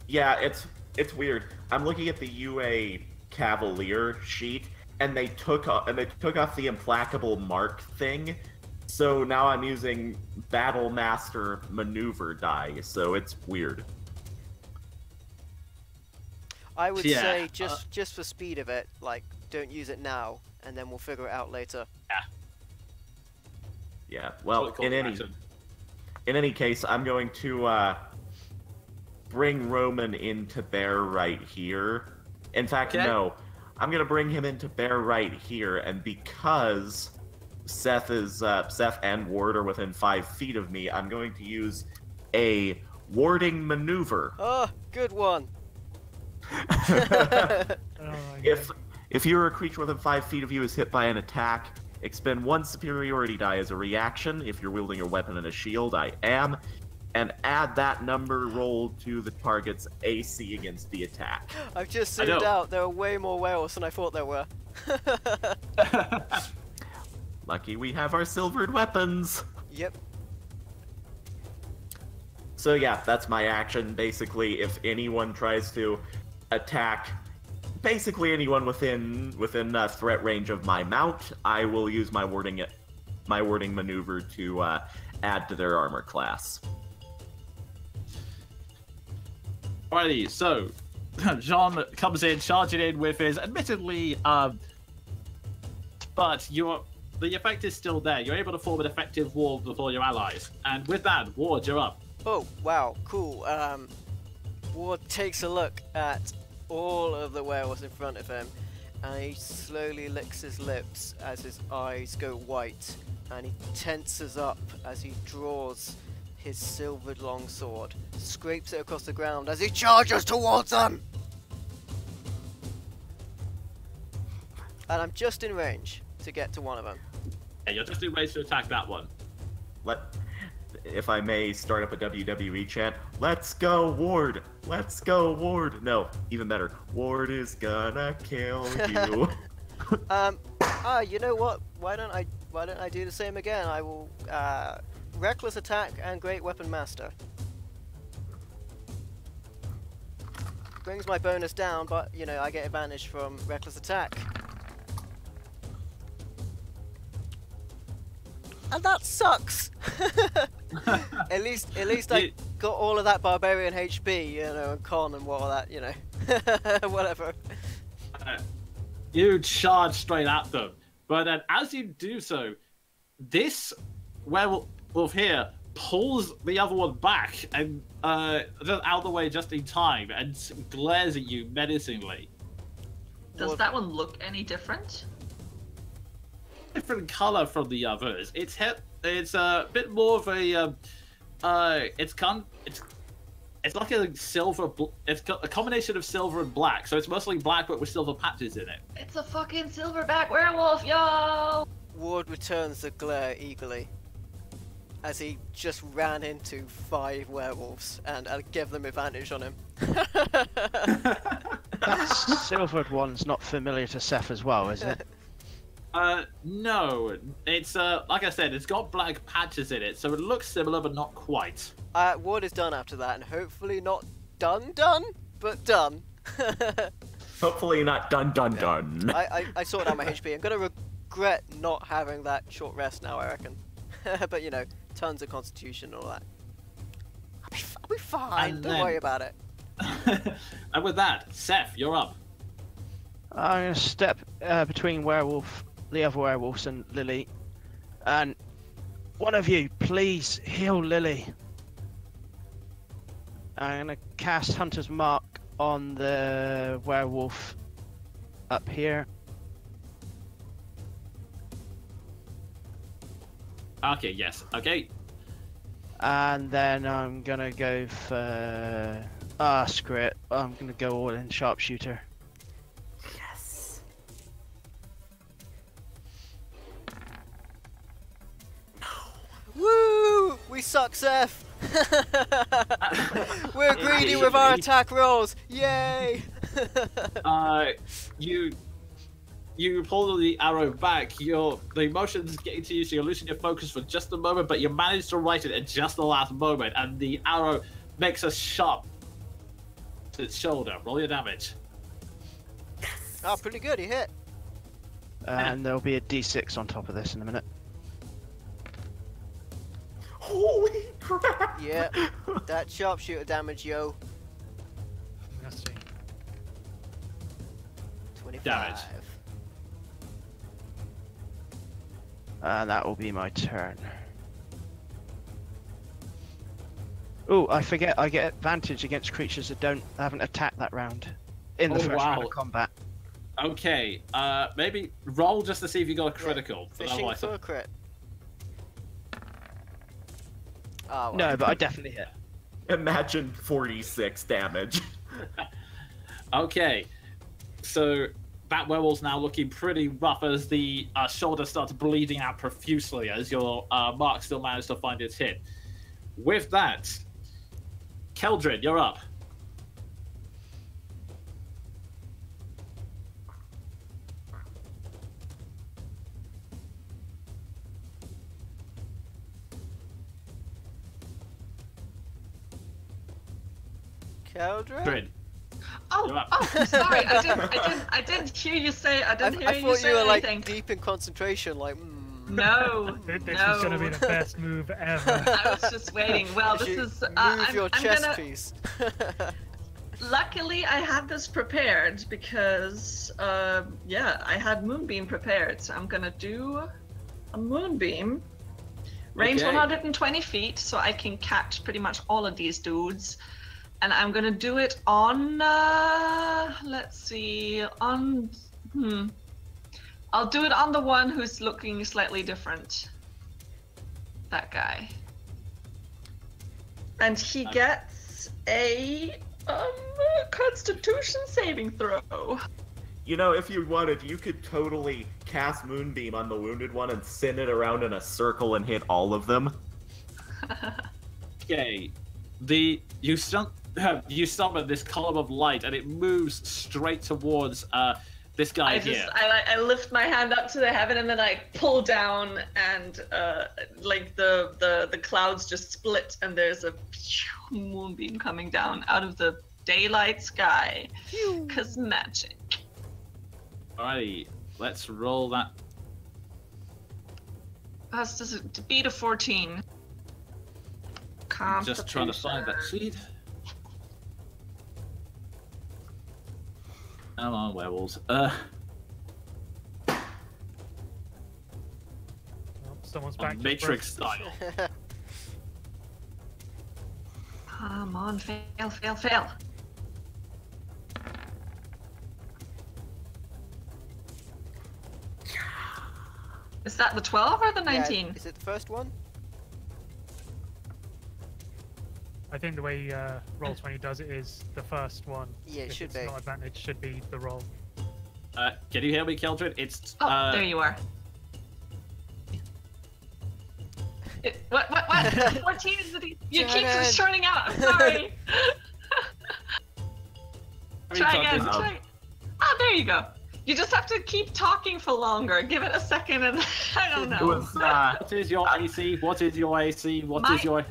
yeah, it's weird. I'm looking at the UA Cavalier sheet, and they took off the implacable mark thing. So now I'm using Battle Master maneuver die. So it's weird. I would Yeah, say just for speed of it, like don't use it now, and then we'll figure it out later. Yeah. Well, in any case, I'm going to bring Roman into bear right here. In fact, Okay. no, I'm gonna bring him into bear right here, and because Seth and Ward are within 5 feet of me, I'm going to use a warding maneuver. Oh, good one. Oh my God. If you're a creature within 5 feet of you is hit by an attack, expend 1 superiority die as a reaction. If you're wielding a weapon and a shield, I am. And add that number roll to the target's AC against the attack. I've just zoomed out. There are way more werewolves than I thought there were. Lucky we have our silvered weapons. Yep. So yeah, that's my action. Basically, if anyone tries to attack, basically anyone within threat range of my mount, I will use my warding maneuver to add to their armor class. Alrighty, so Jean comes in, charging in with his admittedly, but the effect is still there. You're able to form an effective ward before your allies, and with that, Ward, you're up. Oh, wow, cool. Ward takes a look at all of the werewolves in front of him, and he slowly licks his lips as his eyes go white, and he tenses up as he draws his silvered longsword, scrapes it across the ground as he charges towards them! And I'm just in range to get to one of them. Yeah, you're just in range to attack that one. If I may start up a WWE chant, let's go Ward! Let's go Ward! No, even better, Ward is gonna kill you. You know what? Why don't I do the same again? I will reckless attack and great weapon master. Brings my bonus down, but you know I get advantage from reckless attack. And that sucks. at least I got all of that barbarian HP, you know, and con and all that, you know, whatever. You charge straight at them, but then as you do so, this werewolf here pulls the other one back and just out of the way just in time and glares at you menacingly. Does that one look any different? Different color from the others. It's a bit more of a it's like a silver. It's got a combination of silver and black, so it's mostly black but with silver patches in it. It's a fucking silverback werewolf, yo! Ward returns the glare eagerly as he just ran into 5 werewolves, and I'll give them advantage on him. That silvered one's not familiar to Seth as well, is it? No. It's like I said, it's got black patches in it, so it looks similar but not quite. Ward is done after that, and hopefully not done, but done. Hopefully not done. I sorted out my HP. I'm gonna regret not having that short rest now, I reckon. But you know, tons of constitution and all that. I'll be fine, And don't then- worry about it. And with that, Seth, you're up. I'm gonna step between the other werewolves and Lily, and one of you, please heal Lily. I'm gonna cast Hunter's Mark on the werewolf up here. Okay, yes. Okay. And then I'm gonna go for screw it. I'm gonna go all in sharpshooter. Yes. Woo! We suck, Seth! We're greedy with our attack rolls! Yay! You pull the arrow back. The emotion's getting to you, so you're losing your focus for just a moment, but you manage to right it at just the last moment, and the arrow makes a sharp to its shoulder. Roll your damage. Oh, pretty good, he hit. And there'll be a D6 on top of this in a minute. Holy crap! Yeah, that sharpshooter damage, yo. Let's see. 25. Damage. And that will be my turn. Oh, I forget, I get advantage against creatures that haven't attacked that round. In the first round of combat. Okay, maybe roll just to see if you got a critical. Yeah, fishing for a crit. Oh, well. No, but I definitely hit. Imagine 46 damage. Okay, so that werewolf's now looking pretty rough as the shoulder starts bleeding out profusely as your mark still managed to find its hit. With that, Keldrin, you're up. Keldrin? Oh, sorry, I didn't hear you say. I didn't hear I you thought say you were like anything. deep in concentration, like. No, This no. is gonna be the best move ever. I was just waiting. Well, this You is. move your I'm chest gonna. piece. Luckily, I had this prepared because, yeah, I had Moonbeam prepared. So I'm gonna do a Moonbeam. Range Okay. 120 feet, so I can catch pretty much all of these dudes. And I'm gonna do it on, let's see, on, I'll do it on the one who's looking slightly different. That guy. And he gets a Constitution saving throw. You know, if you wanted, you could totally cast Moonbeam on the wounded one and spin it around in a circle and hit all of them. Okay, you summon this column of light and it moves straight towards this guy here. I lift my hand up to the heaven and then I pull down and like the clouds just split and there's a moonbeam coming down out of the daylight sky. 'Cause magic. Alrighty, let's roll that. That's just to beat a 14. Just trying to find that sheet. Come on, werewolves. Oh, someone's back. to Matrix brush. style. Come on, fail. Is that the 12 or the 19? Yeah, is it the first one? I think the way Roll20 does it is the first one. Yeah, it if should it's be. not advantage, should be the roll. Can you hear me, Keldrin? It's Oh, there you are. What? 14 is the... You keep just churning out. I'm sorry. Try again. Oh, there you go. You just have to keep talking for longer. Give it a second and I don't It know. was, What is your AC? What is your AC? What is your...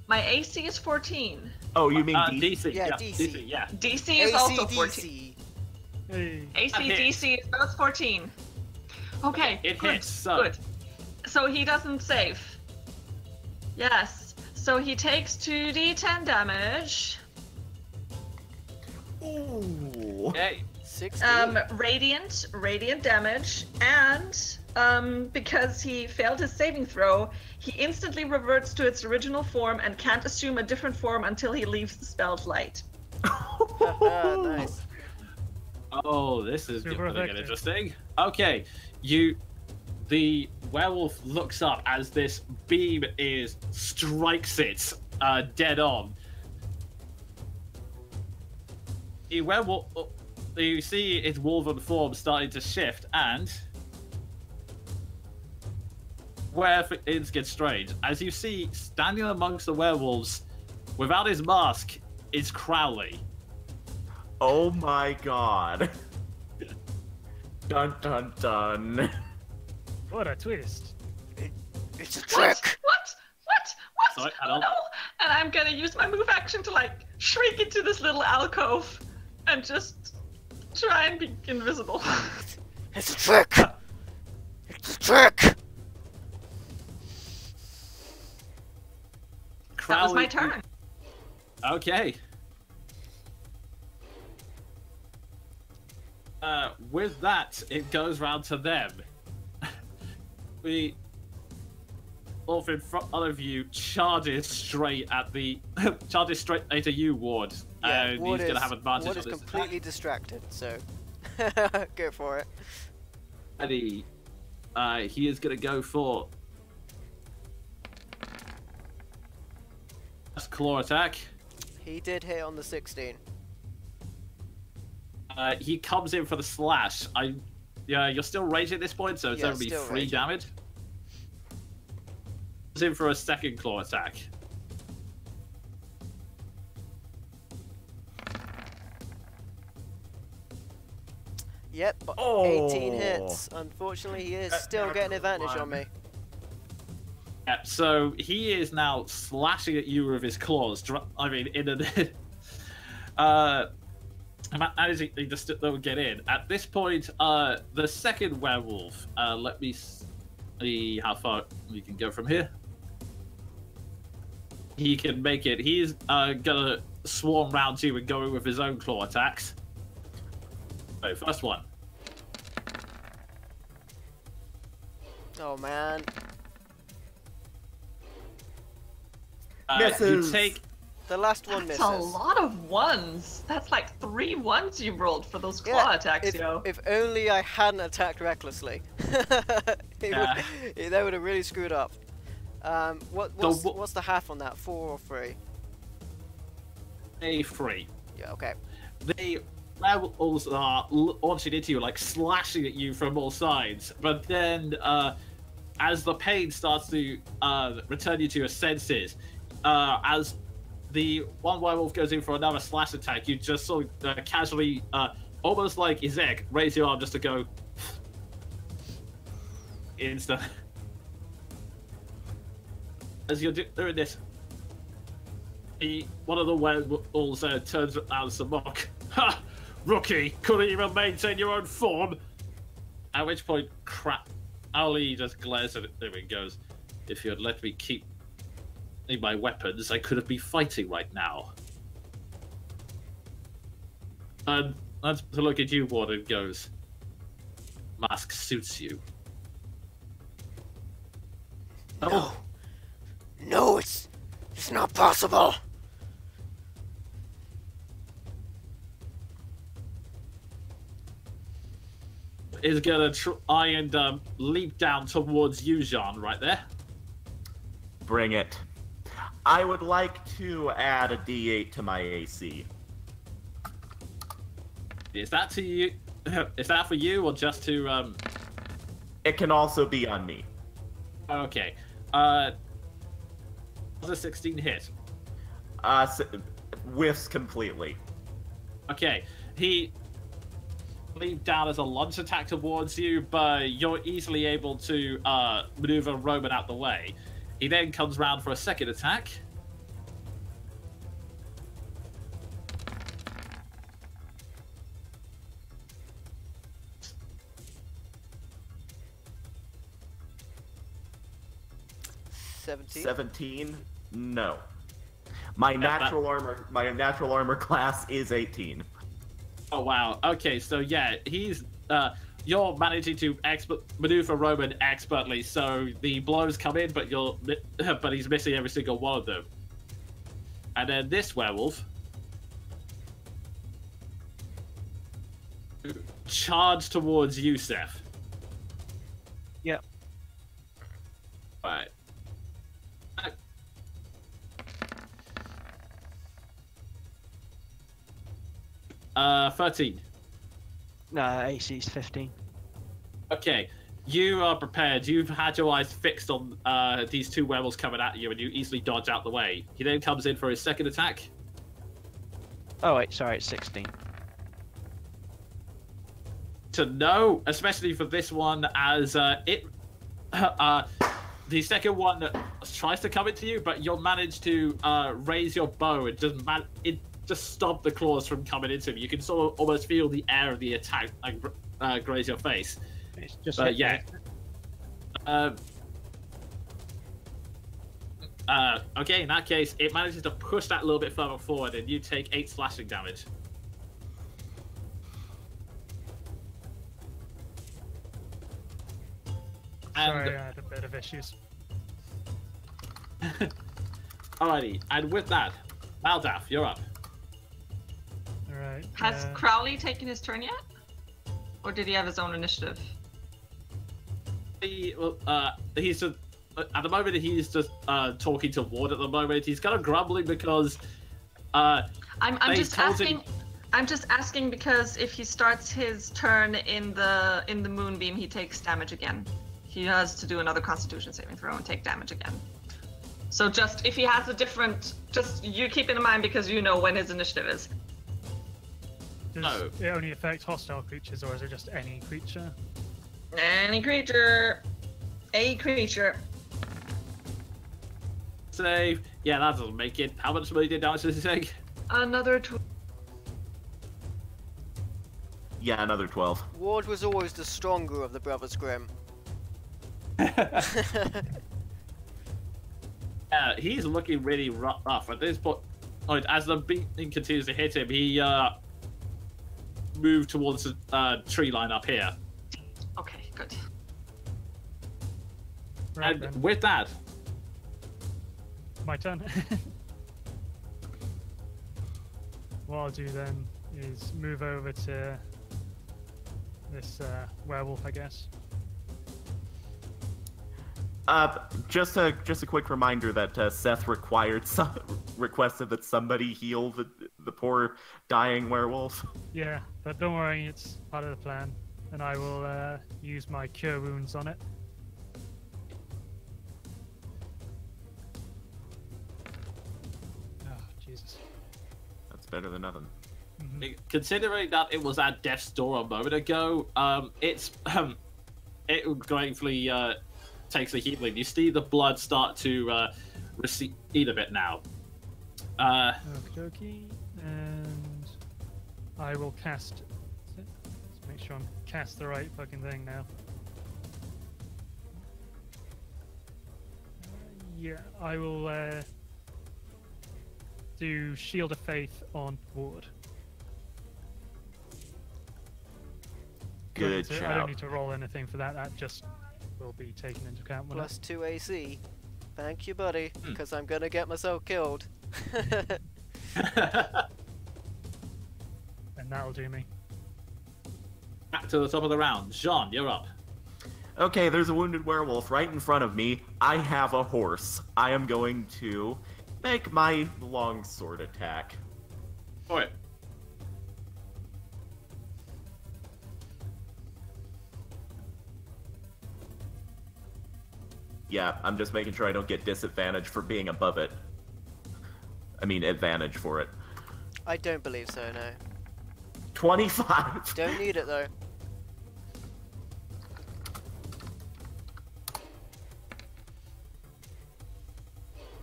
My AC is 14. oh, you mean DC? Yeah, Yeah, DC. DC. Yeah. DC is also 14. AC/DC. Hey. AC, That hits. DC is both 14. Okay, It good, hits, so- good. So he doesn't save. Yes. So he takes 2d10 damage. Ooh. Okay. 60. Radiant damage, and because he failed his saving throw, he instantly reverts to its original form and can't assume a different form until he leaves the spell's light. Nice. Oh, this is Super going to get effective. interesting. Okay, the werewolf looks up as this beam strikes it dead on. The werewolf, you see its wolven form starting to shift, and where things get strange, as you see standing amongst the werewolves, without his mask, is Crowley. Oh my god. Dun dun dun. What a twist. It's a trick. What? Sorry, I Oh don't- no! And I'm gonna use my move action to like shrink into this little alcove and just try and be invisible. It's a trick. It's a trick. That was my Crowley- turn. Okay. With that, it goes round to them. The wolf in front of you charges straight at you, Ward. And Ward he's gonna is- have advantage Ward on is this completely distracted, so go for it. attack. And he is gonna go for That's claw attack. He did hit on the 16. He comes in for the slash. Yeah, you're still raging at this point, so it's Yeah, only still 3 raging. damage. Comes in for a second claw attack. Yep, Oh. 18 hits. Unfortunately, he is still getting advantage on me. Yeah, so he is now slashing at you with his claws. I mean, in a managing to still get in. At this point, the second werewolf. Let me see how far we can go from here. He can make it. He's gonna swarm round you and go in with his own claw attacks. So, first one. Oh man. You Misses. take. The last one That's misses. a lot of ones. That's like 3 ones you rolled for those claw attacks, yo. if only I hadn't attacked recklessly. That would have really screwed up. What's the half on that? 4 or 3? A free. Yeah, okay. The werewolves are launching into you, like slashing at you from all sides. But then, as the pain starts to return you to your senses, as the one werewolf goes in for another slash attack, you just sort of casually, almost like Ezek, raise your arm just to go instant. As you're doing this, one of the werewolves turns around some mock. Ha! Rookie! Couldn't even maintain your own form! At which point, crap. Ali just glares at him and goes, if you had let me keep my weapons, I could have been fighting right now. And that's to look at you, Warden, goes, mask suits you. No. No, it's not possible. Is gonna try and leap down towards you, Jean, right there. Bring it. I would like to add a D8 to my AC. Is that to you? Is that for you or just to It can also be on me. Okay. Was a 16 hit? Whiffs completely. Okay. He leaped down as a lunge attack towards you, but you're easily able to maneuver Roman out the way. He then comes round for a second attack. $17. 17? No. My natural armor class is 18. Oh wow. Okay, so yeah, he's you're managing to maneuver Roman expertly, so the blows come in, but but he's missing every single one of them. And then this werewolf charge towards Yusef. Yep. Right. 13. No, AC's 15. Okay, you are prepared. You've had your eyes fixed on these two werewolves coming at you, and you easily dodge out the way. He then comes in for his second attack. Oh wait, sorry, it's 16. To know, especially for this one, as the second one tries to come into you, but you'll manage to raise your bow and just stop the claws from coming into him. You can sort of almost feel the air of the attack graze your face. It's just Yeah. Okay, in that case, it manages to push that a little bit further forward, and you take 8 slashing damage. Sorry, I had a bit of issues. Alrighty, and with that, Maldaf, you're up. Alright. Has Crowley taken his turn yet? Or did he have his own initiative? He's at the moment he's just talking to Ward. At the moment he's kind of grumbling because I'm they just told him- asking. I'm just asking because if he starts his turn in the moonbeam, he takes damage again. He has to do another Constitution saving throw and take damage again. So just if he has a different, just you keep it in mind because you know when his initiative is. Does No. it only affect hostile creatures, or is it just any creature? Any creature, a creature. save. Yeah, that doesn't make it. How much money did damage does he take? Another Yeah, another 12. Ward was always the stronger of the Brothers Grimm. Yeah, he's looking really rough at this point. As the beating continues to hit him, he moved towards the tree line up here. Okay, good. Right, And then. with that, My turn. What I'll do then is move over to this werewolf, I guess. Just a quick reminder that Seth requested that somebody heal the poor dying werewolf. Yeah, but don't worry, it's part of the plan. And I will use my cure wounds on it. Oh, Jesus. That's better than nothing. considering that it was at death's door a moment ago, it gratefully takes the healing. You see the blood start to recede a bit now. Okie dokie. And I will cast. Let's make sure I'm cast the right fucking thing now. Yeah, I will do Shield of Faith on Ward. Good I job. don't need to roll anything for that. That just will be taken into account. When Plus 2 AC. Thank you, buddy, Hmm. because I'm gonna get myself killed. and that'll do me. Back to the top of the round. Jean, you're up. Okay, there's a wounded werewolf right in front of me. I have a horse. I am going to make my longsword attack. All right. Yeah, I'm just making sure I don't get disadvantage for being above it. I mean, advantage for it. I don't believe so, no. 25! Don't need it though.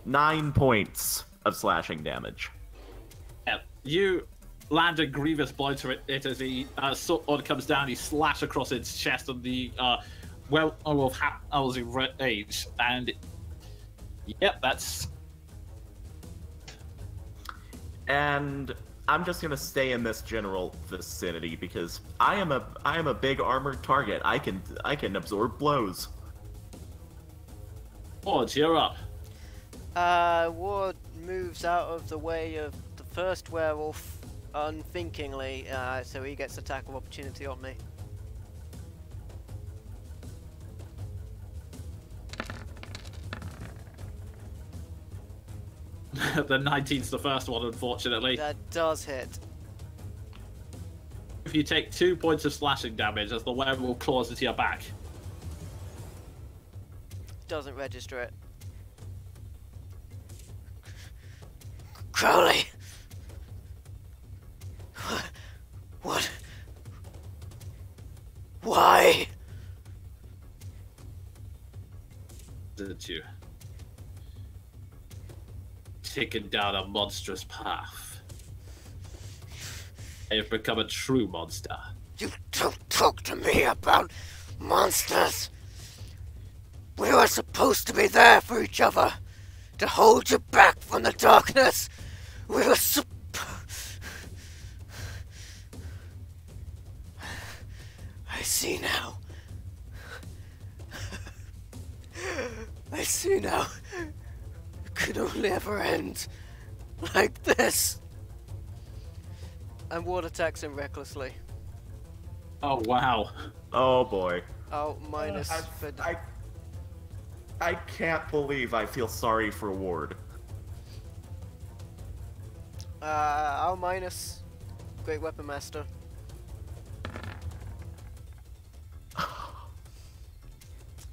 Nine points of slashing damage. Yeah, you land a grievous blow to it as the sword comes down. You slash across its chest, and the werewolf howls in rage. And yep, that's. And I'm just gonna stay in this general vicinity because I am a big armored target. I can absorb blows. Ward, you're up. Ward moves out of the way of the first werewolf unthinkingly, so he gets attack of opportunity on me. The 19's the first one, unfortunately. That does hit. If you take 2 points of slashing damage as the werewolf claws into your back. Doesn't register it. Crowley! What? Why? Didn't you? Taken down a monstrous path. I have become a true monster. You don't talk to me about monsters. We were supposed to be there for each other, to hold you back from the darkness. We were I see now. I see now. It could only ever end like this. And Ward attacks him recklessly. Oh wow. Oh boy. Oh, minus. I I can't believe I feel sorry for Ward. I'll minus Great Weapon Master.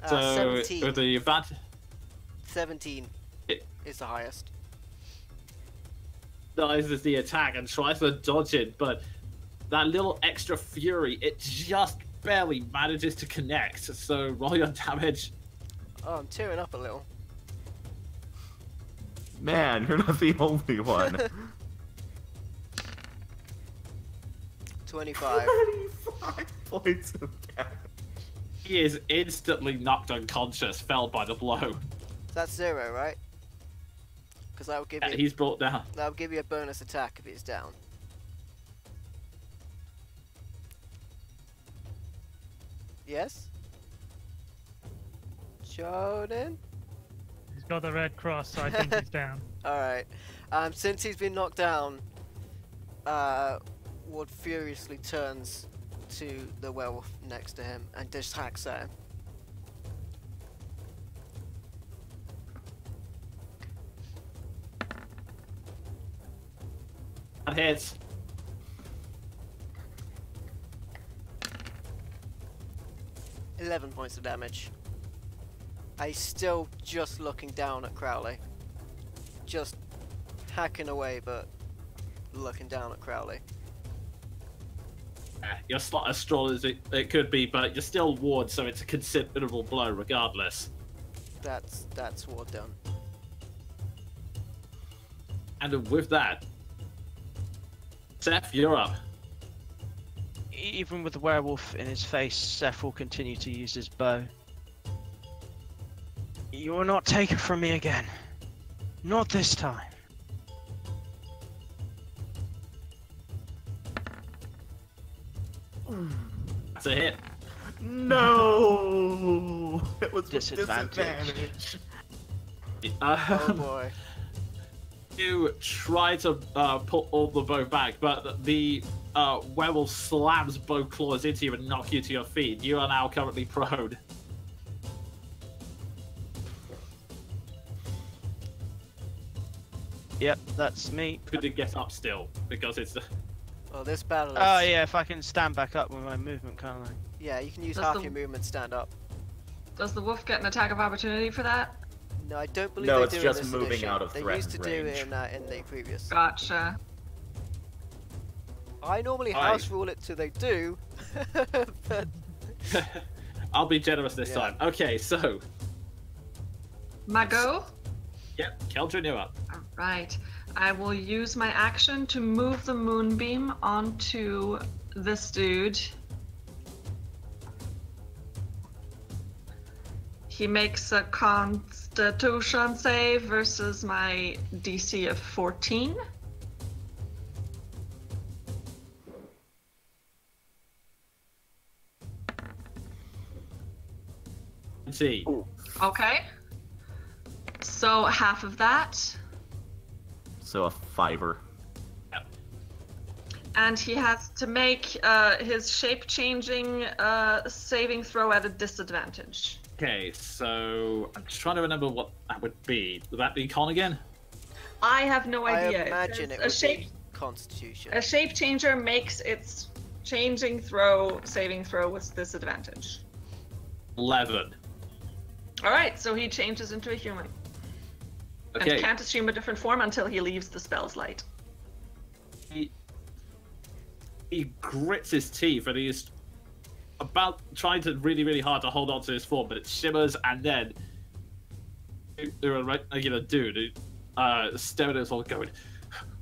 So 17. with the advantage, 17 is the highest. is the attack and tries to dodge it, but that little extra fury, it just barely manages to connect. So roll your damage. Oh, I'm tearing up a little. Man, you're not the only one. 25. 25 points of damage. He is instantly knocked unconscious, felled by the blow. That's 0, right? Because that would give And you he's brought down. that would give you a bonus attack if it's down. Yes? Jordan? He's got the red cross, so I think he's down. Alright. Since he's been knocked down, Ward furiously turns to the werewolf next to him and just hacks at him. That hits. $11 points of damage. He's still just looking down at Crowley. Just hacking away, but looking down at Crowley. You're not as strong as it could be, but you're still Ward, so it's a considerable blow regardless. That's Ward done. And with that, Seth, you're up. Even with the werewolf in his face, Seth will continue to use his bow. You will not take it from me again. Not this time. That's a hit. No! It was with Disadvantage. disadvantage. Oh boy. You try to pull all the bow back, but the werewolf slams both claws into you and knock you to your feet. You are now currently prone. Yep, that's me. Couldn't get up still because it's. Well, this battle is... Oh yeah, if I can stand back up with my movement, can't I? Yeah, you can use Does half the- your movement stand up. Does the wolf get an attack of opportunity for that? No, I don't believe No, they it's do in just this moving edition. out of They threat used to range. do it in the previous. Gotcha. I normally house rule it till they do, but I'll be generous this Yeah. time. Okay, so. My go? Yep, Keldrin, you're up. Alright. I will use my action to move the moonbeam onto this dude. He makes a constitution save versus my DC of 14. Let's see. Okay. So half of that. So a 5-er. And he has to make his shape-changing saving throw at a disadvantage. Okay, so I'm just trying to remember what that would be. Would that be con again? I have no I idea. imagine it a would shape be Constitution. a shape changer makes its changing throw saving throw with disadvantage. 11. All right, so he changes into a human Okay. and can't assume a different form until he leaves the spell's light. He grits his teeth and he's about trying to really hard to hold on to his form, but it shimmers and then you're a regular dude who staring at us all going,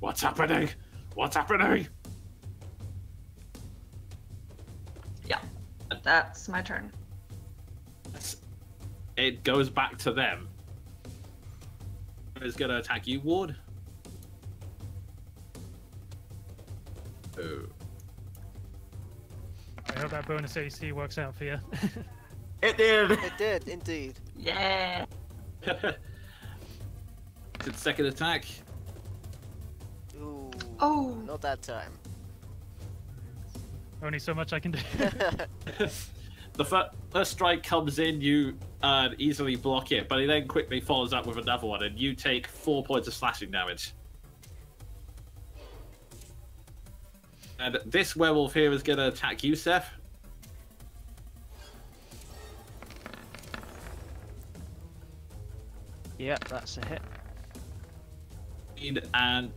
"What's happening? What's happening?" Yeah, that's my turn. It goes back to them. Who's gonna attack you, Ward? Oh. I hope that bonus AC works out for you. It did! It did, indeed. Yeah. It's its second attack. Ooh. Oh. Not that time. Only so much I can do. The first strike comes in, you and easily block it, but he then quickly follows up with another one, and you take 4 points of slashing damage. And this werewolf here is going to attack you, Seth. Yep, that's a hit. And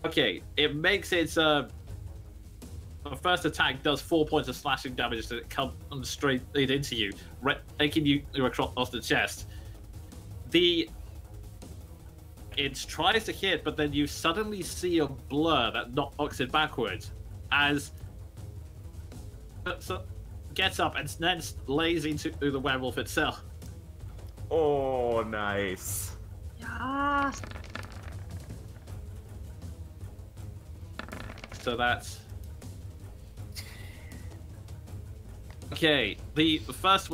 okay, it makes its the first attack does 4 points of slashing damage as it comes straight into you, taking you across the chest. It tries to hit, but then you suddenly see a blur that knocks it backwards as gets up and then lays into the werewolf itself. Oh, nice. Yes. So that's okay. The first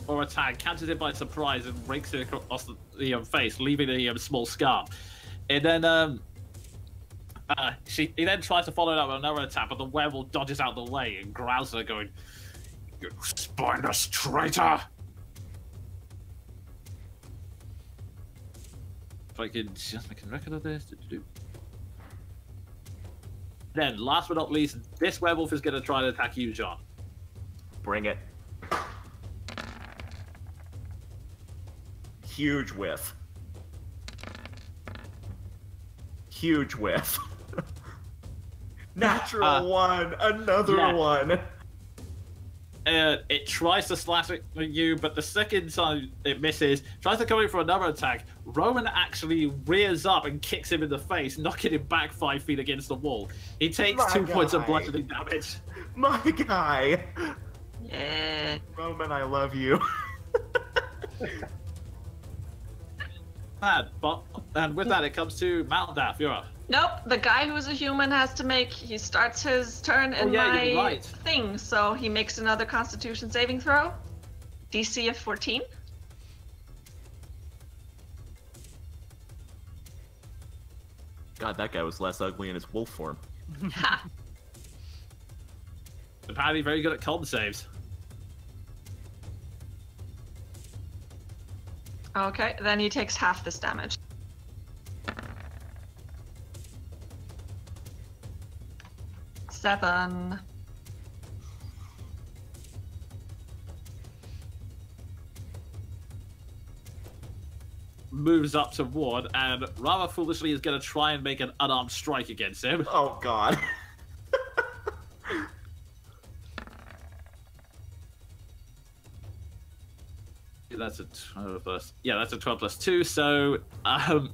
or attack catches it by surprise and rakes it across the face, leaving a small scar. And then he then tries to follow it up with another attack, but the werewolf dodges out the way and growls at her, going, "You spineless traitor!" If I could just make a record of this. Then, last but not least, this werewolf is going to try to attack you, John. Bring it. Huge whiff. Huge whiff. Natural one. Another one. It tries to slash at you, but the second time it misses, tries to come in for another attack. Roman actually rears up and kicks him in the face, knocking him back 5 feet against the wall. He takes 2 points of bludgeoning damage. My guy. Yeah. Roman, I love you. And with that, it comes to Maldath. You're up. Nope, the guy who's a human has to he starts his turn in my thing, so he makes another Constitution saving throw. DC of 14. God, that guy was less ugly in his wolf form. Ha! Apparently very good at con saves. Okay, then he takes half this damage. Seven. Moves up to Ward and rather foolishly is going to try and make an unarmed strike against him. Oh, God. That's a 12 plus. Yeah, that's a 12 plus 2. So, I mean,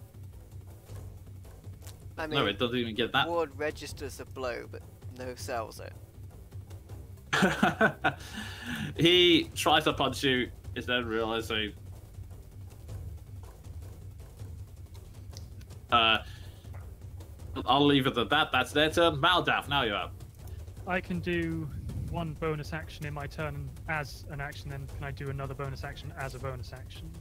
no, it doesn't even get that. Ward registers a blow, but no sells it. He tries to punch you, is then realizing. I'll leave it at that. That's their turn. Maldath, now you're up. I can do one bonus action in my turn as an action, then can I do another bonus action as a bonus action?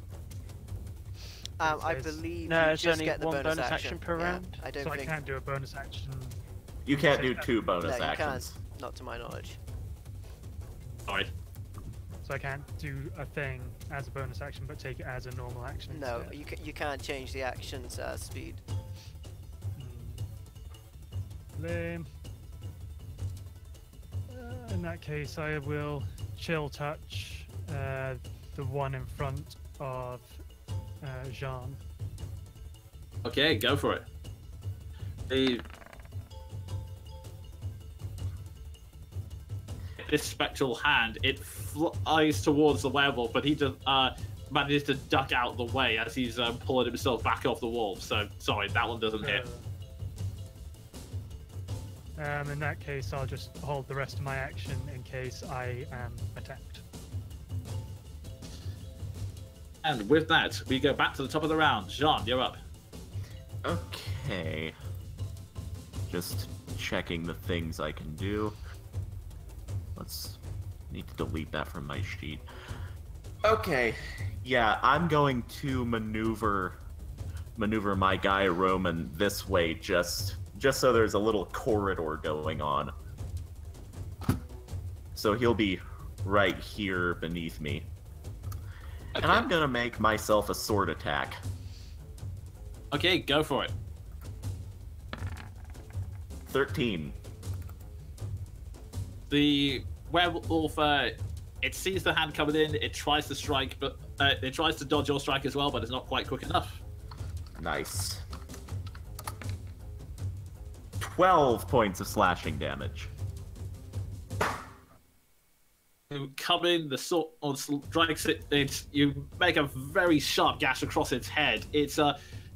I believe no, you it's just only get the one bonus action per round. I don't So think... I can't do a bonus action. You can't do 2 bonus No, you actions. can't. Not to my knowledge. Sorry. So I can't do a thing as a bonus action, but take it as a normal action No, instead. you can't change the action's speed. Lame. In that case, I will chill touch the one in front of Jean. Okay, go for it. This spectral hand, it flies towards the werewolf, but he just manages to duck out the way as he's pulling himself back off the wall. So, sorry, that one doesn't hit. In that case, I'll just hold the rest of my action in case I am attacked. And with that, we go back to the top of the round. Jean, you're up. Okay. Just checking the things I can do. Need to delete that from my sheet. Okay. Yeah, I'm going to maneuver my guy Roman this way, just so there's a little corridor going on. So he'll be right here beneath me. Okay. And I'm gonna make myself a sword attack. Okay, go for it. 13. The werewolf, it sees the hand coming in, it tries to strike, but it tries to dodge your strike as well, but it's not quite quick enough. Nice. 12 points of slashing damage. You come in, the sword strikes it, you make a very sharp gash across its head. It's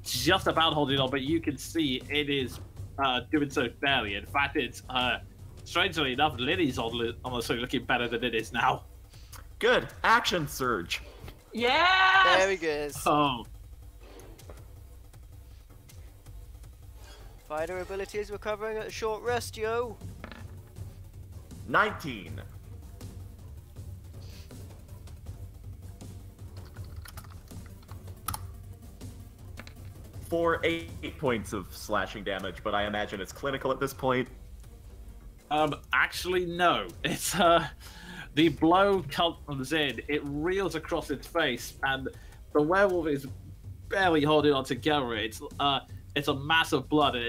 just about holding on, but you can see it is doing so barely. In fact, it's strangely enough, Lily's honestly looking better than it is now. Good. Action surge. Yes! There he goes. Oh, Fighter abilities recovering at a short rest, yo. 19. For 8 points of slashing damage, but I imagine it's clinical at this point. actually no. It's the blow comes in, it reels across its face, and the werewolf is barely holding on together. It's a mass of blood, and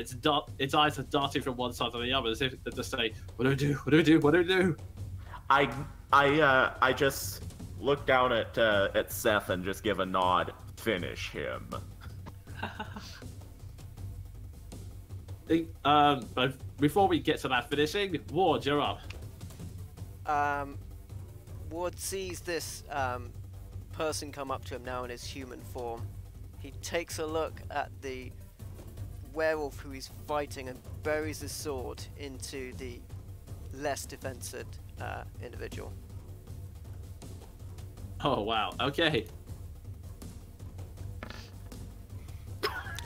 its eyes are darting from one side to the other, as if to say, "What do I do? What do I do? What do I do?" I just look down at Seth and just give a nod. Finish him. But before we get to that finishing, Ward, you're up. Ward sees this person come up to him now in his human form. He takes a look at the werewolf who he's fighting and buries his sword into the less defensive individual. Oh wow. Okay.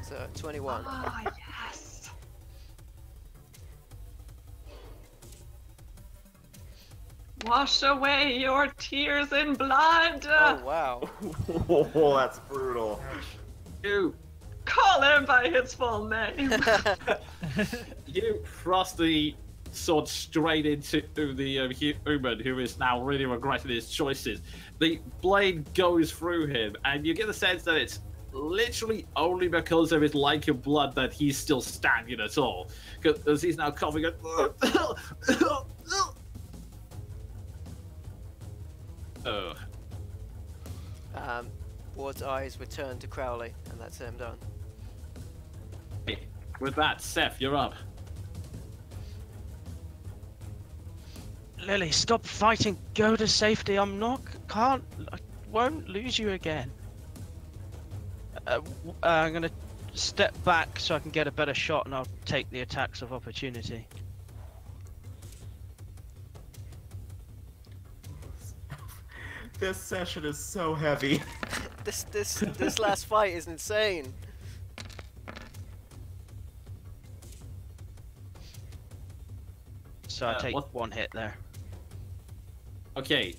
So 21. Ah, yes. Wash away your tears in blood. Oh wow. Oh, that's brutal. You Call him by his full name. you thrust the sword straight into the human, who is now really regretting his choices. The blade goes through him, and you get the sense that it's literally only because of his lack of blood that he's still standing at all, because he's now coughing. Oh. Ward's eyes return to Crowley, and that's him done. With that, Seth, you're up. Lily, stop fighting. Go to safety. I won't lose you again. I'm gonna step back so I can get a better shot, and I'll take the attacks of opportunity. This session is so heavy. This last fight is insane. So I take what- one hit there. Okay,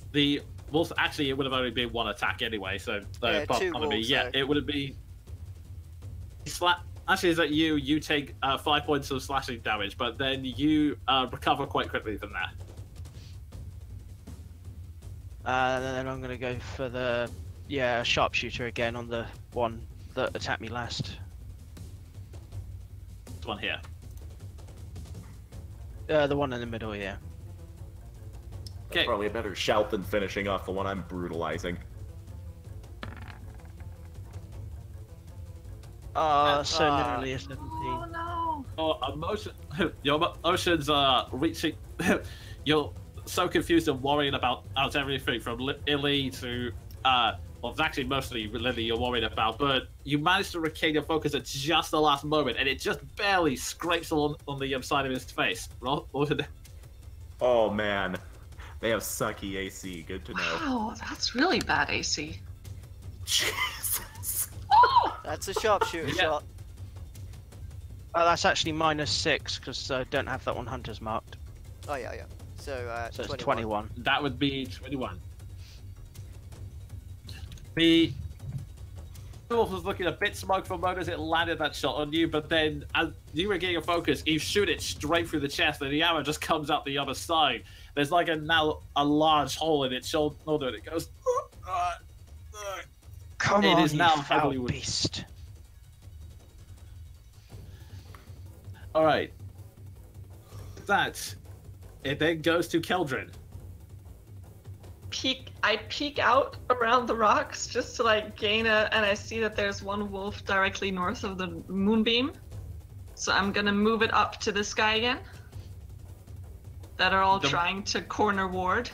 actually, it would have only been one attack anyway, so Yeah, apart two from me, rolls, yeah, though. it would have been. Actually, is that you take 5 points of slashing damage, but then you recover quite quickly from that. And then I'm gonna go for the sharpshooter again on the one that attacked me last. This one here. The one in the middle, yeah. Okay. Probably a better shout than finishing off the one I'm brutalizing. So nearly a 17. Oh no. Your emotions are reaching. You're so confused and worrying about everything from Lily to well, it's actually mostly Lily you're worried about, but you managed to regain your focus at just the last moment, and it just barely scrapes on the side of his face. Oh man, they have sucky AC. Good to know. Wow, that's really bad AC. Jesus. Oh! That's a sharpshooter Yeah. shot. That's actually -6 because I don't have that one hunter's marked. Oh yeah, yeah. So, So it's 21. 21. That would be 21. The Wolf was looking a bit smug for a moment as it landed that shot on you, but then as you were getting a focus, you shoot it straight through the chest, and the arrow just comes out the other side. There's like now a large hole in its shoulder, and it goes. Come It on, is you now foul heavily wounded. beast. All right. That it then goes to Keldrin. I peek out around the rocks just to like gain and I see that there's one wolf directly north of the moonbeam. So I'm gonna move it up to this guy again. That are all trying to corner ward.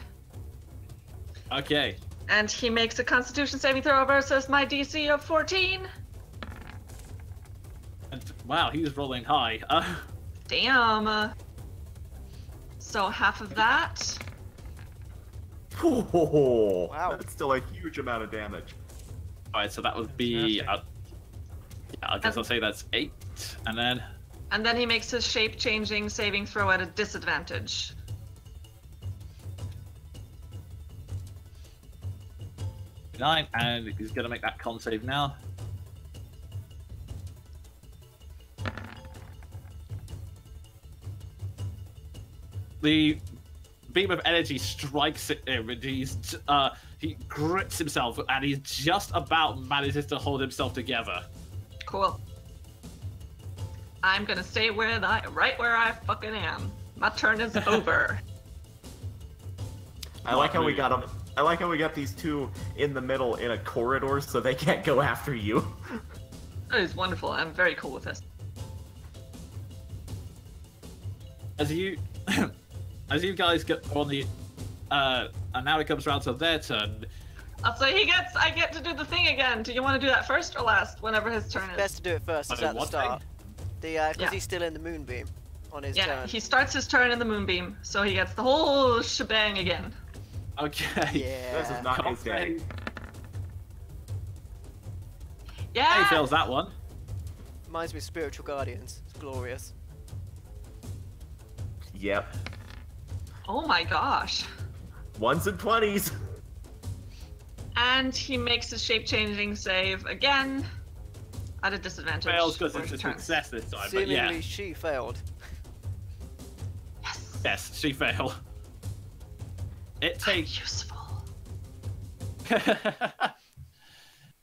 Okay. And he makes a Constitution saving throw versus my DC of 14. And, wow, he's rolling high. Damn. So half of that. Oh, Wow. that's still a huge amount of damage. All right, so that would be. Yeah, I guess I'll say that's 8, and then. And then he makes his shape-changing saving throw at a disadvantage. Nine, and he's gonna make that con save now. The beam of energy strikes at him, and he grips himself, and he just about manages to hold himself together. Cool. I'm gonna stay right where I fucking am. My turn is over. I like how we got them. I like how we got these two in the middle in a corridor, so they can't go after you. That is wonderful. I'm very cool with this. As you guys get on the, and now it comes around to their turn. So I get to do the thing again. Do you want to do that first or last? Whenever his turn is. Best to do it first. It's at the What start. Because Yeah. he's still in the moonbeam on his Yeah, turn. he starts his turn in the moonbeam, so he gets the whole shebang again. Okay. This Yeah. is not his day. Yeah. He fails that one. Reminds me of Spiritual Guardians. It's glorious. Yep. Oh my gosh. 1s and 20s. And he makes his shape-changing save again at a disadvantage. Fails because for it's a his turn. success this time, but Seemingly, yeah. she failed. Yes. Yes, she failed. It takes. Useful.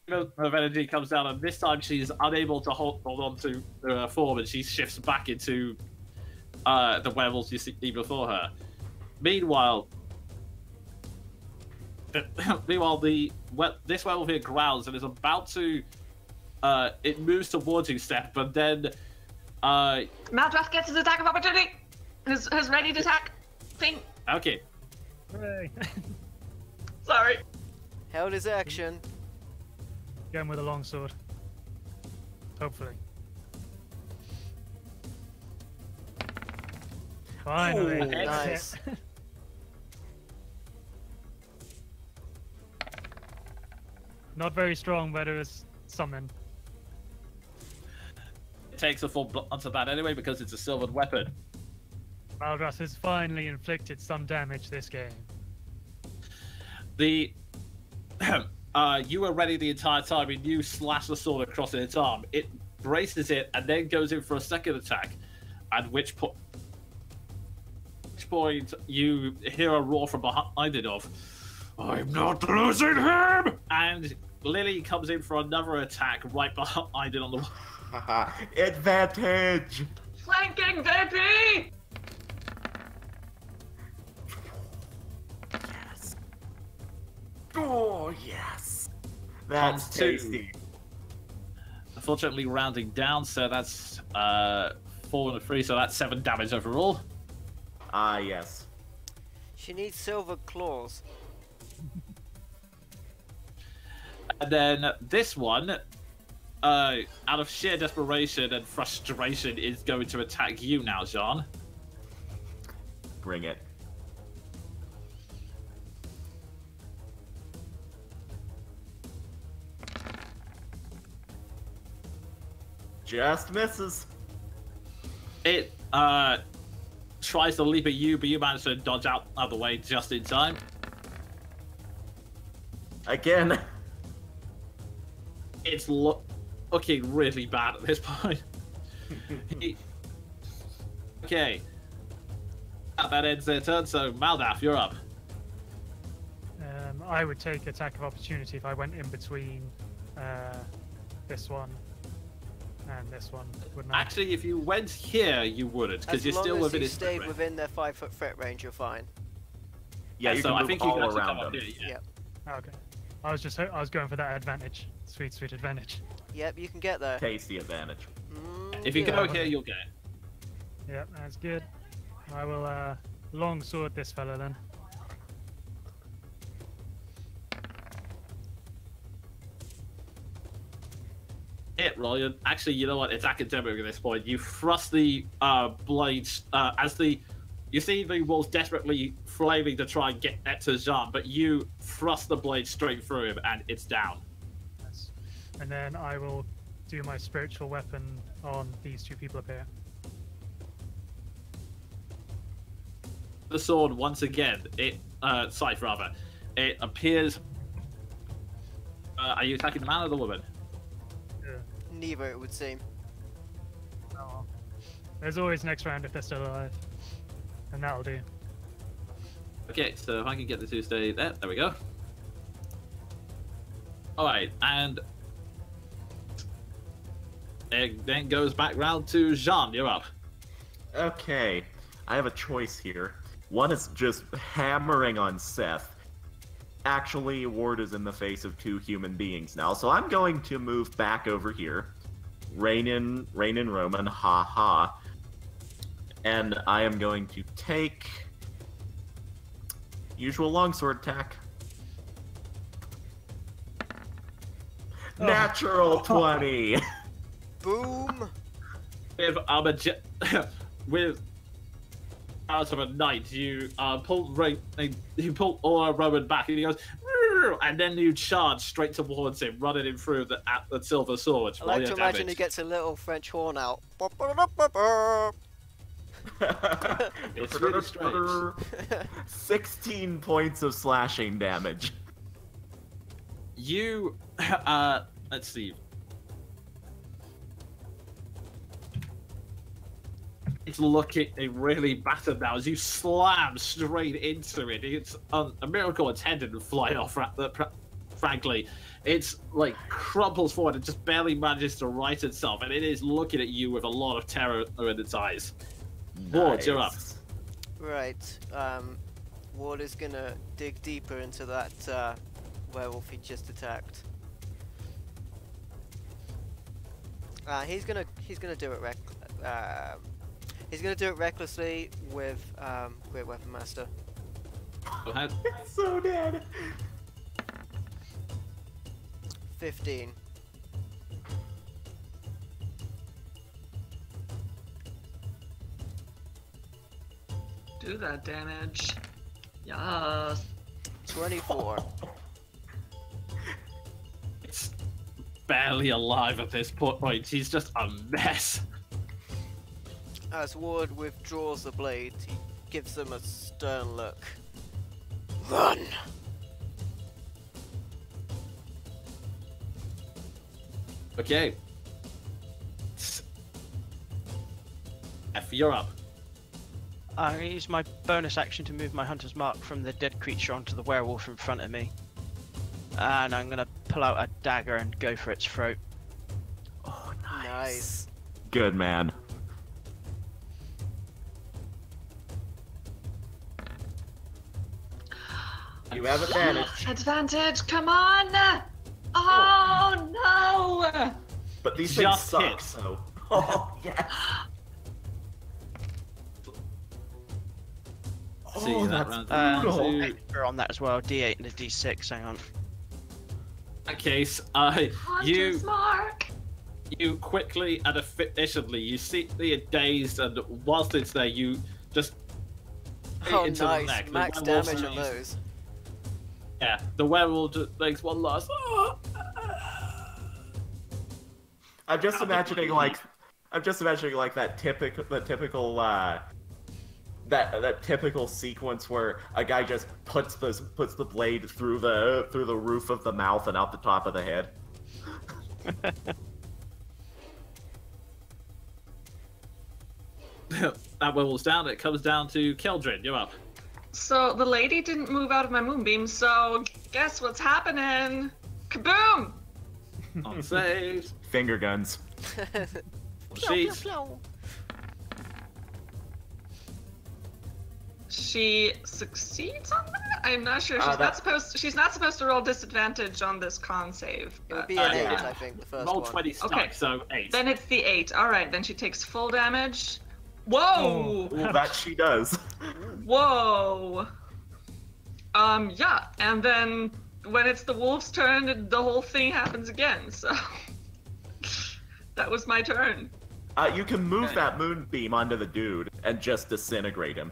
of energy comes down, and this time she's unable to hold on to her form, and she shifts back into the werewolves you see before her. Meanwhile, this werewolf here growls and is about to. It moves towards you, Steph, but then. Maldrath gets his attack of opportunity. His ready to attack thing. Okay. Hooray. Sorry. Held his action. Going with a longsword. Hopefully. Finally. Ooh, nice. Not very strong, but it was something. It takes a full blood to that anyway because it's a silvered weapon. Maldrath has finally inflicted some damage this game. The you were ready the entire time, and you slash the sword across its arm. It braces it and then goes in for a second attack, at which point you hear a roar from behind it of, "I'm not losing him!" And Lily comes in for another attack right behind it on the Advantage! Flanking, baby! Yes. Oh, yes. That's Comes two. tasty. Unfortunately, rounding down, so that's 4 and a 3, so that's 7 damage overall. Ah, yes. She needs silver claws. And then this one, out of sheer desperation and frustration, is going to attack you now, Jean. Bring it. Just misses. It tries to leap at you, but you manage to dodge out of the way just in time. Again. It's looking really bad at this point. Okay. That ends their turn, so Maldaf, you're up. I would take attack of opportunity if I went in between this one and this one, wouldn't I? Actually, if you went here, you wouldn't, because you're still within his As long as you threat stayed within their 5-foot threat range, you're fine. Yeah, you so can I move think you can all actually around come up them. here, yeah. Yep. Okay. I was going for that advantage. Sweet, sweet advantage. Yep, you can get there. Tasty advantage. If you Yeah. go here, you'll get it. Yep, that's good. I will long sword this fella then. Ryan. Actually, you know what? It's academic at this point. You thrust the blades you see the walls desperately flaming to try and get to Jean, but you thrust the blade straight through him, and it's down. Yes. And then I will do my spiritual weapon on these two people up here. The sword once again. Scythe rather. It appears. Are you attacking the man or the woman? Neither, it would seem. Oh. There's always next round if they're still alive. And that'll do. Okay, so if I can get the two stay there, there we go. Alright, and it then goes back round to Jean, you're up. Okay, I have a choice here. One is just hammering on Seth. Actually, Ward is in the face of two human beings now, so I'm going to move back over here. Rein in Roman, ha ha. And I am going to take usual longsword attack. Oh. Natural 20. Boom! With out of a knight, you pull Roman back, and he goes, and then you charge straight towards him, running him through the silver sword. I like to imagine he gets a little French horn out. It's really strange. 16 points of slashing damage. You, let's see. It's looking really battered now as you slam straight into it. It's a miracle its head didn't fly off, frankly. It's like crumples forward and just barely manages to right itself, and it is looking at you with a lot of terror in its eyes. Ward, you're up. Right, Ward is gonna dig deeper into that werewolf he just attacked. He's gonna do it he's gonna do it recklessly with Great Weapon Master. Go ahead. It's so dead. 15. Do that damage. Yes. 24. It's barely alive at this point. He's just a mess. As Ward withdraws the blade, he gives them a stern look. Run! Okay. F, you're up. I'm going to use my bonus action to move my Hunter's Mark from the dead creature onto the werewolf in front of me. And I'm going to pull out a dagger and go for its throat. Oh, Nice. Good man. You have advantage. Advantage, come on! Oh no! But these things Just suck, hit. so. Oh, yes. See Oh, that that's round. brutal. Extra on that as well, D8 and a D6, hang on. In that case, Hunter's Mark! you quickly and efficiently, you see it dazed, and whilst it's there, you just hit Oh, into the nice. neck. The Max werewolf damage on makes- those. Yeah, the werewolf just makes one last. I'm just imagining like that typical sequence where a guy just puts the blade through the roof of the mouth and out the top of the head. That whittles down. It comes down to Keldrin. You're up. So the lady didn't move out of my moonbeam, so guess what's happening? Kaboom! On saves. Finger guns. Sheets. She succeeds on that? I'm not sure. She's not supposed to roll disadvantage on this con save. It would But... be an 8, yeah. I think, the first Roll one. 20 stuck, Okay. so 8. Then it's the 8. Alright, then she takes full damage. Whoa! Well, that she does. Whoa! Yeah, and then when it's the wolf's turn, the whole thing happens again, so... That was my turn. You can move Okay. that moonbeam onto the dude and just disintegrate him.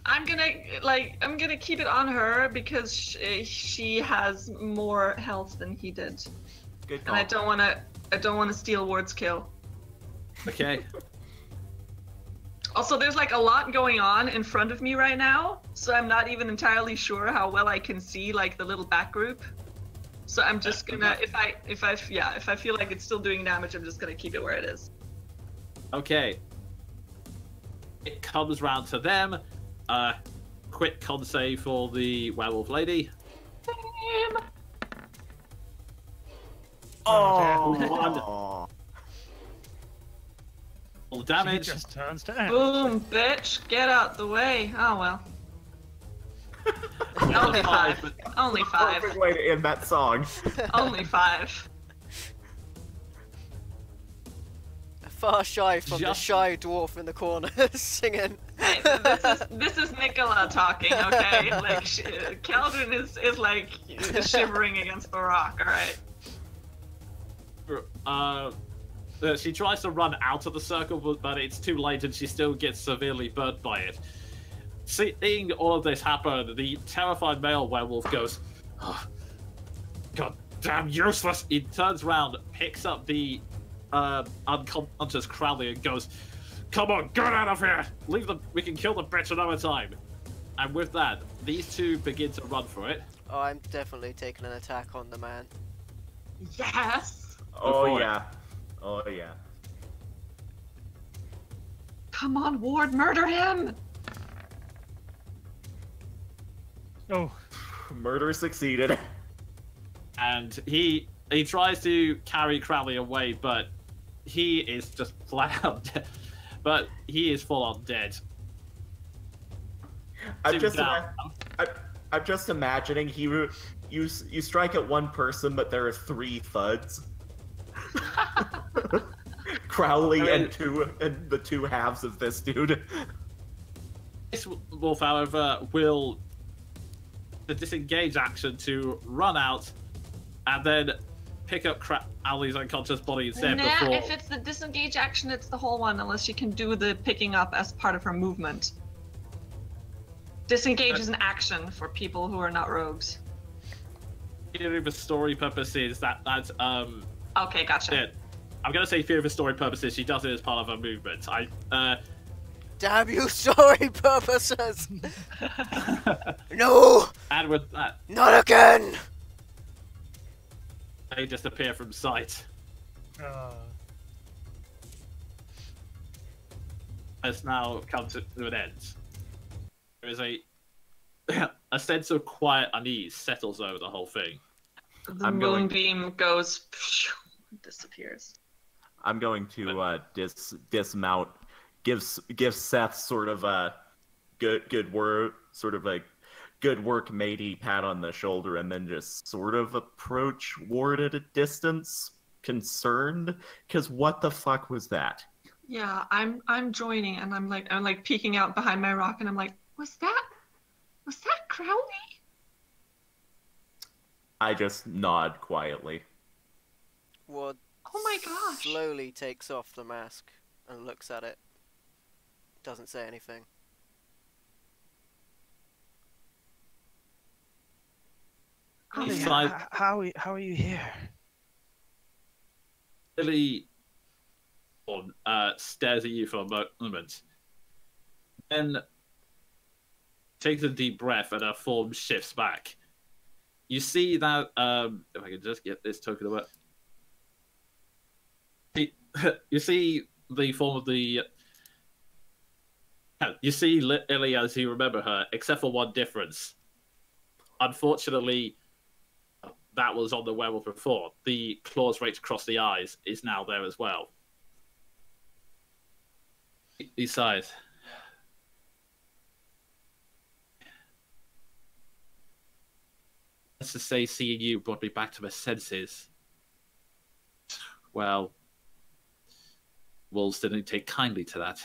I'm gonna keep it on her because she has more health than he did. Good And call. I don't wanna steal Ward's kill. Okay. Also, there's like a lot going on in front of me right now, so I'm not even entirely sure how well I can see like the little back group. So I'm just gonna, if I feel like it's still doing damage, I'm just gonna keep it where it is. Okay. It comes round to them. Quick con save for the werewolf lady. Oh! All She damage. just turns to ash. Boom, bitch, get out the way. Oh well. Only Five, 5. but- Only 5. Perfect way to end that song. Only 5. Far shy from the Just- shy dwarf in the corner singing. Hey, this is Nicola talking, okay? Like, Keldrin is like shivering against the rock, alright? She tries to run out of the circle, but it's too late and she still gets severely burnt by it. Seeing all of this happen, the terrified male werewolf goes, oh, God damn useless! He turns around, picks up the unconscious Crowley and goes, come on, get out of here! Leave them, we can kill the bitch another time. And with that, these two begin to run for it. Oh, I'm definitely taking an attack on the man. Yes! Oh for it. yeah. Oh yeah. Come on, Ward, murder him! Oh, Murder succeeded. And he tries to carry Crowley away, but he is just flat out dead. But he is full on dead. I'm Sit just, down. I'm just imagining you strike at one person, but there are 3 thuds. Crowley I mean- and the 2 halves of this dude. This wolf, however, will the disengage action to run out and then pick up Crowley's unconscious body instead Nah, before. if it's the disengage action, it's the whole one, unless she can do the picking up as part of her movement. Disengage is an action for people who are not rogues. Theory for story purposes, that's Okay, gotcha. it. I'm gonna say theory for story purposes. She does it as part of her movement. Damn you, story purposes! No! And with that, Not again! they disappear from sight. Has now come to an end. There is a sense of quiet unease settles over the whole thing. The I'm going- moonbeam goes, disappears. I'm going to dismount. Give Seth sort of a good work, sort of a good work, matey pat on the shoulder, and then just sort of approach Ward at a distance, concerned, because what the fuck was that? Yeah, I'm joining, and I'm like peeking out behind my rock, and I'm like, was that Crowley? I just nod quietly. Ward Oh my gosh. slowly takes off the mask and looks at it. Doesn't say anything. He's How, like- how are you here? Lily stares at you for a moment, then takes a deep breath and her form shifts back. You see that, if I can just get this token of it, You see the form of the. You see Lily as you remember her, except for one difference. Unfortunately, that was on the werewolf before. The claws raked across the eyes is now there as well. He sighs. Let's just say seeing you brought me back to my senses. Well, wolves didn't take kindly to that.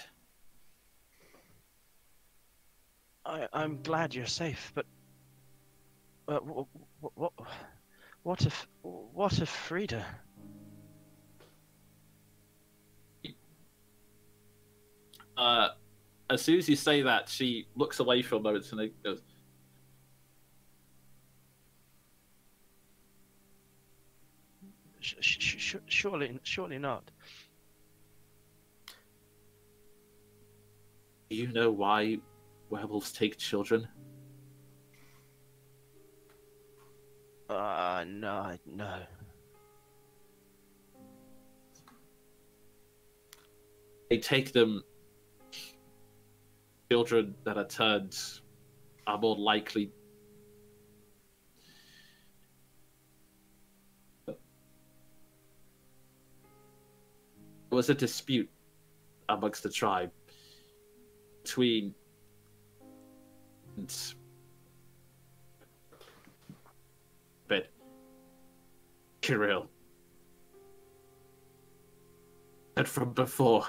I'm glad you're safe, but what if Frida? As soon as you say that, she looks away for a moment and then goes, Surely not. "Do you know why werewolves take children?" No. They take them. Children that are turned are more likely. There was a dispute amongst the tribe between but Kirill and from before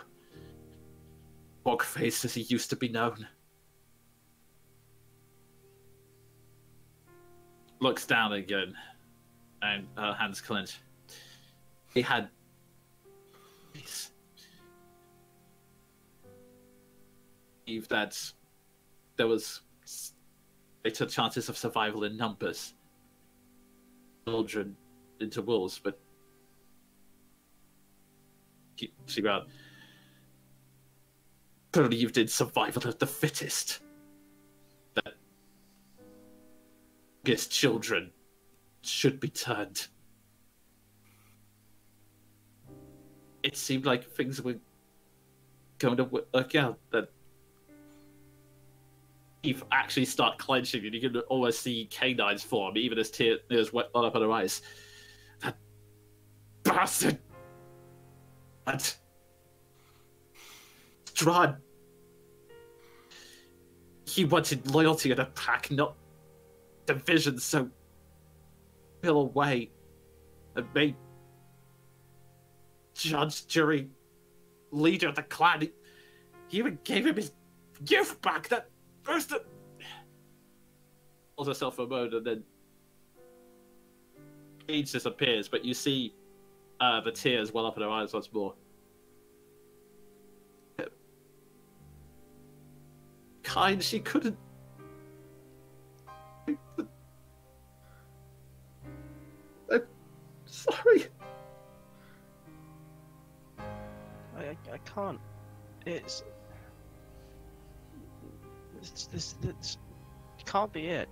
Bogface as he used to be known. Looks down again and her hands clench. He had believe that there was greater chances of survival in numbers. Children into wolves, but she believed in survival of the fittest. That youngest children should be turned. It seemed like things were going to work out, that he actually start clenching, and you can almost see canines form, even as tears wet up on her eyes. That bastard! That Strahd. He wanted loyalty in a pack, not division, so peel away and made judge, jury, leader of the clan. He even gave him his youth back. That bastard pulls herself for a moment, and then Age disappears, but you see the tears well up in her eyes once more. Kind, she couldn't. I'm sorry. I can't. It's this. It can't be it.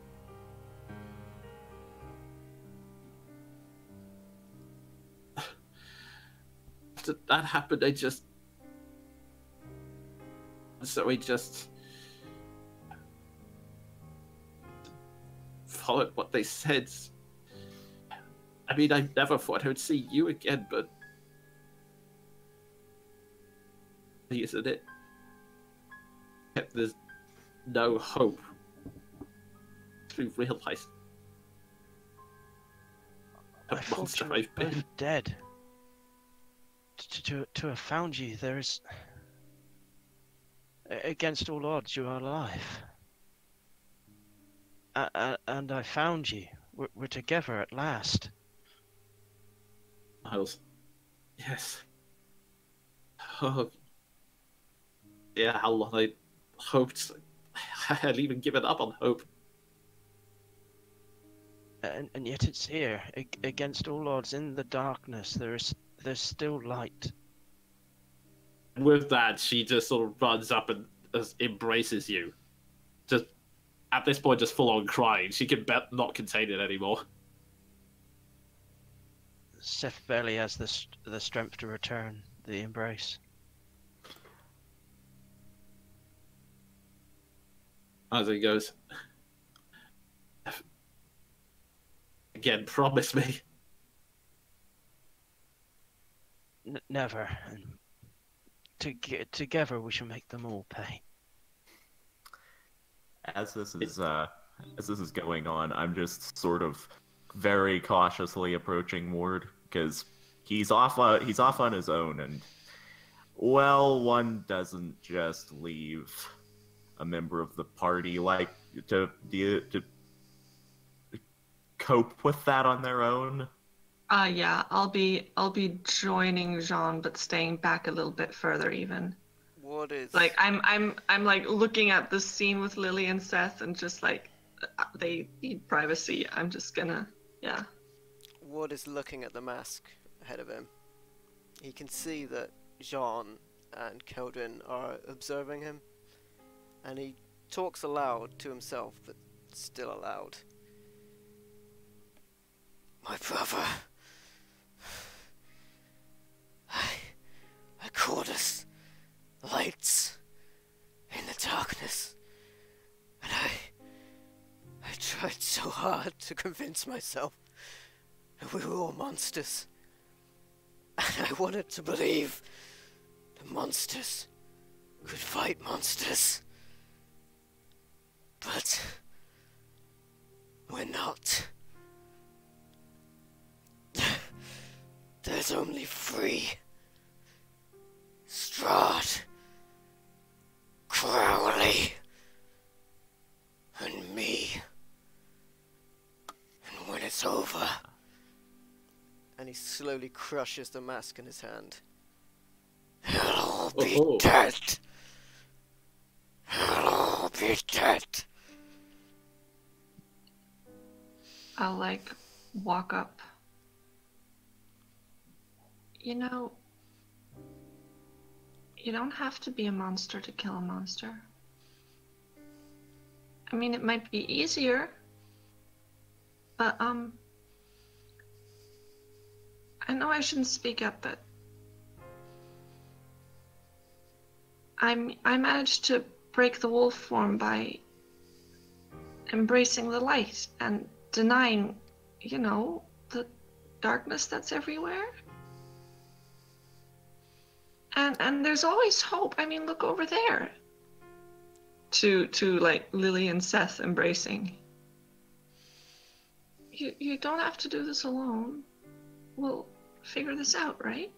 After that happened, we just followed what they said. I mean, I never thought I would see you again, but isn't it? There's no hope to realize I thought you were both dead. To have found you, there is. Against all odds, you are alive. And I found you. We're together at last. Miles. Yes. Oh. Yeah, how long I hoped. I had even given up on hope. And yet it's here, against all odds, in the darkness. There's still light. With that, she just sort of runs up and embraces you. Just at this point, just full on crying. She can not contain it anymore. Seth barely has the strength to return. the embrace. As he goes, again, promise me. Never. And together we shall make them all pay. As this is going on, I'm just sort of very cautiously approaching Ward because he's off on his own, and well, one doesn't just leave a member of the party like to cope with that on their own. Yeah, I'll be joining Jean, but staying back a little bit further even. What is Like I'm like looking at the scene with Lily and Seth, and just like they need privacy. I'm just gonna, yeah. Ward is looking at the mask ahead of him. He can see that Jean and Keldrin are observing him, and he talks aloud to himself, but still aloud. My brother, I called us lights in the darkness, and I tried so hard to convince myself that we were all monsters, and I wanted to believe the monsters could fight monsters, but we're not. There's only three. Strahd, Crowley, and me. And when it's over... And he slowly crushes the mask in his hand. You'll all be dead. You'll all be dead. I'll like walk up. You know, you don't have to be a monster to kill a monster. I mean, it might be easier, but I know I shouldn't speak up, but I managed to break the wolf form by embracing the light and denying, you know, the darkness that's everywhere. And there's always hope. I mean, look over there. To like Lily and Seth embracing. You don't have to do this alone. We'll figure this out, right?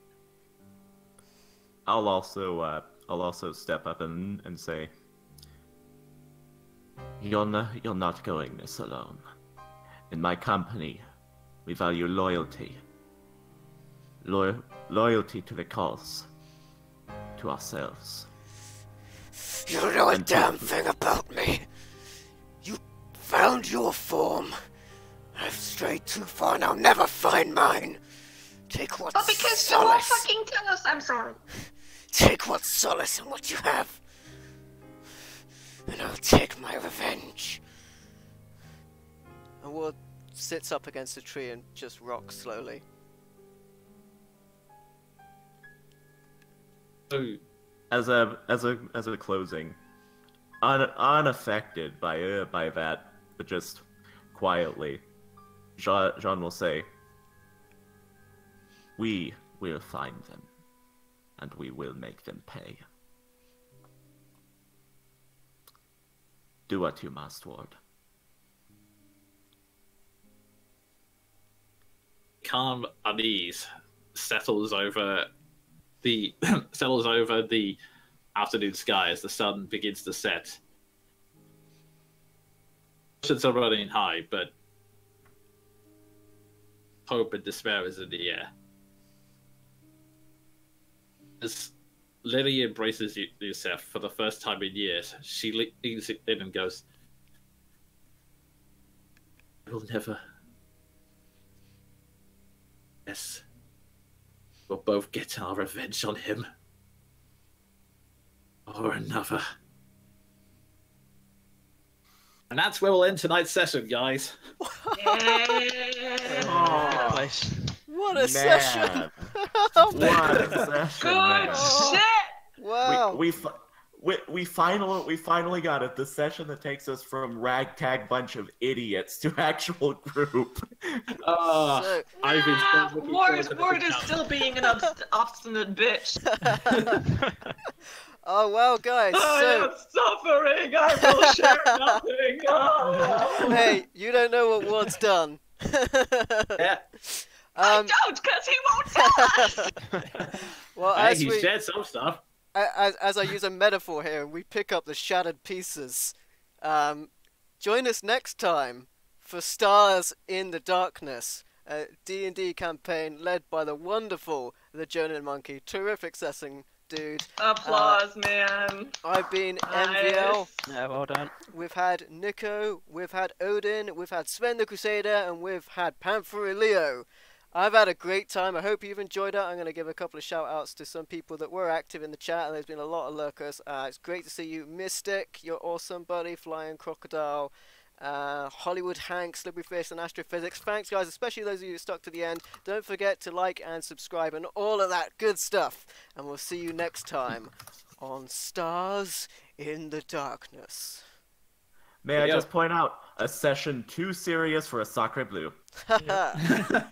I'll also step up and say, you're not going this alone. In my company, we value loyalty. Loyalty to the cause. To ourselves. You don't know a damn thing about me. You found your form. I've strayed too far and I'll never find mine. Take what because you won't solace. fucking tell us. I'm sorry. Take what solace in what you have. And I'll take my revenge. And Ward sits up against a tree and just rocks slowly. As a closing, unaffected by that, but just quietly, Jean will say, "We will find them, and we will make them pay. Do what you must, Ward." Calm unease settles over the afternoon sky as the sun begins to set. Emotions are running high, but hope and despair is in the air. As Lily embraces you, Seth, for the first time in years, she leans in and goes, "We'll never... Yes. We'll both get our revenge on him. Or another." And that's where we'll end tonight's session, guys. Oh, nice. What? What a session! Man, Oh, what a session, Good man. shit. wow. We finally got it. The session that takes us from ragtag bunch of idiots to actual group. So- I've been so looking forward to Ward this is account. still being an obstinate bitch. Oh well, guys. I So am suffering. I will share nothing. Oh. hey, you don't know what Ward's done. Yeah. I don't, because he won't tell us. Well, Hey, as he we shared some stuff. as I use a metaphor here, and we pick up the shattered pieces. Join us next time for Stars in the Darkness, a D&D campaign led by the wonderful the Jonan Monkey, terrific sessing dude. Applause, man. I've been Nice. MVL. Yeah, well done. We've had Nico, we've had Odin, we've had Sven the Crusader, and we've had Panther Leo. I've had a great time. I hope you've enjoyed it. I'm going to give a couple of shout outs to some people that were active in the chat, and there's been a lot of lurkers. It's great to see you. Mystic, you're awesome, buddy. Flying Crocodile, Hollywood Hank, Slippery Fish, and Astrophysics. Thanks, guys, especially those of you who stuck to the end. Don't forget to like and subscribe and all of that good stuff. And we'll see you next time on Stars in the Darkness. May I Yeah. just point out, a session too serious for a Sacre Blue. Yeah.